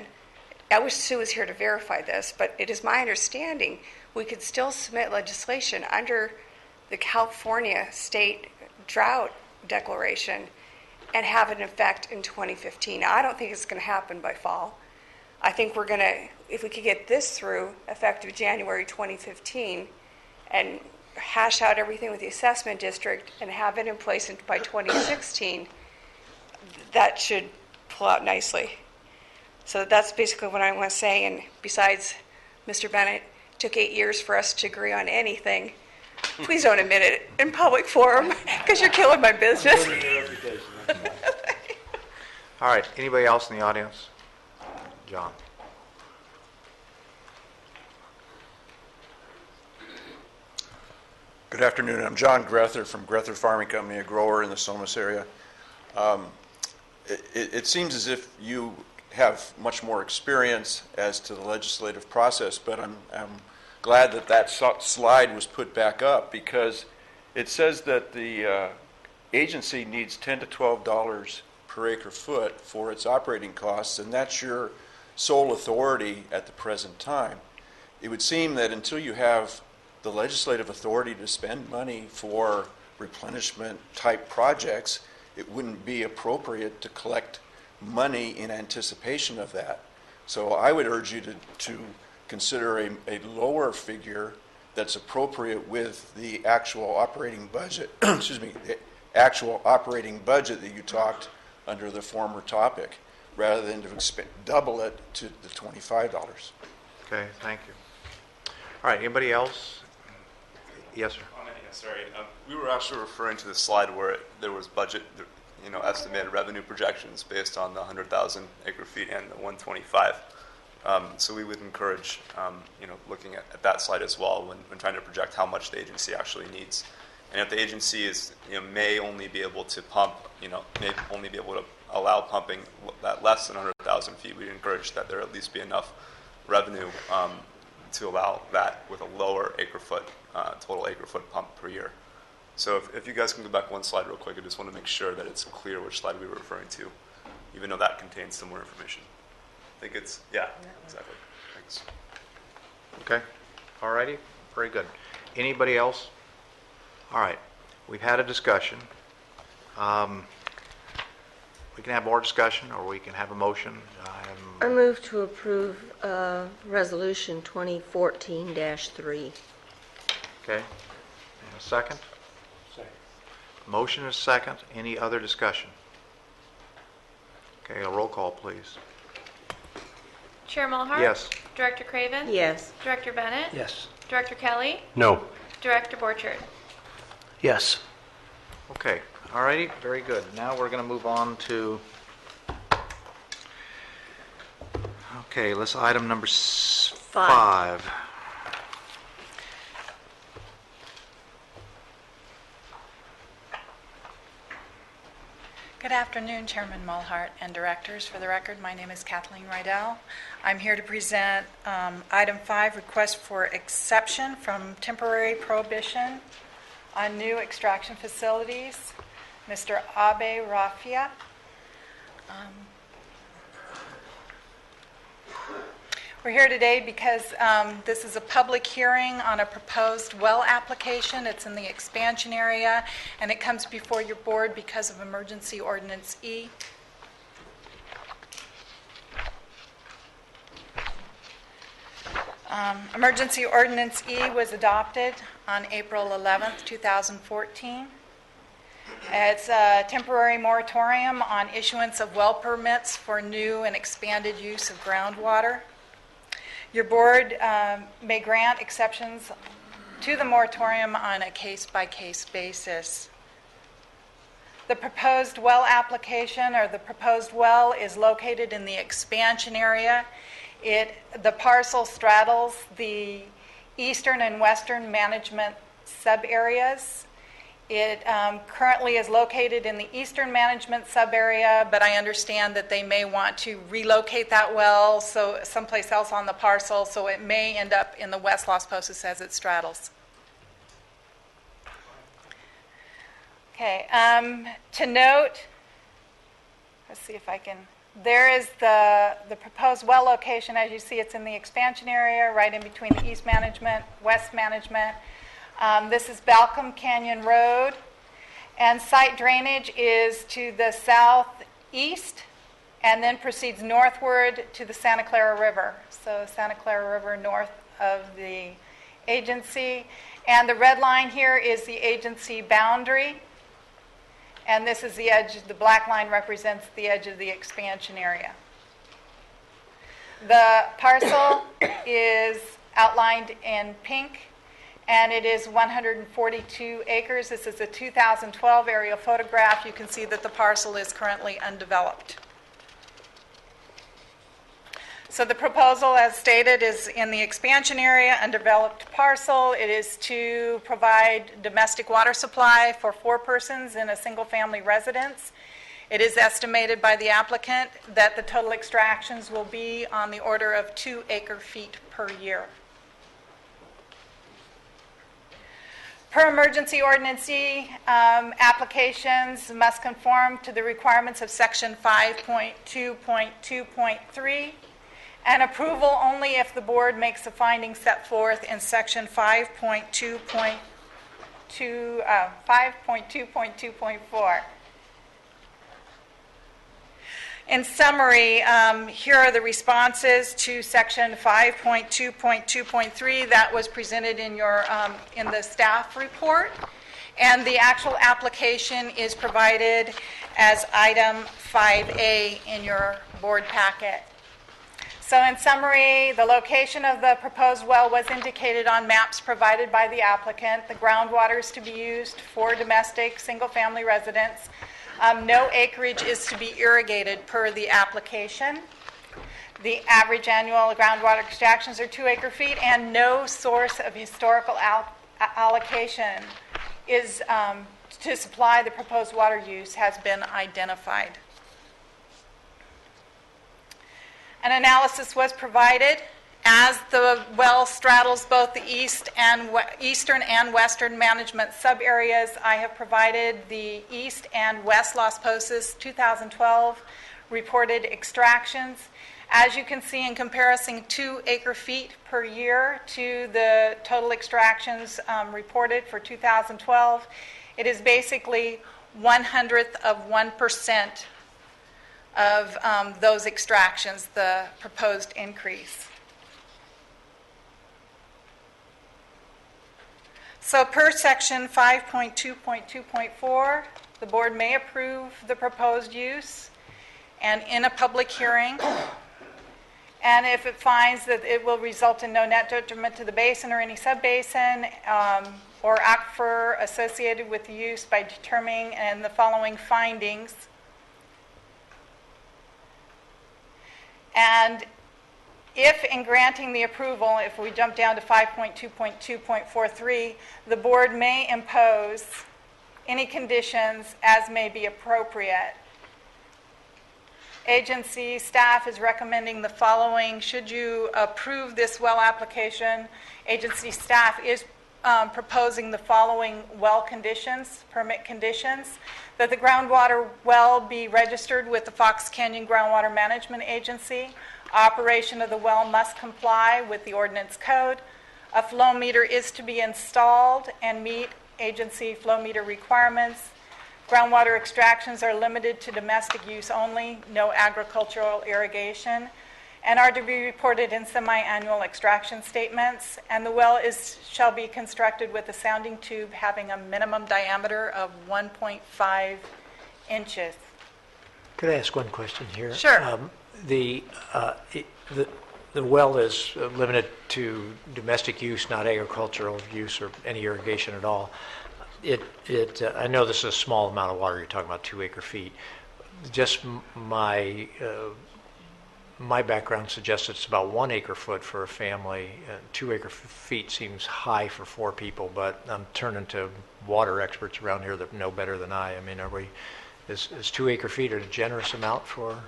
I wish Sue was here to verify this, but it is my understanding we could still submit legislation under the California state drought declaration and have it in effect in 2015. Now, I don't think it's going to happen by fall. I think we're going to, if we could get this through effective January 2015 and hash out everything with the assessment district and have it in place by 2016, that should pull out nicely. So that's basically what I want to say. And besides, Mr. Bennett, it took 8 years for us to agree on anything. Please don't admit it in public forum because you're killing my business. All right, anybody else in the audience? John. Good afternoon. I'm John Grether from Grether Farming Company, a grower in the Somas area. It seems as if you have much more experience as to the legislative process, but I'm glad that slide was put back up because it says that the agency needs $10 to $12 per acre foot for its operating costs, and that's your sole authority at the present time. It would seem that until you have the legislative authority to spend money for replenishment type projects, it wouldn't be appropriate to collect money in anticipation of that. So I would urge you to consider a lower figure that's appropriate with the actual operating budget, excuse me, the actual operating budget that you talked under the former topic, rather than to double it to the $25. Okay, thank you. All right, anybody else? Yes, sir. Sorry, we were actually referring to the slide where there was budget, estimated revenue projections based on the 100,000 acre feet and the 125. So we would encourage, looking at that slide as well when trying to project how much the agency actually needs. And if the agency may only be able to pump, may only be able to allow pumping that less than 100,000 feet, we'd encourage that there at least be enough revenue to allow that with a lower acre foot, total acre foot pump per year. So if you guys can go back one slide real quick, I just want to make sure that it's clear which slide we were referring to, even though that contains similar information. I think it's, yeah, exactly. Thanks. Okay, all righty, very good. Anybody else? All right, we've had a discussion. We can have more discussion, or we can have a motion. I move to approve Resolution 2014-3. Okay, and a second? Second. Motion is second. Any other discussion? Okay, a roll call, please. Chair Mulhart? Yes. Director Craven? Yes. Director Bennett? Yes. Director Kelly? No. Director Borchert? Yes. Okay, all righty, very good. Now we're going to move on to, okay, let's item number 5. Good afternoon, Chairman Mulhart and directors. For the record, my name is Kathleen Rydell. I'm here to present item 5, request for exception from temporary prohibition on new extraction facilities. Mr. Abe Rafia. We're here today because this is a public hearing on a proposed well application. It's in the expansion area, and it comes before your board because of Emergency Ordinance E. Emergency Ordinance E was adopted on April 11th, 2014. It's a temporary moratorium on issuance of well permits for new and expanded use of groundwater. Your board may grant exceptions to the moratorium on a case-by-case basis. The proposed well application, or the proposed well, is located in the expansion area. The parcel straddles the eastern and western management sub-areas. It currently is located in the Eastern Management Subarea, but I understand that they may want to relocate that well so someplace else on the parcel, so it may end up in the West Las Posas as it straddles. Okay, to note, let's see if I can, there is the proposed well location. As you see, it's in the expansion area, right in between the East Management, West Management. This is Balcom Canyon Road, and site drainage is to the southeast and then proceeds northward to the Santa Clara River. So Santa Clara River north of the agency. And the red line here is the agency boundary. And this is the edge, the black line represents the edge of the expansion area. The parcel is outlined in pink, and it is 142 acres. This is a 2012 aerial photograph. You can see that the parcel is currently undeveloped. So the proposal, as stated, is in the expansion area, undeveloped parcel. It is to provide domestic water supply for 4 persons in a single-family residence. It is estimated by the applicant that the total extractions will be on the order of 2 acre-feet per year. Per emergency ordinance E, applications must conform to the requirements of section 5.2.2.3 and approval only if the board makes the findings set forth in section 5.2.2.4. In summary, here are the responses to section 5.2.2.3 that was presented in your in the staff report, and the actual application is provided as item 5A in your board packet. So in summary, the location of the proposed well was indicated on maps provided by the applicant. The groundwater is to be used for domestic single-family residents. No acreage is to be irrigated per the application. The average annual groundwater extractions are 2 acre-feet, and no source of historical allocation is to supply the proposed water use has been identified. An analysis was provided. As the well straddles both the eastern and western management subareas, I have provided the east and west Las Posas 2012 reported extractions. As you can see, in comparison, 2 acre-feet per year to the total extractions reported for 2012, it is basically 1/100% of those extractions, the proposed increase. So per section 5.2.2.4, the board may approve the proposed use and in a public hearing. And if it finds that it will result in no net detriment to the basin or any subbasin or aquifer associated with the use by determining and the following findings. And if in granting the approval, if we jump down to 5.2.2.43, the board may impose any conditions as may be appropriate. Agency staff is recommending the following. Should you approve this well application, agency staff is proposing the following well conditions, permit conditions: that the groundwater well be registered with the Fox Canyon Groundwater Management Agency. Operation of the well must comply with the ordinance code. A flow meter is to be installed and meet agency flow meter requirements. Groundwater extractions are limited to domestic use only, no agricultural irrigation, and are to be reported in semi-annual extraction statements. And the well shall be constructed with a sounding tube having a minimum diameter of 1.5 inches. Could I ask one question here? Sure. The well is limited to domestic use, not agricultural use or any irrigation at all. I know this is a small amount of water. You're talking about 2 acre-feet. Just my my background suggests it's about 1 acre-foot for a family. 2 acre-feet seems high for 4 people, but I'm turning to water experts around here that know better than I. I mean, is 2 acre-feet a generous amount for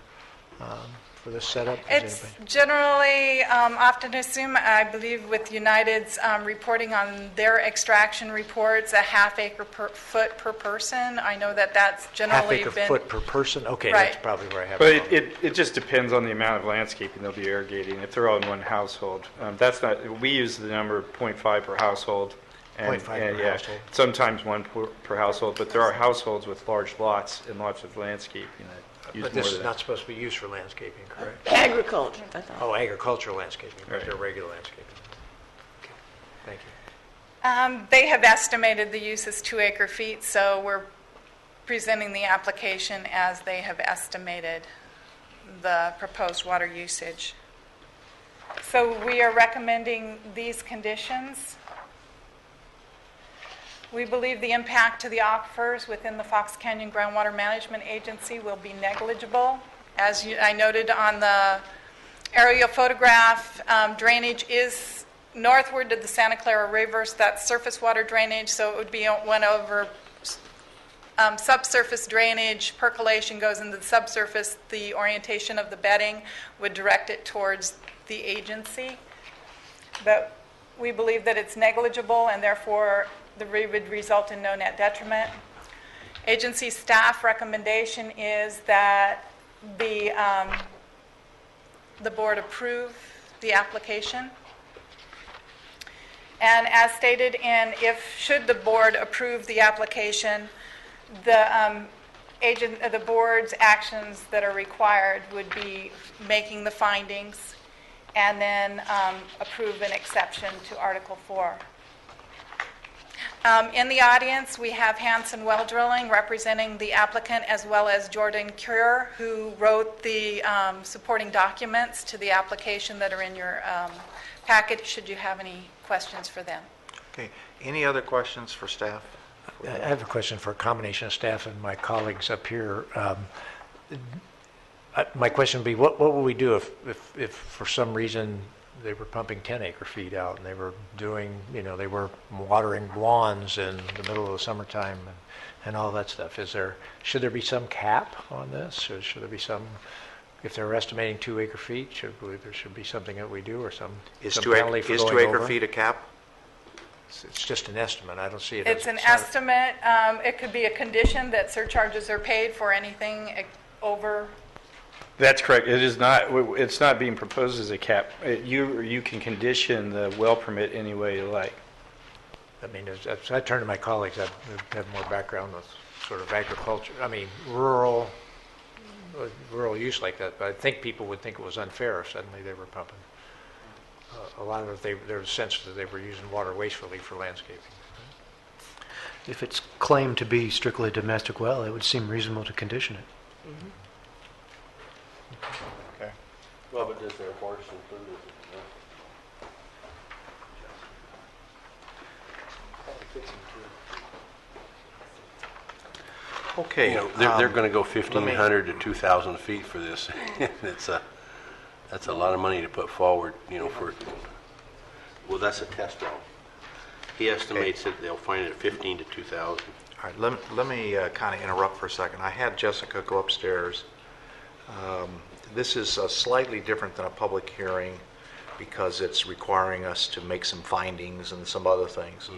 this setup? It's generally often assumed, I believe with United's reporting on their extraction reports, a half acre per foot per person. I know that that's generally half been... acre-foot per person? Okay, Right. that's probably where I have But it. it just depends on the amount of landscaping they'll be irrigating, if they're all in one household. That's not, we use the number of 0.5 per household. 0.5 per household. Sometimes 1 per household, but there are households with large lots and lots of landscaping that use But more this than is that. not supposed to be used for landscaping, correct? Agriculture, I thought. Oh, agricultural landscaping, but Right. they're regular landscaping. Okay, thank you. They have estimated the use as 2 acre-feet, so we're presenting the application as they have estimated the proposed water usage. So we are recommending these conditions. We believe the impact to the aquifers within the Fox Canyon Groundwater Management Agency will be negligible. As I noted on the aerial photograph, drainage is northward to the Santa Clara River. That's surface water drainage, so it would be one over subsurface drainage. Percolation goes into the subsurface. The orientation of the bedding would direct it towards the agency. But we believe that it's negligible, and therefore the would result in no net detriment. Agency staff recommendation is that the board approve the application. And as stated in, should the board approve the application, the board's actions that are required would be making the findings and then approve an exception to Article 4. In the audience, we have Hanson Well Drilling representing the applicant, as well as Jordan Cure, who wrote the supporting documents to the application that are in your packet, should you have any questions for them. Okay, any other questions for staff? I have a question for a combination of staff and my colleagues up here. My question would be, what would we do if for some reason they were pumping 10 acre-feet out and they were doing, they were watering lawns in the middle of the summertime and all that stuff? Should there be some cap on this? Or should there be some, if they're estimating 2 acre-feet, there should be something that we do or some penalty for going 2 over? acre-feet a cap? It's just an estimate. I don't see it as... It's an estimate. It could be a condition that surcharges are paid for anything over. That's correct. It is not, it's not being proposed as a cap. You can condition the well permit any way you like. I mean, as I turn to my colleagues that have more background with sort of agriculture, rural use like that, but I think people would think it was unfair if suddenly they were pumping. A lot of it, there was a sense that they were using water wastefully for landscaping. If it's claimed to be strictly a domestic well, it would seem reasonable to condition it. Mm-hmm. Okay. Well, but does their horse include it? Okay. They're going to go 1,500 to 2,000 feet for this. That's a lot of money to put forward, well, that's a test well. He estimates that they'll find it at 15 to 2,000. All right, let me kind of interrupt for a second. I had Jessica go upstairs. This is slightly different than a public hearing because it's requiring us to make some findings and some other things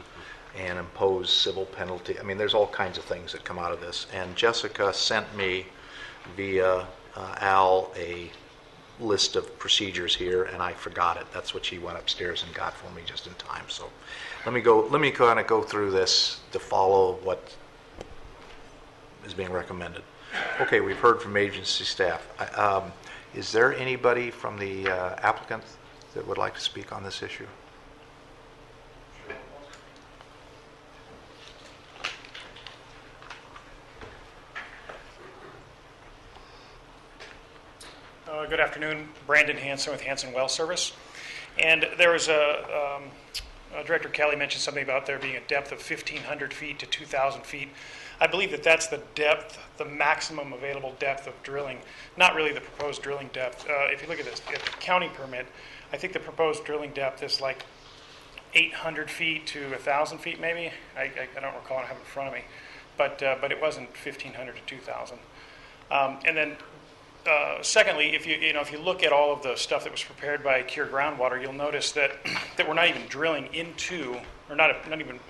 and impose civil penalty. I mean, there's all kinds of things that come out of this. And Jessica sent me via Al a list of procedures here, and I forgot it. That's what she went upstairs and got for me just in time. So let me kind of go through this to follow what is being recommended. Okay, we've heard from agency staff. Is there anybody from the applicant that would like to speak on this issue? Good afternoon, Brandon Hanson with Hanson Well Service. And there was Director Kelly mentioned something about there being a depth of 1,500 feet to 2,000 feet. I believe that that's the depth, the maximum available depth of drilling, not really the proposed drilling depth. If you look at this, at the county permit, I think the proposed drilling depth is like 800 feet to 1,000 feet maybe. I don't recall, I don't have it in front of me. But it wasn't 1,500 to 2,000. And then secondly, if you look at all of the stuff that was prepared by Cure Groundwater, you'll notice that we're not even drilling into, or not even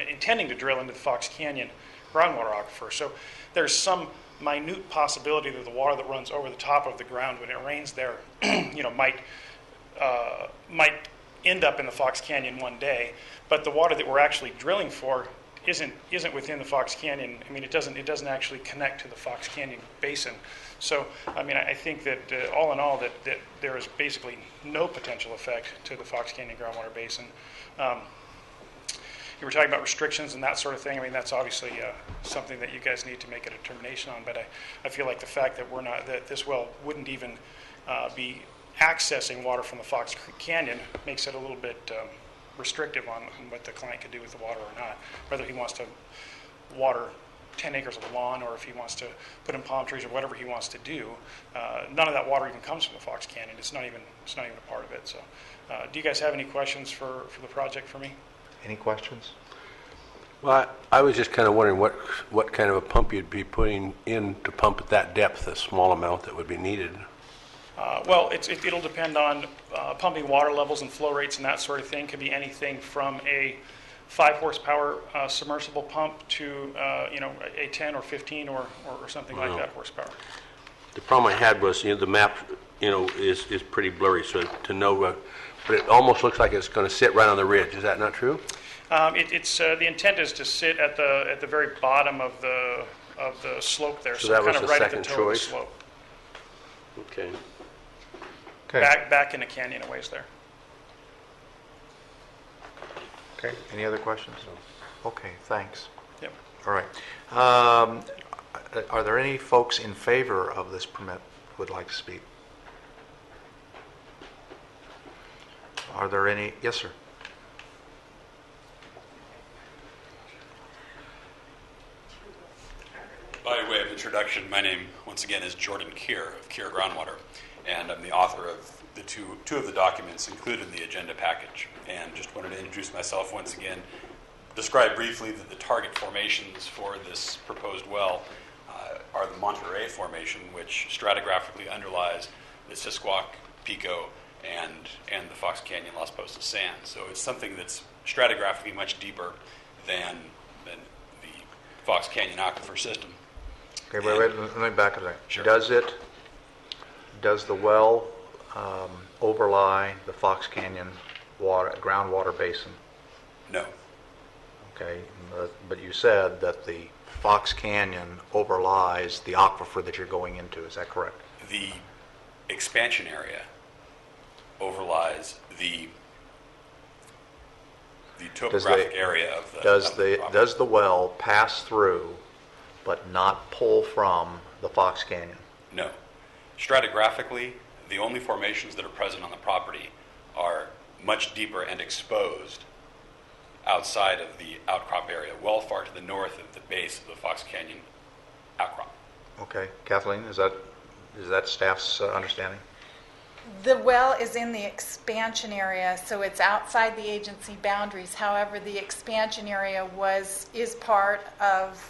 intending to drill into the Fox Canyon groundwater aquifer. So there's some minute possibility that the water that runs over the top of the ground when it rains there, might end up in the Fox Canyon one day. But the water that we're actually drilling for isn't within the Fox Canyon. I mean, it doesn't actually connect to the Fox Canyon basin. So, I mean, I think that all in all, that there is basically no potential effect to the Fox Canyon groundwater basin. You were talking about restrictions and that sort of thing. I mean, that's obviously something that you guys need to make a determination on. But I feel like the fact that this well wouldn't even be accessing water from the Fox Canyon makes it a little bit restrictive on what the client could do with the water or not. Whether he wants to water 10 acres of lawn, or if he wants to put in palm trees, or whatever he wants to do, none of that water even comes from the Fox Canyon. It's not even a part of it. So, do you guys have any questions for the project for me? Any questions? Well, I was just kind of wondering what kind of a pump you'd be putting in to pump at that depth, the small amount that would be needed. Well, it'll depend on pumping water levels and flow rates and that sort of thing. Could be anything from a 5 horsepower submersible pump to a 10 or 15 or something like that horsepower. The problem I had was the map is pretty blurry, so to know, but it almost looks like it's going to sit right on the ridge. Is that not true? It's the intent is to sit at the very bottom of the slope there, so that kind was of the right at the second toe choice? of the slope. Okay. Back in the canyon a ways there. Okay. Any other questions? Okay, thanks. Yep. All right. Are there any folks in favor of this permit who would like to speak? Are there any? Yes, sir. By way of introduction, my name, once again, is Jordan Keir of Keir Groundwater, and I'm the author of the two of the documents included in the agenda package. And just wanted to introduce myself once again, describe briefly that the target formations for this proposed well are the Monterey Formation, which stratigraphically underlies the Sisquoc, Pico, and the Fox Canyon Las Posas Sand. So it's something that's stratigraphically much deeper than the Fox Canyon aquifer system. Okay, wait, let me back a second. Sure. Does the well overlie the Fox Canyon groundwater basin? No. Okay, but you said that the Fox Canyon overlies the aquifer that you're going into. Is that correct? The expansion area overlies the topographic area of the Does the well pass through but not pull from the Fox Canyon? No. Stratigraphically, the only formations that are present on the property are much deeper and exposed outside of the outcrop area, well far to the north of the base of the Fox Canyon outcrop. Okay, Kathleen, is that staff's understanding? The well is in the expansion area, so it's outside the agency boundaries. However, the expansion area is part of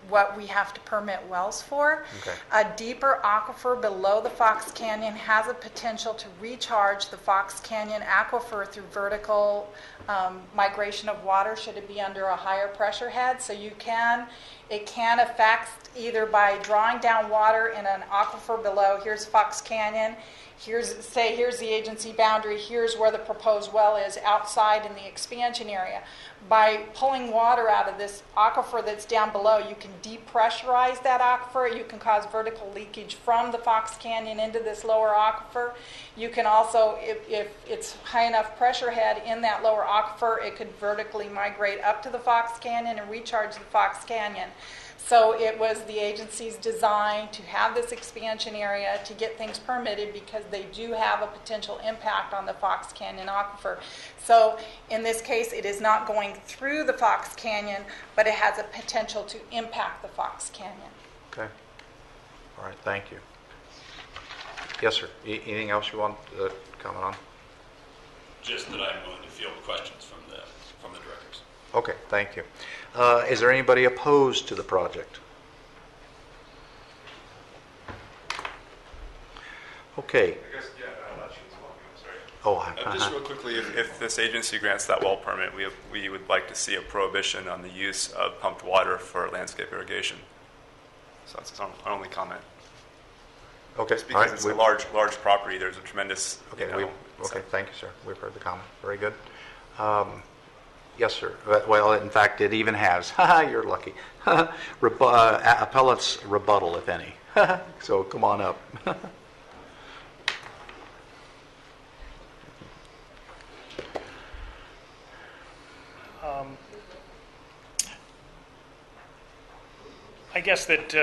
what we have to permit wells for. Okay. A deeper aquifer below the Fox Canyon has a potential to recharge the Fox Canyon aquifer through vertical migration of water should it be under a higher pressure head. So it can affect either by drawing down water in an aquifer below. Here's Fox Canyon. Here's the agency boundary. Here's where the proposed well is outside in the expansion area. By pulling water out of this aquifer that's down below, you can depressurize that aquifer. You can cause vertical leakage from the Fox Canyon into this lower aquifer. You can also, if it's high enough pressure head in that lower aquifer, it could vertically migrate up to the Fox Canyon and recharge the Fox Canyon. So it was the agency's design to have this expansion area to get things permitted because they do have a potential impact on the Fox Canyon aquifer. So in this case, it is not going through the Fox Canyon, but it has a potential to impact the Fox Canyon. Okay. All right, thank you. Yes, sir. Anything else you want to comment on? Just that I'm willing to field questions from the directors. Okay, thank you. Is there anybody opposed to the project? Okay. I guess, yeah, sorry. Oh, just real quickly, if this agency grants that well permit, we would like to see a prohibition on the use of pumped water for landscape irrigation. So that's our only comment. Okay. Just because it's a large property, there's a tremendous. Okay. Thank you, sir. We've heard the comment. Very good. Yes, sir. Well, in fact, it even has. You're lucky. Appellate's rebuttal, if any. So come on up. I guess that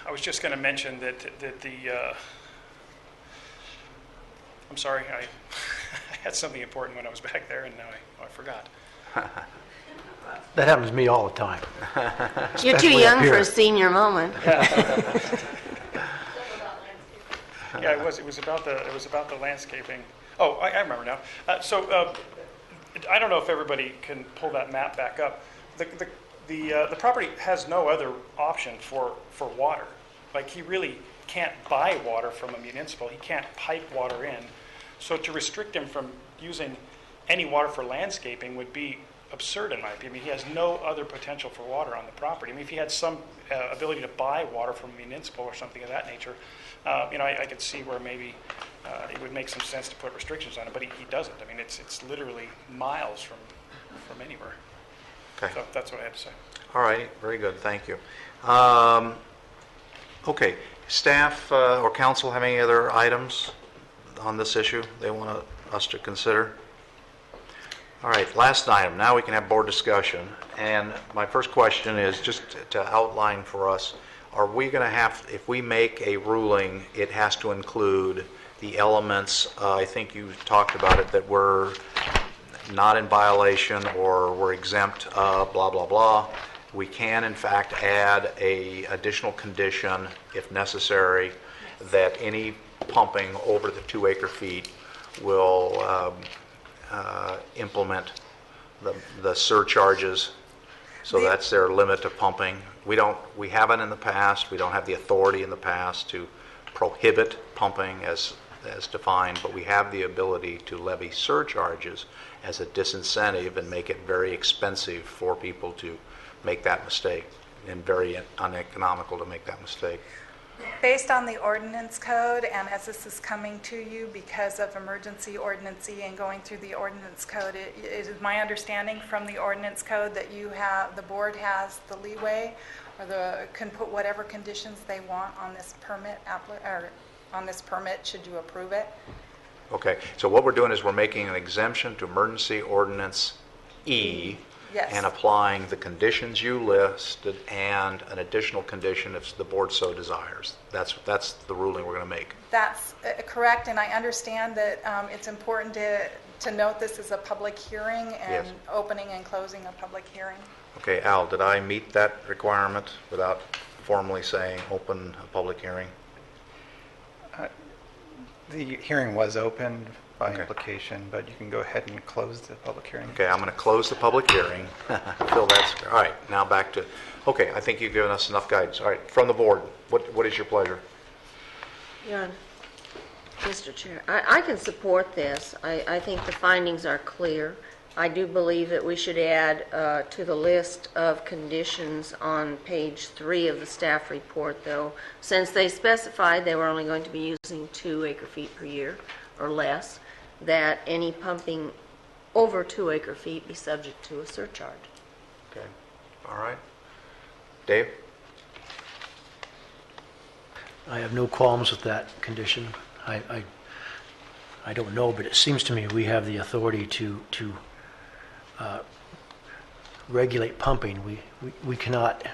I was just going to mention that the I'm sorry, I had something important when I was back there, and now I forgot. That happens to me all the time. You're too Especially up young for here. a senior moment. Yeah, it was about the landscaping. Oh, I remember now. I don't know if everybody can pull that map back up. The property has no other option for water. Like, he really can't buy water from a municipal. He can't pipe water in. So to restrict him from using any water for landscaping would be absurd in my opinion. I mean, he has no other potential for water on the property. I mean, if he had some ability to buy water from a municipal or something of that nature, I could see where maybe it would make some sense to put restrictions on it, but he doesn't. I mean, it's literally miles from anywhere. Okay. So that's what I have to say. All right. Very good. Thank you. Okay. Staff or council have any other items on this issue they want us to consider? All right. Last item. Now we can have board discussion. And my first question is just to outline for us, are we going to have, if we make a ruling, it has to include the elements, I think you talked about it, that we're not in violation or we're exempt, blah, blah, blah. We can, in fact, add a additional condition, if necessary, that any pumping over the 2 acre feet will implement the surcharges. So that's their limit to pumping. We haven't in the past. We don't have the authority in the past to prohibit pumping as defined, but we have the ability to levy surcharges as a disincentive and make it very expensive for people to make that mistake and very uneconomical to make that mistake. Based on the ordinance code, and as this is coming to you because of emergency ordinance E and going through the ordinance code, it is my understanding from the ordinance code that the board has the leeway or can put whatever conditions they want on this permit should you approve it. Okay, so what we're doing is we're making an exemption to emergency ordinance E. Yes. And applying the conditions you listed and an additional condition if the board so desires. That's the ruling we're going to make. That's correct, and I understand that it's important to note this is a public hearing and Yes. opening and closing a public hearing. Okay, Al, did I meet that requirement without formally saying open a public hearing? The hearing was opened by implication, but you can go ahead and close the public hearing. Okay, I'm going to close the public hearing. Phil, that's all right. Now back to, okay, I think you've given us enough guidance. All right, from the board, what is your pleasure? Yeah, Mr. Chair, I can support this. I think the findings are clear. I do believe that we should add to the list of conditions on page 3 of the staff report, though, since they specified they were only going to be using 2 acre feet per year or less, that any pumping over 2 acre feet be subject to a surcharge. Okay, all right. Dave? I have no qualms with that condition. I don't know, but it seems to me we have the authority to regulate pumping. We cannot,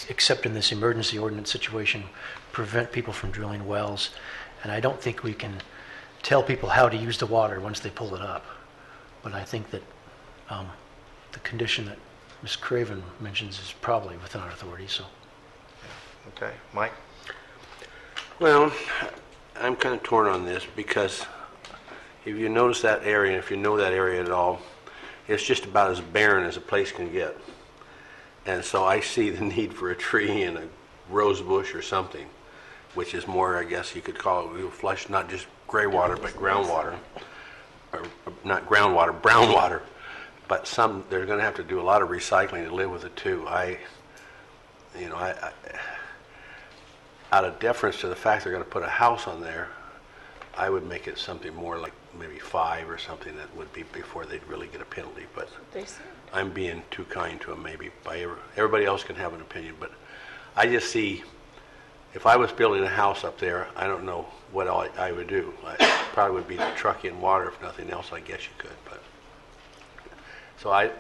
except in this emergency ordinance situation, prevent people from drilling wells. And I don't think we can tell people how to use the water once they pull it up. But I think that the condition that Ms. Craven mentions is probably within our authority, so. Okay, Mike? Well, I'm kind of torn on this because if you notice that area, if you know that area at all, it's just about as barren as a place can get. And so I see the need for a tree and a rose bush or something, which is more, I guess you could call it, we'll flush not just gray water, but groundwater. Or not groundwater, brown water. But they're going to have to do a lot of recycling to live with it too. Out of deference to the fact they're going to put a house on there, I would make it something more like maybe 5 or something that would be before they'd really get a penalty. But I'm being too kind to them maybe. Everybody else can have an opinion, but I just see, if I was building a house up there, I don't know what I would do. I probably would be to truck in water, if nothing else, I guess you could. But so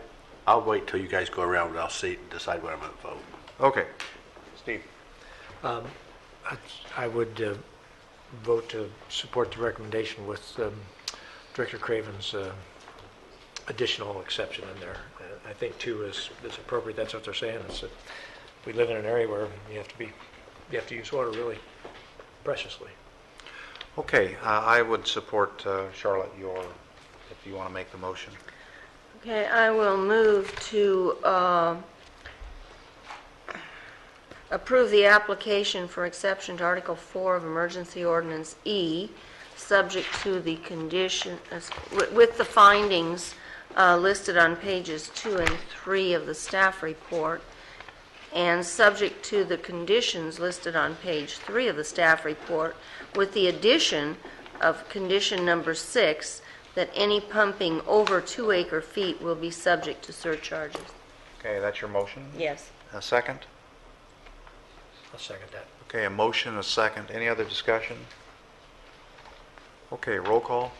I'll wait till you guys go around and I'll decide what I'm going to vote. Okay. Steve? I would vote to support the recommendation with Director Craven's additional exception in there. I think 2 is appropriate. That's what they're saying. It's that we live in an area where you have to use water really preciously. Okay, I would support Charlotte, if you want to make the motion. Okay, I will move to approve the application for exception to Article 4 of Emergency Ordinance E, subject to the condition, with the findings listed on pages 2 and 3 of the staff report, and subject to the conditions listed on page 3 of the staff report, with the addition of condition number 6, that any pumping over 2 acre-feet will be subject to surcharges. Okay, that's your motion? Yes. A second? I'll second that. Okay, a motion, a second. Any other discussion? Okay, roll call.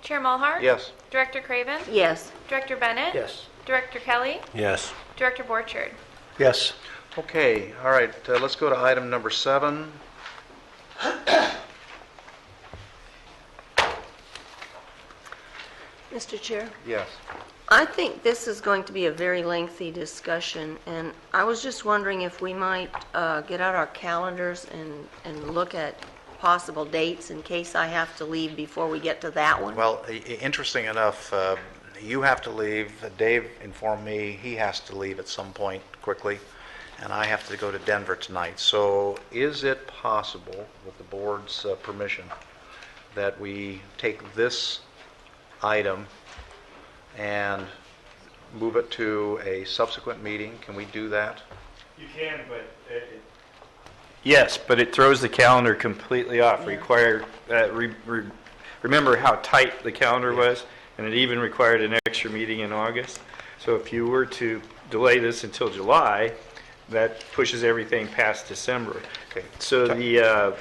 Chair Mulhart? Yes. Director Craven? Yes. Director Bennett? Yes. Director Kelly? Yes. Director Borchard? Yes. Okay, all right, let's go to item number 7. Mr. Chair? Yes. I think this is going to be a very lengthy discussion, and I was just wondering if we might get out our calendars and look at possible dates in case I have to leave before we get to that one. Well, interesting enough, you have to leave. Dave informed me he has to leave at some point quickly, and I have to go to Denver tonight. So is it possible, with the board's permission, that we take this item and move it to a subsequent meeting? Can we do that? You can, but yes, but it throws the calendar completely off. Remember how tight the calendar was, and it even required an extra meeting in August. So if you were to delay this until July, that pushes everything past December. Okay. So the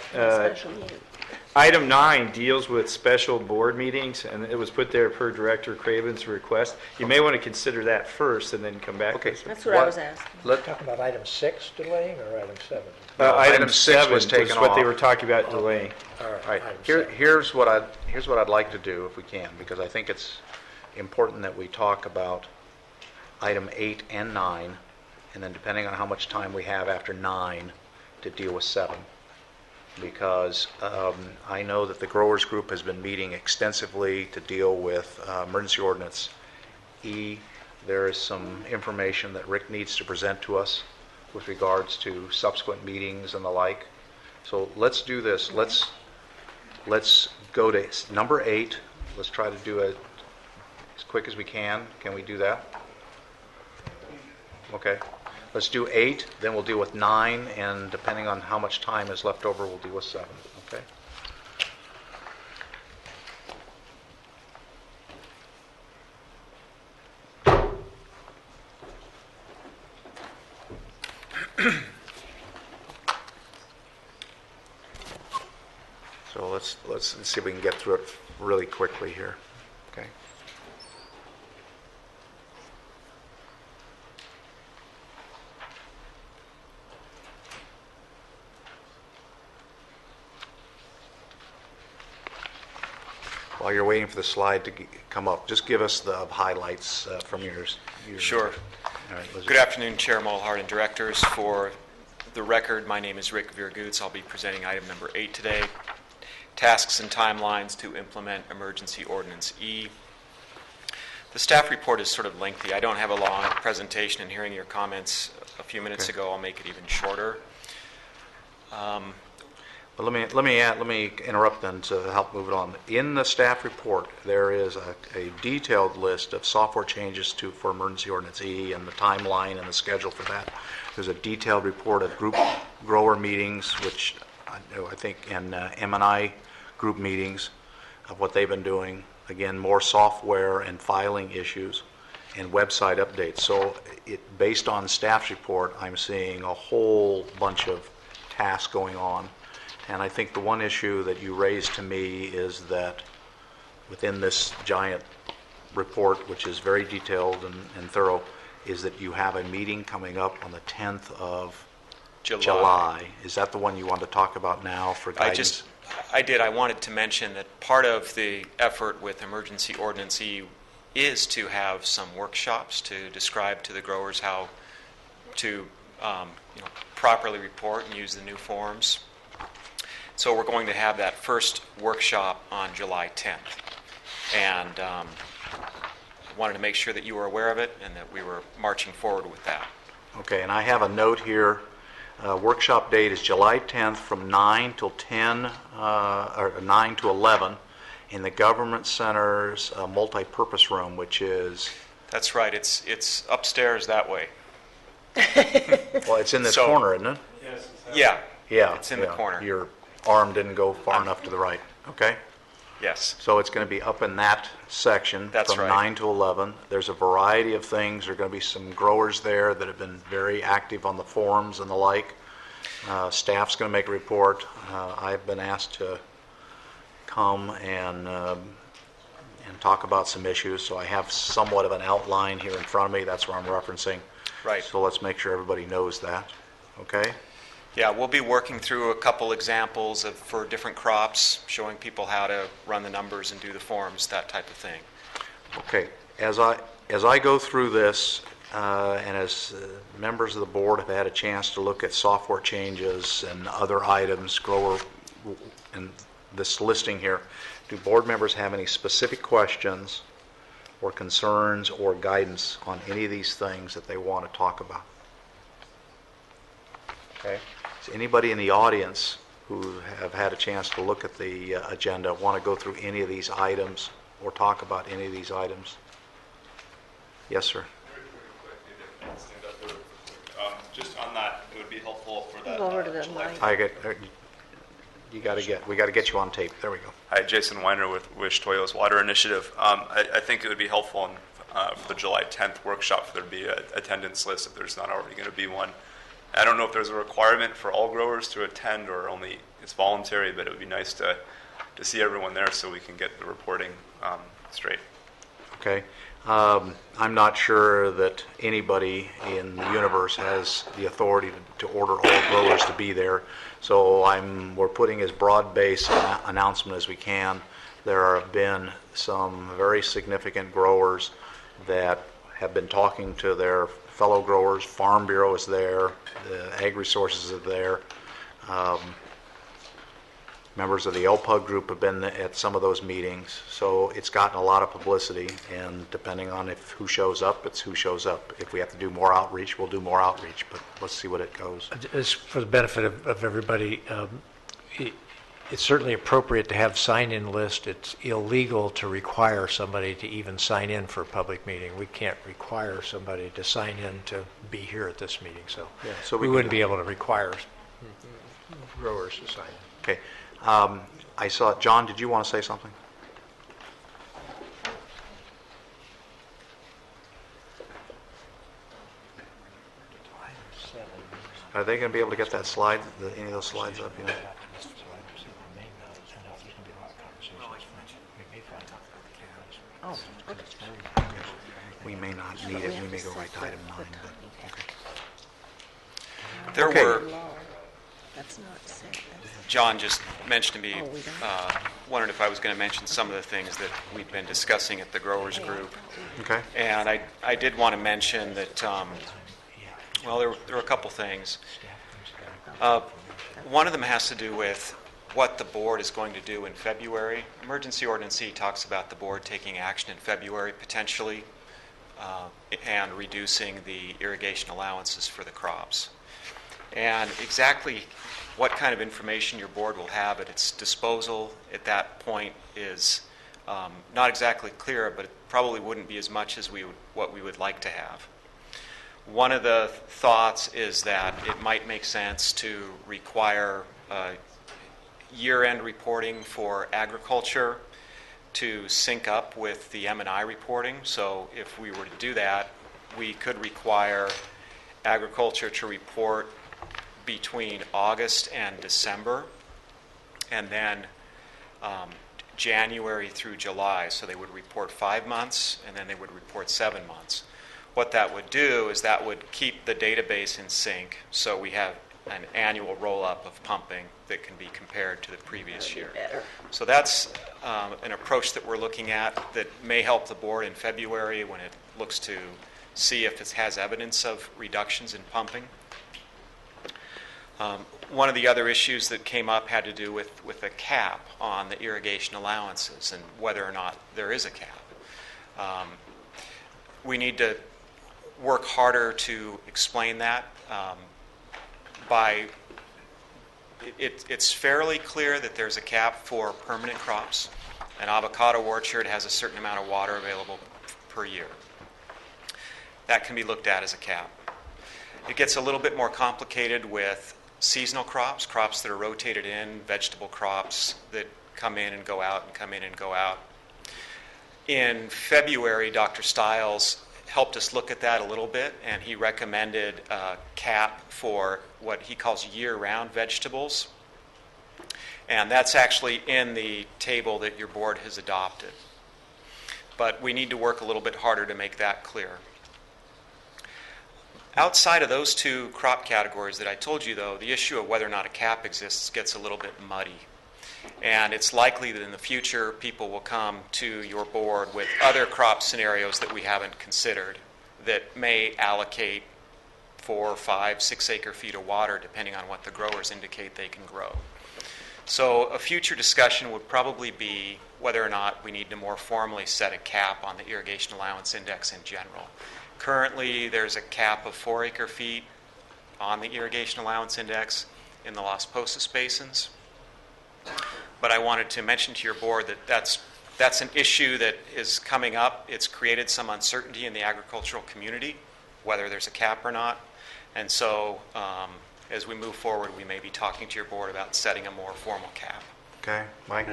item 9 deals with special board meetings, and it was put there per Director Craven's request. You may want to consider that first and then come back. Okay. That's what I was asking. Talking about item 6 delaying or item 7? Item 6 was taken what they off. were talking about delaying. All All right, item here's what I'd like to do if we can, because I think it's important that we talk about item 8 and 9, and then depending on how much time we have after 9 to deal with 7. Because I know that the growers group has been meeting extensively to deal with emergency ordinance E. There is some information that Rick needs to present to us with regards to subsequent meetings and the like. So let's do this. Let's go to number 8. Let's try to do it as quick as we can. Can we do that? Okay. Let's do 8, then we'll deal with 9, and depending on how much time is left over, we'll deal with 7. Okay? So let's see if we can get through it really quickly here. Okay? while you're waiting for the slide to come up, just give us the highlights from yours. Sure. All right, let's Good afternoon, Chair Mulhart and directors. For the record, my name is Rick Virgoots. I'll be presenting item number 8 today, tasks and timelines to implement Emergency Ordinance E. The staff report is sort of lengthy. I don't have a long presentation, and hearing your comments a few minutes ago, I'll make it even shorter. But let me interrupt then to help move it on. In the staff report, there is a detailed list of software changes for Emergency Ordinance E and the timeline and the schedule for that. There's a detailed report of group grower meetings, which I think, and M&I group meetings of what they've been doing. Again, more software and filing issues and website updates. So based on staff's report, I'm seeing a whole bunch of tasks going on. And I think the one issue that you raised to me is that within this giant report, which is very detailed and thorough, is that you have a meeting coming up on the 10th of July. Is that the one you want to talk about now for guidance? I wanted to mention that part of the effort with Emergency Ordinance E is to have some workshops to describe to the growers how to properly report and use the new forms. So we're going to have that first workshop on July 10th. And I wanted to make sure that you were aware of it and that we were marching forward with that. Okay, and I have a note here. Workshop date is July 10th from 9 till 10, or 9 to 11 in the Government Center's multi-purpose room, which is... That's right. It's upstairs that way. Well, it's in this corner, isn't it? Yes. Yeah. Yeah. It's in the corner. Your arm didn't go far enough to the right. Okay? Yes. So it's going to be up in that section from 9 to 11. There's a variety of things. There are going to be some growers there that have been very active on the forums and the like. Staff's going to make a report. I've been asked to come and talk about some issues, so I have somewhat of an outline here in front of me. That's what I'm referencing. Right. So let's make sure everybody knows that. Okay? Yeah, we'll be working through a couple examples for different crops, showing people how to run the numbers and do the forms, that type of thing. Okay. As I go through this, and as members of the board have had a chance to look at software changes and other items, grower, and this listing here, do board members have any specific questions or concerns or guidance on any of these things that they want to talk about? Okay. Does anybody in the audience who have had a chance to look at the agenda want to go through any of these items or talk about any of these items? Yes, sir. Just on that, it would be helpful for that. Over to the mic. We got to get you on tape. There we go. Hi, Jason Weiner with Wish Toyo's Water Initiative. I think it would be helpful for the July 10th workshop for there to be an attendance list if there's not already going to be one. I don't know if there's a requirement for all growers to attend or only it's voluntary, but it would be nice to see everyone there so we can get the reporting straight. Okay. I'm not sure that anybody in the universe has the authority to order all growers to be there. So we're putting as broad-based announcement as we can. There have been some very significant growers that have been talking to their fellow growers. Farm Bureau is there. The Ag Resources are there. Members of the LPUG group have been at some of those meetings. So it's gotten a lot of publicity, and depending on who shows up, it's who shows up. If we have to do more outreach, we'll do more outreach, but let's see what it goes. As for the benefit of everybody, it's certainly appropriate to have sign-in list. It's illegal to require somebody to even sign in for a public meeting. We can't require somebody to sign in to be here at this meeting, so, yeah, so we wouldn't be able to require growers to sign in. Okay. I saw, John, did you want to say something? Are they going to be able to get that slide, any of those slides up? Oh, okay. We may not need it. We may go right to item 9. But, okay. There Okay. were That's not set. John just mentioned to me, Oh, we don't? wondered if I was going to mention some of the things that we've been discussing at the growers group. Okay. And I did want to mention that, well, there were a couple things. One of them has to do with what the board is going to do in February. Emergency Ordinance E talks about the board taking action in February potentially and reducing the irrigation allowances for the crops. And exactly what kind of information your board will have at its disposal at that point is not exactly clear, but it probably wouldn't be as much as what we would like to have. One of the thoughts is that it might make sense to require year-end reporting for agriculture to sync up with the M&I reporting. So if we were to do that, we could require agriculture to report between August and December, and then January through July. So they would report 5 months, and then they would report 7 months. What that would do is that would keep the database in sync, so we have an annual roll-up of pumping that can be compared to the previous year. So that's an approach that we're looking at that may help the board in February when it looks to see if it has evidence of reductions in pumping. One of the other issues that came up had to do with a cap on the irrigation allowances and whether or not there is a cap. We need to work harder to explain that. It's fairly clear that there's a cap for permanent crops. An avocado orchard has a certain amount of water available per year. That can be looked at as a cap. It gets a little bit more complicated with seasonal crops, crops that are rotated in, vegetable crops that come in and go out and come in and go out. In February, Dr. Stiles helped us look at that a little bit, and he recommended a cap for what he calls year-round vegetables. And that's actually in the table that your board has adopted. But we need to work a little bit harder to make that clear. Outside of those two crop categories that I told you, though, the issue of whether or not a cap exists gets a little bit muddy. And it's likely that in the future, people will come to your board with other crop scenarios that we haven't considered that may allocate 4, 5, 6 acre feet of water, depending on what the growers indicate they can grow. So a future discussion would probably be whether or not we need to more formally set a cap on the irrigation allowance index in general. Currently, there's a cap of 4 acre feet on the irrigation allowance index in the Las Posas basins. But I wanted to mention to your board that that's an issue that is coming up. It's created some uncertainty in the agricultural community, whether there's a cap or not. And so as we move forward, we may be talking to your board about setting a more formal cap. Okay, Mike?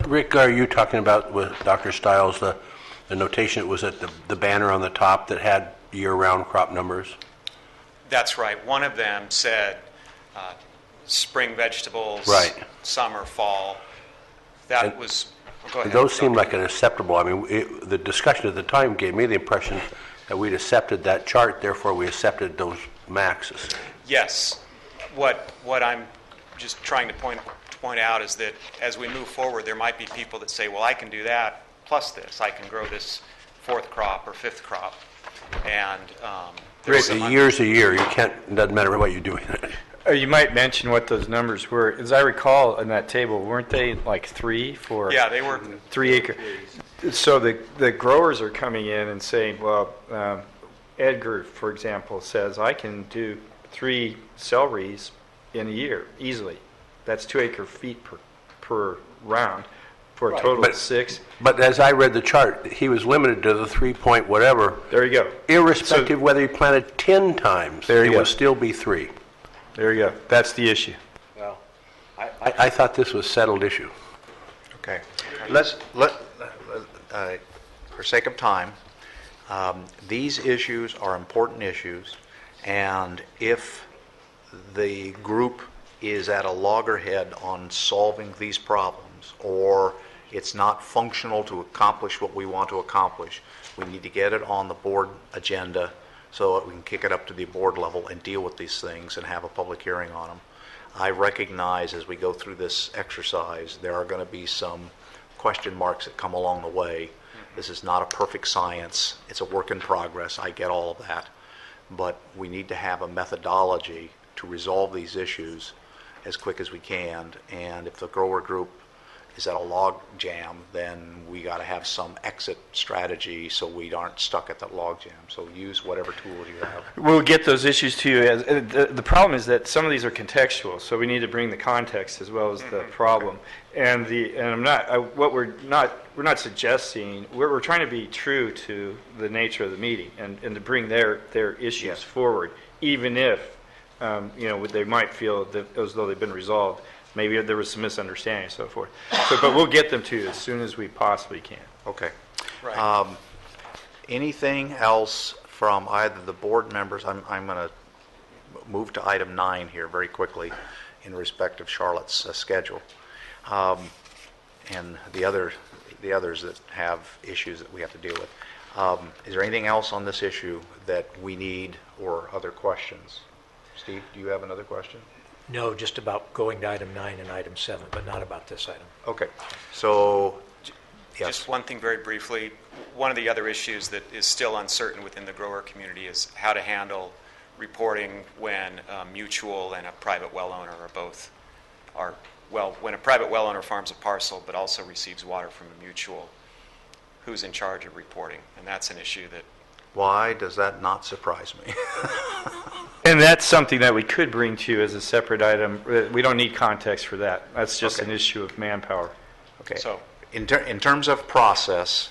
Rick, are you talking about with Dr. Stiles, the notation that was at the banner on the top that had year-round crop numbers? That's right. One of them said spring vegetables, right. Summer, fall. That was, go ahead. Those seem like an acceptable, I mean, the discussion at the time gave me the impression that we'd accepted that chart, therefore we accepted those maxes. Yes. What I'm just trying to point out is that as we move forward, there might be people that say, well, I can do that plus this. I can grow this 4th crop or 5th crop. And Rick, a year's a year. You can't, it doesn't matter what you do. You might mention what those numbers were. As I recall in that table, weren't they like 3 for... Yeah, they were 3 acre. So the growers are coming in and saying, well, Edgar, for example, says, I can do 3 celeries in a year easily. That's 2 acre feet per round for a total of 6. But as I read the chart, he was limited to the 3 point whatever. There you go. Irrespective whether he planted 10 times, there you it go. would still be 3. There you go. That's the issue. Well, I thought this was a settled issue. Okay. For sake of time, these issues are important issues, and if the group is at a loggerhead on solving these problems, or it's not functional to accomplish what we want to accomplish, we need to get it on the board agenda so that we can kick it up to the board level and deal with these things and have a public hearing on them. I recognize as we go through this exercise, there are going to be some question marks that come along the way. This is not a perfect science. It's a work in progress. I get all of that. But we need to have a methodology to resolve these issues as quick as we can. And if the grower group is at a log jam, then we got to have some exit strategy so we aren't stuck at that log jam. So use whatever tools you have. We'll get those issues to you. The problem is that some of these are contextual, so we need to bring the context as well as the problem. And we're not suggesting, we're trying to be true to the nature of the meeting and to bring their issues forward, even if they might feel that as though they've been resolved. Maybe there was some misunderstanding and so forth. But we'll get them to you as soon as we possibly can. Okay. Right. Anything else from either the board members? I'm going to move to item 9 here very quickly in respect of Charlotte's schedule. And the others that have issues that we have to deal with. Is there anything else on this issue that we need or other questions? Steve, do you have another question? No, just about going to item 9 and item 7, but not about this item. Okay. So, yes. Just one thing very briefly. One of the other issues that is still uncertain within the grower community is how to handle reporting when a mutual and a private well owner when a private well owner farms a parcel but also receives water from a mutual, who's in charge of reporting? And that's an issue that... Why does that not surprise me? And that's something that we could bring to you as a separate item. We don't need context for that. That's just an issue of manpower. Okay. So, in terms of process,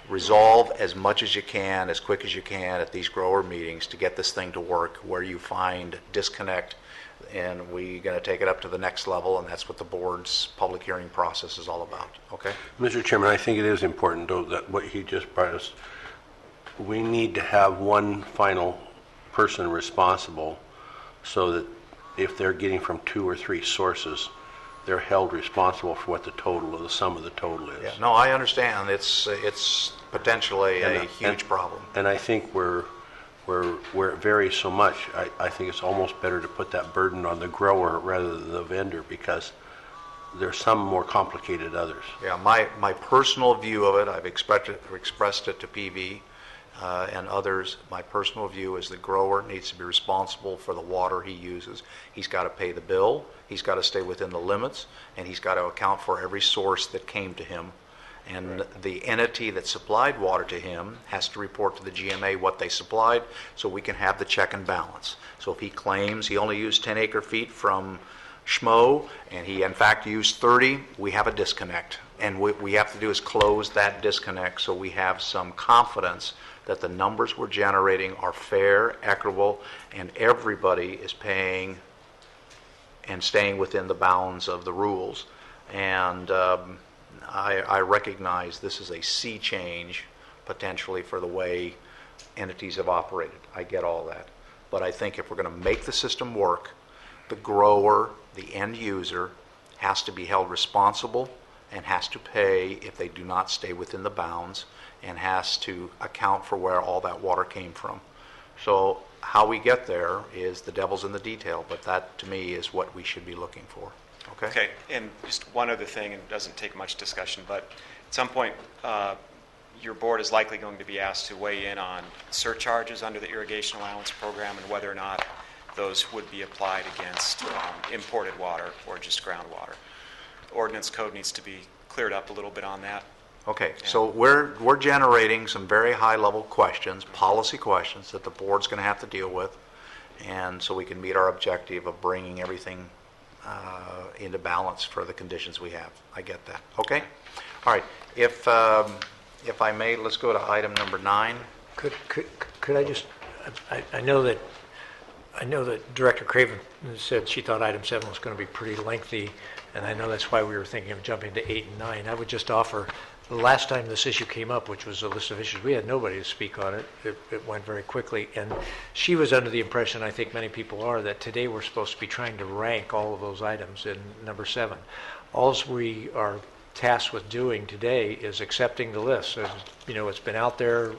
resolve as much as you can, as quick as you can at these grower meetings to get this thing to work where you find disconnect, and we're going to take it up to the next level, and that's what the board's public hearing process is all about. Okay? Mr. Chairman, I think it is important, though, that what he just brought us, we need to have one final person responsible so that if they're getting from 2 or 3 sources, they're held responsible for what the total of the sum of the total is. Yeah, no, I understand. It's potentially a huge problem. And I think where it varies so much, I think it's almost better to put that burden on the grower rather than the vendor, because there's some more complicated others. Yeah, my personal view of it, I've expressed it to PV and others. My personal view is the grower needs to be responsible for the water he uses. He's got to pay the bill, he's got to stay within the limits, and he's got to account for every source that came to him. And the entity that supplied water to him has to report to the GMA what they supplied so we can have the check and balance. So if he claims he only used 10 acre-feet from Schmo and he in fact used 30, we have a disconnect. And what we have to do is close that disconnect so we have some confidence that the numbers we're generating are fair, equitable, and everybody is paying and staying within the bounds of the rules. And I recognize this is a sea change potentially for the way entities have operated. I get all that. But I think if we're going to make the system work, the grower, the end user, has to be held responsible and has to pay if they do not stay within the bounds, and has to account for where all that water came from. So how we get there is the devil's in the detail, but that to me is what we should be looking for. Okay? Okay, and just one other thing, and it doesn't take much discussion, but at some point, your board is likely going to be asked to weigh in on surcharges under the irrigation allowance program and whether or not those would be applied against imported water or just groundwater. Ordinance code needs to be cleared up a little bit on that. Okay, so we're generating some very high-level questions, policy questions that the board's going to have to deal with, and so we can meet our objective of bringing everything into balance for the conditions we have. I get that. Okay? All right. If I may, let's go to item number 9. Could I just, I know that Director Craven said she thought item 7 was going to be pretty lengthy, and I know that's why we were thinking of jumping to 8 and 9. I would just offer, the last time this issue came up, which was a list of issues, we had nobody to speak on it. It went very quickly, and she was under the impression, I think many people are, that today we're supposed to be trying to rank all of those items in number 7. All we are tasked with doing today is accepting the list. It's been out there.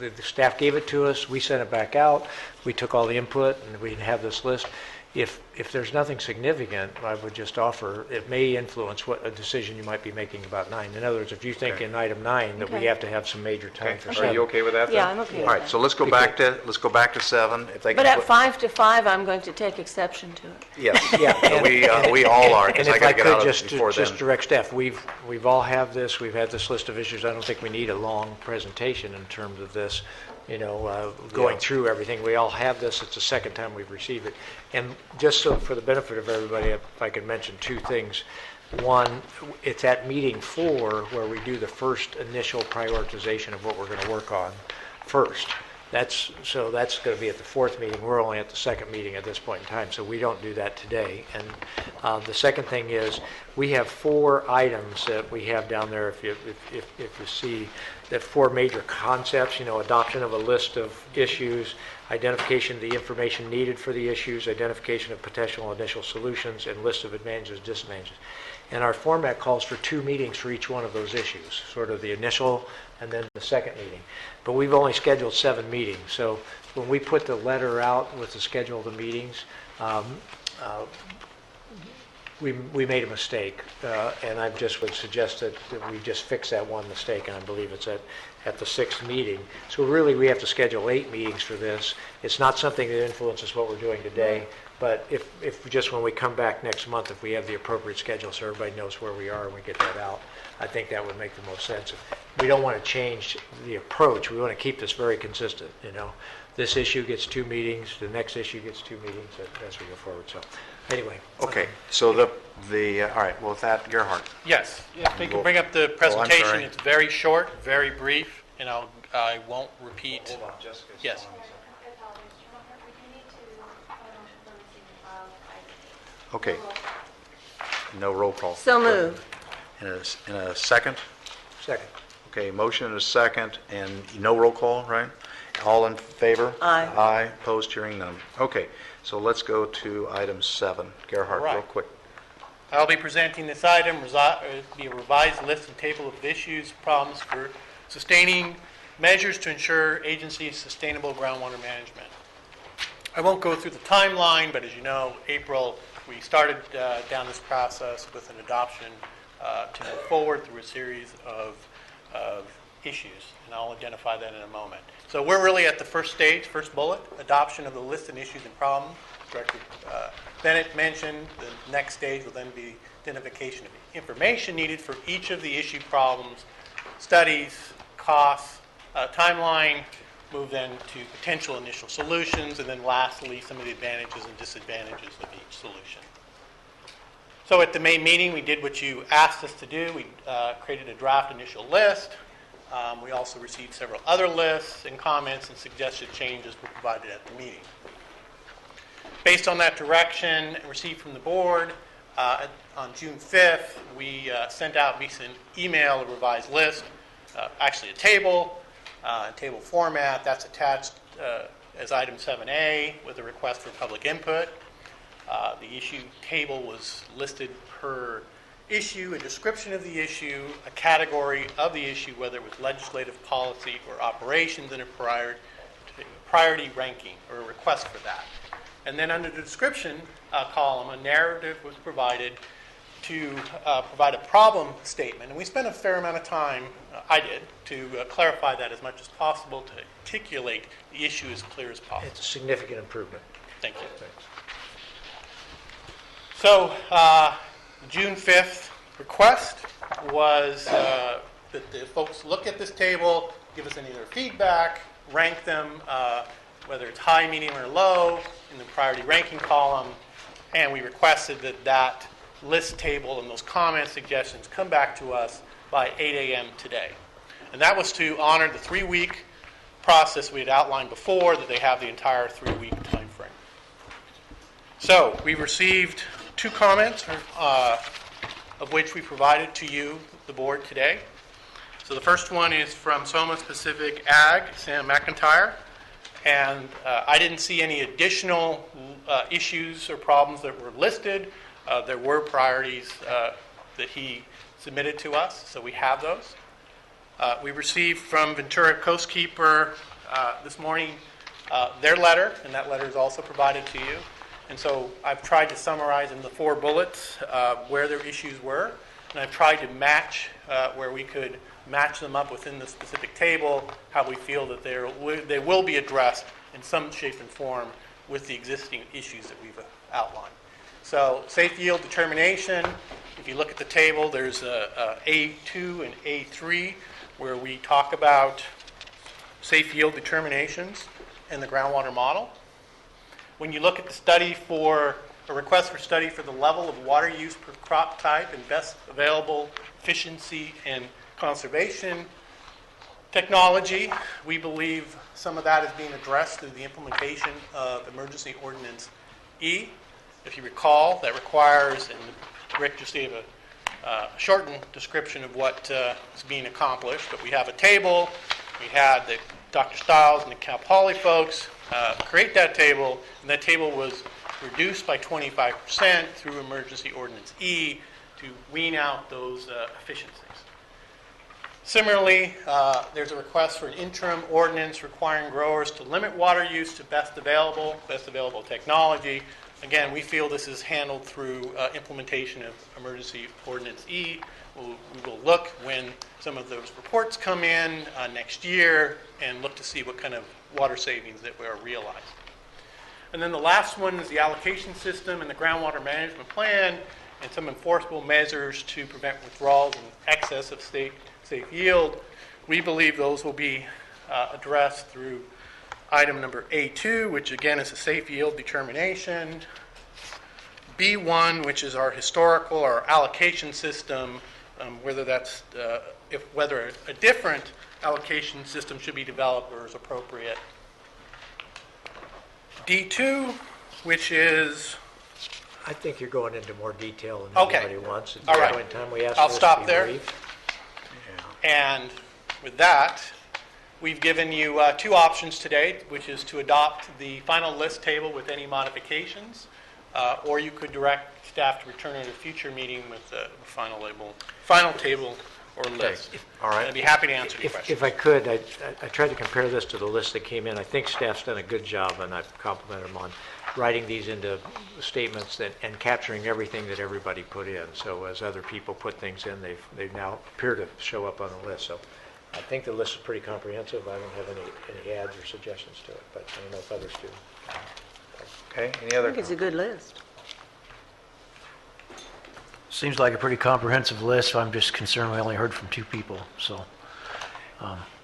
The staff gave it to us. We sent it back out. We took all the input, and we have this list. If if there's nothing significant, I would just offer, it may influence what a decision you might be making about 9. In other words, if you think Okay. in item 9 that we Okay. have to have some major time for Are 7. you okay with that then? Yeah, I'm okay with All right, that. so let's go back to 7. If they But can at put- 5 to 5, I'm going to take exception to it. Yes, Yeah, we all are, because And I if got I to get out could of it before then. just direct staff, we've all have this, we've had this list of issues. I don't think we need a long presentation in terms of this, going Yeah. through everything. We all have this. It's the second time we've received it. And just so for the benefit of everybody, if I could mention 2 things. One, it's at meeting 4 where we do the first initial prioritization of what we're going to work on first. That's going to be at the 4th meeting. We're only at the 2nd meeting at this point in time, so we don't do that today. And the second thing is, we have 4 items that we have down there. If you see that 4 major concepts, adoption of a list of issues, identification of the information needed for the issues, identification of potential initial solutions, and list of advantages, disadvantages. And our format calls for 2 meetings for each one of those issues, sort of the initial and then the second meeting. But we've only scheduled 7 meetings. So when we put the letter out with the schedule of the meetings, we made a mistake. And I just would suggest that we just fix that one mistake, and I believe it's at the 6th meeting. So really, we have to schedule 8 meetings for this. It's not something that influences what we're doing today. But if just when we come back next month, if we have the appropriate schedule so everybody knows where we are and we get that out, I think that would make the most sense. We don't want to change the approach. We want to keep this very consistent, This issue gets 2 meetings, the next issue gets 2 meetings as we go forward. So anyway. Okay, so all right, well, with that, Gerhard. Yes, if we can bring up the presentation, sorry. it's very short, very brief, and I won't repeat. Hold on, Jessica. Yes. Okay. No roll call. So moved. In a second? Second. Okay, motion and a second, and no roll call, right? All in favor? Aye. Aye, opposed, hearing none. Okay, so let's go to item 7. Gerhard, All right. real quick. I'll be presenting this item, be a revised list and table of issues, problems for sustaining measures to ensure agency sustainable groundwater management. I won't go through the timeline, but as you know, April, we started down this process with an adoption to move forward through a series of issues, and I'll identify that in a moment. So we're really at the first stage, first bullet, adoption of the list and issues and problems. Director Bennett mentioned the next stage will then be identification of the information needed for each of the issue problems, studies, costs, timeline, move then to potential initial solutions, and then lastly, some of the advantages and disadvantages of each solution. So at the May meeting, we did what you asked us to do. We created a draft initial list. We also received several other lists and comments and suggested changes were provided at the meeting. Based on that direction received from the board, on June 5th, we sent out via email a revised list, actually a table, table format. That's attached as item 7A with a request for public input. The issue table was listed per issue, a description of the issue, a category of the issue, whether it was legislative policy or operations, and a priority ranking or a request for that. And then under the description column, a narrative was provided to provide a problem statement. And we spent a fair amount of time, I did, to clarify that as much as possible, to articulate the issue as clear as possible. It's a significant improvement. Thank you. Thanks. So, June 5th request was that the folks look at this table, give us any of their feedback, rank them, whether it's high, medium, or low in the priority ranking column, and we requested that list table and those comments, suggestions come back to us by 8 a.m. today. And that was to honor the 3-week process we had outlined before, that they have the entire 3-week time frame. So we received 2 comments, of which we provided to you, the board, today. So the first one is from Soma Pacific Ag, Sam McIntyre. And I didn't see any additional issues or problems that were listed. There were priorities that he submitted to us, so we have those. We received from Ventura Coastkeeper this morning their letter, and that letter is also provided to you. And so I've tried to summarize in the 4 bullets where their issues were, and I've tried to match where we could match them up within the specific table, how we feel that they will be addressed in some shape and form with the existing issues that we've outlined. So safe yield determination, if you look at the table, there's a A2 and A3 where we talk about safe yield determinations in the groundwater model. When you look at the study for a request for study for the level of water use per crop type and best available efficiency and conservation technology, we believe some of that is being addressed through the implementation of Emergency Ordinance E. If you recall, that requires, and Rick just gave a shortened description of what is being accomplished, but we have a table. We had the Dr. Stiles and the Cal Poly folks create that table, and that table was reduced by 25% through Emergency Ordinance E to wean out those efficiencies. Similarly, there's a request for an interim ordinance requiring growers to limit water use to best available technology. Again, we feel this is handled through implementation of Emergency Ordinance E. We will look when some of those reports come in next year and look to see what kind of water savings that we are realizing. And then the last one is the allocation system and the groundwater management plan and some enforceable measures to prevent withdrawals in excess of state safe yield. We believe those will be addressed through item number A2, which again is a safe yield determination. B1, which is our historical or allocation system, whether that's whether a different allocation system should be developed or is appropriate. D2, which is I think you're going into more detail than anybody wants. At All this right. point in time, we asked I'll for this stop to be there. brief. And with that, we've given you 2 options today, which is to adopt the final list table with any modifications, or you could direct staff to return at a future meeting with the final table or list. All right. And I'd be happy to answer your questions. If I could, I tried to compare this to the list that came in. I think staff's done a good job, and I've complimented them on writing these into statements and capturing everything that everybody put in. So as other people put things in, they now appear to show up on the list. So I think the list is pretty comprehensive. I don't have any adds or suggestions to it, but I don't know if others do. Okay, any I other? think it's a good list. Seems like a pretty comprehensive list. I'm just concerned we only heard from 2 people, so.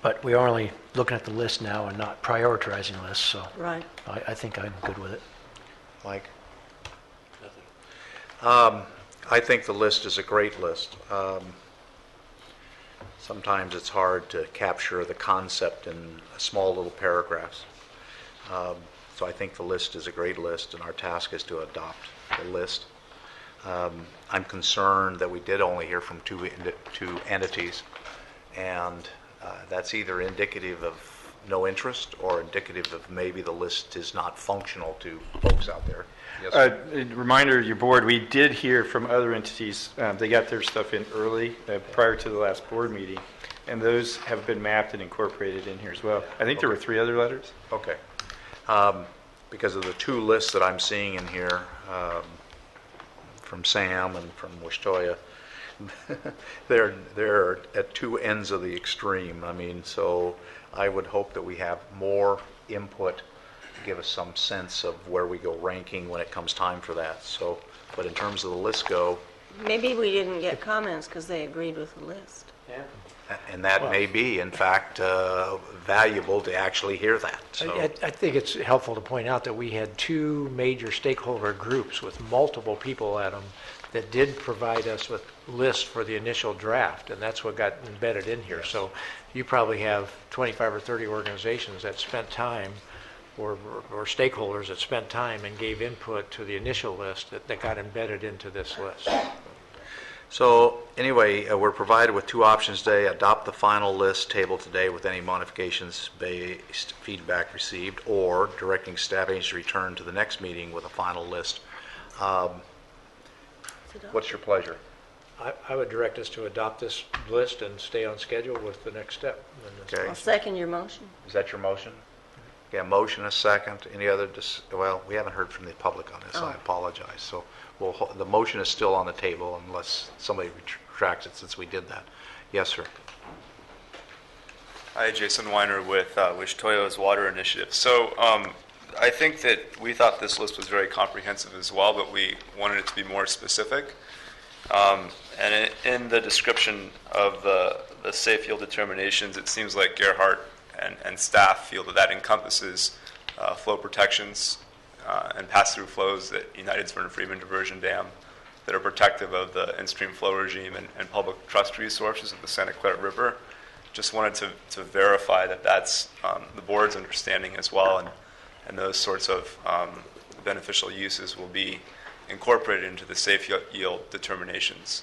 But we are only looking at the list now and not prioritizing lists, so. Right. I think I'm good with it. Mike? I think the list is a great list. Sometimes it's hard to capture the concept in small little paragraphs. So I think the list is a great list, and our task is to adopt the list. I'm concerned that we did only hear from two entities, and that's either indicative of no interest or indicative of maybe the list is not functional to folks out there. Yes, sir. A reminder to your board, we did hear from other entities. They got their stuff in early, prior to the last board meeting, and those have been mapped and incorporated in here as well. I think there were 3 other letters. Okay. Because of the 2 lists that I'm seeing in here, from Sam and from Wishtoya, they're at 2 ends of the extreme. I mean, so I would hope that we have more input to give us some sense of where we go ranking when it comes time for that. So, but in terms of the list go, Maybe we didn't get comments because they agreed with the list. Yeah. and that may be, in fact, valuable to actually hear that. So. I think it's helpful to point out that we had 2 major stakeholder groups with multiple people at them that did provide us with lists for the initial draft, and that's what got embedded in here. Yes. So you probably have 25 or 30 organizations that spent time, or stakeholders that spent time and gave input to the initial list that got embedded into this list. So anyway, we're provided with 2 options today: adopt the final list table today with any modifications-based feedback received, or directing staff agency to return to the next meeting with a final list. What's your pleasure? I would direct us to adopt this list and stay on schedule with the next step. Okay. I'll second your motion. Is that your motion? Okay, a motion, a second. Any other, well, we haven't heard from the public on this. I apologize. So the motion is still on the table unless somebody retracts it since we did that. Yes, sir. Hi, Jason Weiner with Toyo's Water Initiative. So I think that we thought this list was very comprehensive as well, but we wanted it to be more specific. And in the description of the safe yield determinations, it seems like Gerhardt and staff feel that encompasses flow protections and pass-through flows at United's Vernon Freeman Diversion Dam that are protective of the in-stream flow regime and public trust resources of the Santa Clara River. Just wanted to verify that that's the board's understanding as well, and those sorts of beneficial uses will be incorporated into the safe yield determinations.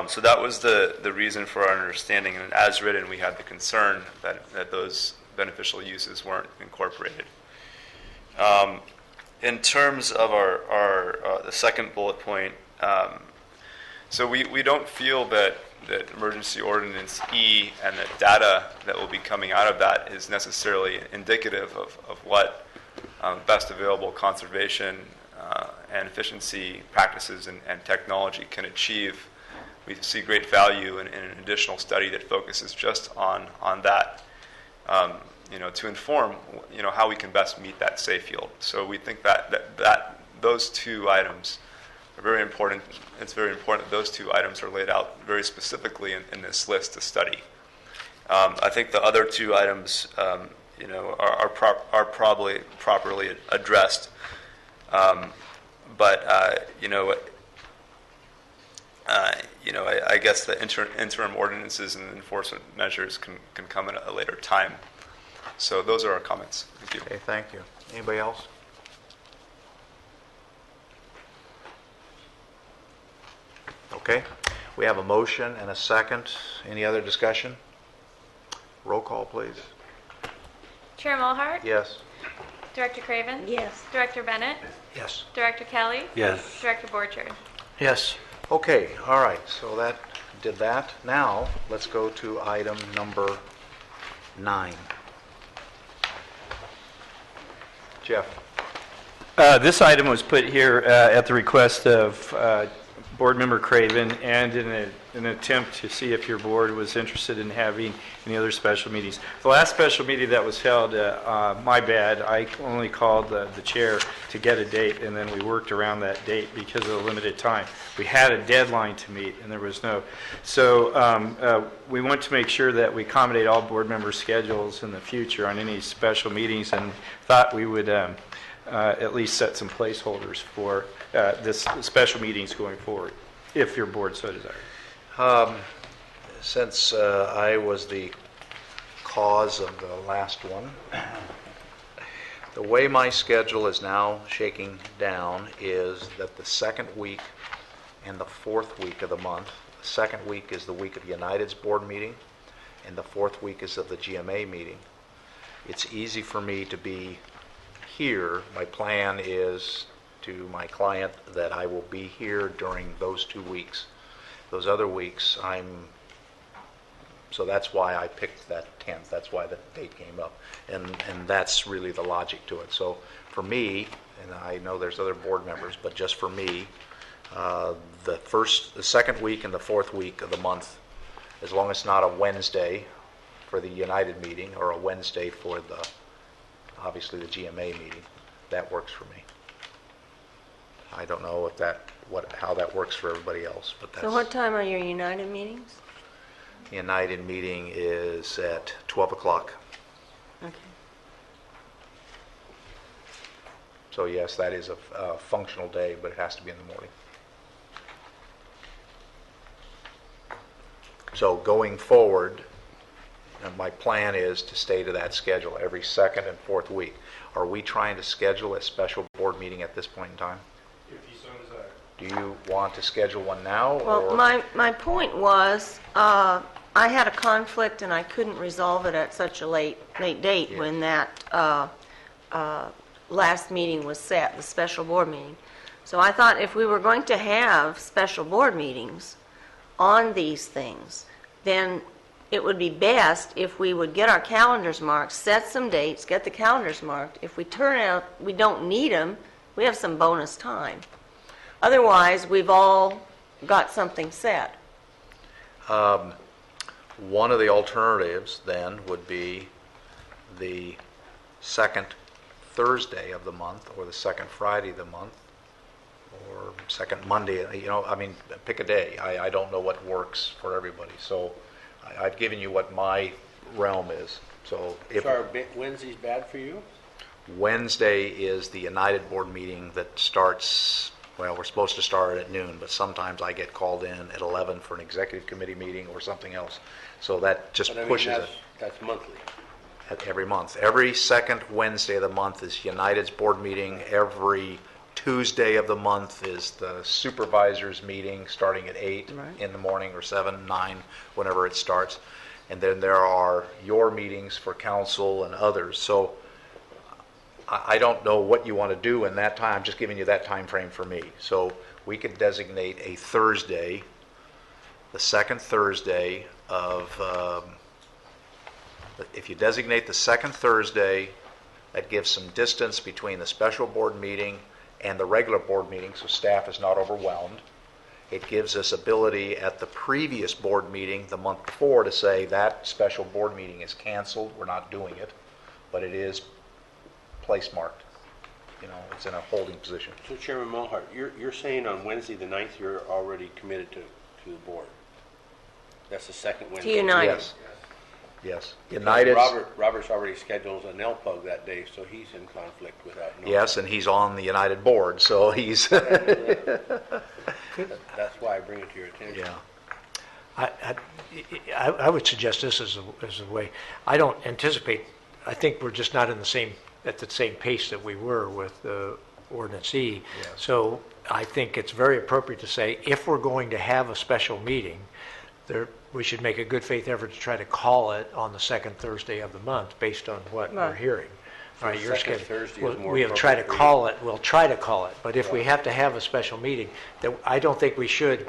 So that was the reason for our understanding, and as written, we had the concern that those beneficial uses weren't incorporated. In terms of our the second bullet point, so we don't feel that Emergency Ordinance E and the data that will be coming out of that is necessarily indicative of what best available conservation and efficiency practices and technology can achieve. We see great value in an additional study that focuses just on that, to inform, how we can best meet that safe yield. So we think that those two items are very important. It's very important that those two items are laid out very specifically in this list to study. I think the other two items, are probably properly addressed. I guess the interim ordinances and enforcement measures can come at a later time. So those are our comments. Thank you. Okay, thank you. Anybody else? Okay, we have a motion and a second. Any other discussion? Roll call, please. Chair Mulhart? Yes. Director Craven? Yes. Director Bennett? Yes. Director Kelly? Yes. Director Borchard? Yes. Okay, all right, so that did that. Now, let's go to item number 9. Jeff? This item was put here at the request of Board Member Craven and in an attempt to see if your board was interested in having any other special meetings. The last special meeting that was held, my bad, I only called the chair to get a date, and then we worked around that date because of the limited time. We had a deadline to meet, and there was no. So we want to make sure that we accommodate all board members' schedules in the future on any special meetings, and thought we would at least set some placeholders for this special meetings going forward, if your board so desires. Since I was the cause of the last one, the way my schedule is now shaking down is that the second week and the fourth week of the month, the second week is the week of United's board meeting, and the fourth week is of the GMA meeting. It's easy for me to be here. My plan is to my client that I will be here during those 2 weeks. Those other weeks, so that's why I picked that 10th. That's why the date came up. And that's really the logic to it. So for me, and I know there's other board members, but just for me, the second week and the fourth week of the month, as long as it's not a Wednesday for the United meeting or a Wednesday for obviously the GMA meeting, that works for me. I don't know how that works for everybody else, but that's. So what time are your United meetings? The United meeting is at 12 o'clock. Okay. So yes, that is a functional day, but it has to be in the morning. So going forward, my plan is to stay to that schedule every second and fourth week. Are we trying to schedule a special board meeting at this point in time? If you so desire. Do you want to schedule one now? Well, or? my point was, I had a conflict and I couldn't resolve it at such a late date. Yeah. When that last meeting was set, the special board meeting. So I thought if we were going to have special board meetings on these things, then it would be best if we would get our calendars marked, set some dates, get the calendars marked. If we turn out we don't need them, we have some bonus time. Otherwise, we've all got something set. One of the alternatives then would be the second Thursday of the month, or the second Friday of the month, or second Monday. I mean, pick a day. I don't know what works for everybody. So I've given you what my realm is. So if So are Wednesdays bad for you? Wednesday is the United Board meeting that starts, well, we're supposed to start at noon, but sometimes I get called in at 11 for an executive committee meeting or something else. So that just But I mean, pushes it. That's monthly. Every month. Every second Wednesday of the month is United's board meeting. Every Tuesday of the month is the supervisors meeting, starting at 8 in the morning, or 7, 9, whenever it starts. And then there are your meetings for council and others. So I don't know what you want to do in that time. I'm just giving you that time frame for me. So we could designate a Thursday, the second Thursday of, if you designate the second Thursday, that gives some distance between the special board meeting and the regular board meeting, so staff is not overwhelmed. It gives us ability at the previous board meeting the month before to say that special board meeting is canceled, we're not doing it, but it is place marked. It's in a holding position. So Chairman Mulhart, you're saying on Wednesday the 9th you're already committed to the board? That's the second Wednesday? To United. Yes. Yes. Because United's, Robert's already scheduled an LPUG that day, so he's in conflict with that. yes, and he's on the United board, so he's, That's why I bring it to your attention. yeah. I would suggest this as a way. I don't anticipate, I think we're just not at the same pace that we were with Ordinance E. Yes. So I think it's very appropriate to say, if we're going to have a special meeting, we should make a good faith effort to try to call it on the second Thursday of the month based on what we're hearing. All right, your second schedule. Thursday is more We'll try to appropriate for call it. We'll try to call it. But if we have to have a special meeting, I don't think we should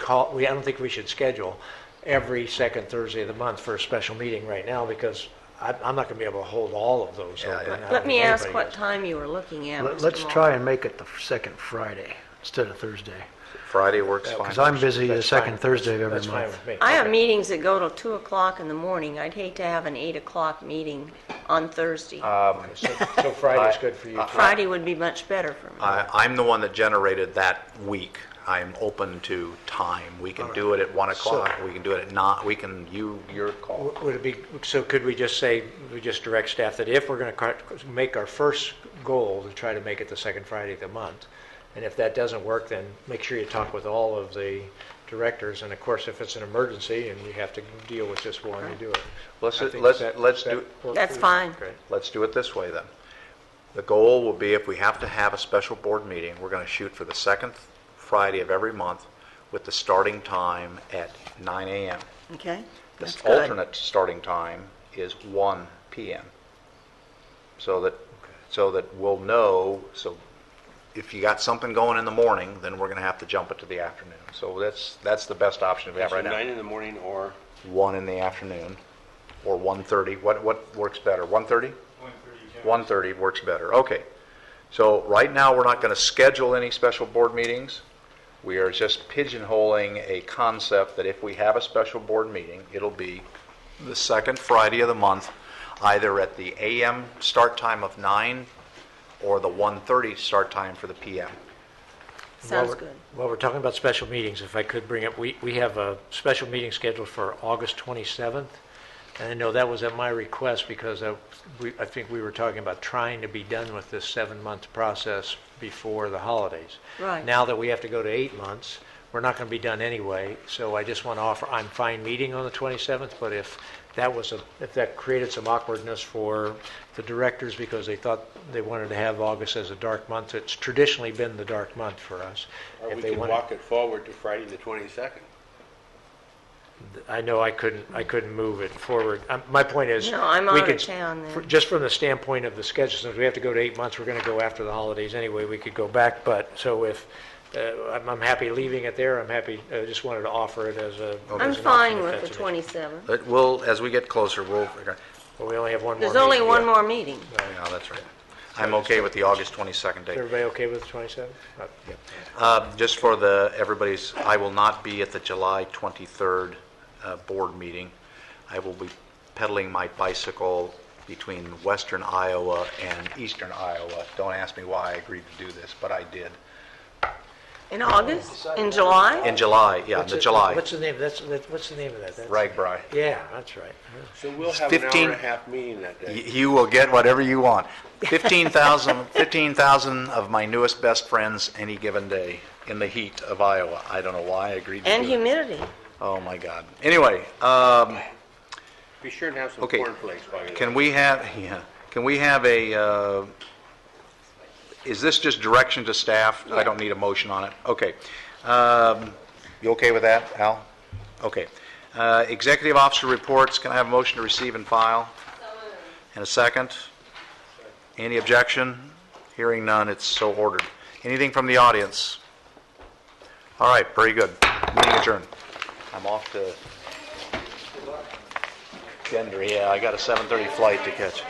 schedule every second Thursday of the month for a special meeting right now, because I'm not going to be able to hold all of those open. I don't Let me think ask anybody what is. time you were looking at, Mr. Let's Moore. try and make it the second Friday instead of Thursday. Friday works fine. Because I'm busy the That's second fine. Thursday of every That's fine month. with me. I have meetings that go till 2 o'clock in the morning. I'd hate to have an 8 o'clock meeting on Thursday. So Friday's good for you. too. Friday would be much better for me. I'm the one that generated that week. I'm open to time. We can do it at 1 o'clock. We can do it at 9. We can, your call. Would it be, so could we just say, we just direct staff that if we're going to make our first goal to try to make it the second Friday of the month, and if that doesn't work, then make sure you talk with all of the directors, and of course, if it's an emergency and you have to deal with just one, you do it. Let's I think let's that- let's that do work That's for you? fine. Great. let's do it this way then. The goal will be, if we have to have a special board meeting, we're going to shoot for the second Friday of every month with the starting time at 9 a.m. Okay? The That's good. alternate starting time is 1 p.m. So that we'll know. So if you got something going in the morning, then we're going to have to jump it to the afternoon. So that's the best option we have So right now. 9 in the morning or? 1 in the afternoon, or 1:30. What works better? 1:30? 1:30 works better. Okay. So right now we're not going to schedule any special board meetings. We are just pigeonholing a concept that if we have a special board meeting, it'll be the second Friday of the month, either at the a.m. start time of 9 or the 1:30 start time for the p.m. Sounds good. While we're talking about special meetings, if I could bring up, we have a special meeting scheduled for August 27th. And I know that was at my request because I think we were talking about trying to be done with this 7-month process before the holidays. Right. Now that we have to go to 8 months, we're not going to be done anyway. So I just want to offer, I'm fine meeting on the 27th, but if that created some awkwardness for the directors because they thought they wanted to have August as a dark month, it's traditionally been the dark month for us. Or If we they can wanted- walk it forward to Friday the 22nd. I know I couldn't move it forward. My point is, No, I'm we out could, of town then. just from the standpoint of the schedule, since we have to go to 8 months, we're going to go after the holidays anyway, we could go back, but, so if I'm happy leaving it there. I'm happy, I just wanted to offer it as a. I'm as an fine option if with the that's an issue. 27th. But we'll, as we get closer, we'll, Well, we only have one more. There's only meeting. one more meeting. yeah, that's right. I'm okay with the August 22nd Is date. everybody okay with the 27th? Just for everybody's, I will not be at the July 23rd board meeting. I will be pedaling my bicycle between western Iowa and eastern Iowa. Don't ask me why I agreed to do this, but I did. In August? In July? In July, yeah, What's the it- July. What's the name, what's the name of that? That's- Ragbri. Yeah, that's right. So we'll have 15 an hour and a half meeting that day. You will get whatever you want. 15,000 of my newest best friends any given day in the heat of Iowa. I don't know why I agreed to And do it. humidity. Oh, my God. Anyway, Be sure to have some okay. cornflakes while you're there. Can we have a, is this just direction to staff? I don't need a motion on it. Okay. You okay with that, Al? Okay. Executive officer reports, can I have a motion to receive and file? And a second? Any objection? Hearing none, it's so ordered. Anything from the audience? All right, very good. Meeting adjourned. I'm off to Denver, yeah, I got a 7:30 flight to catch.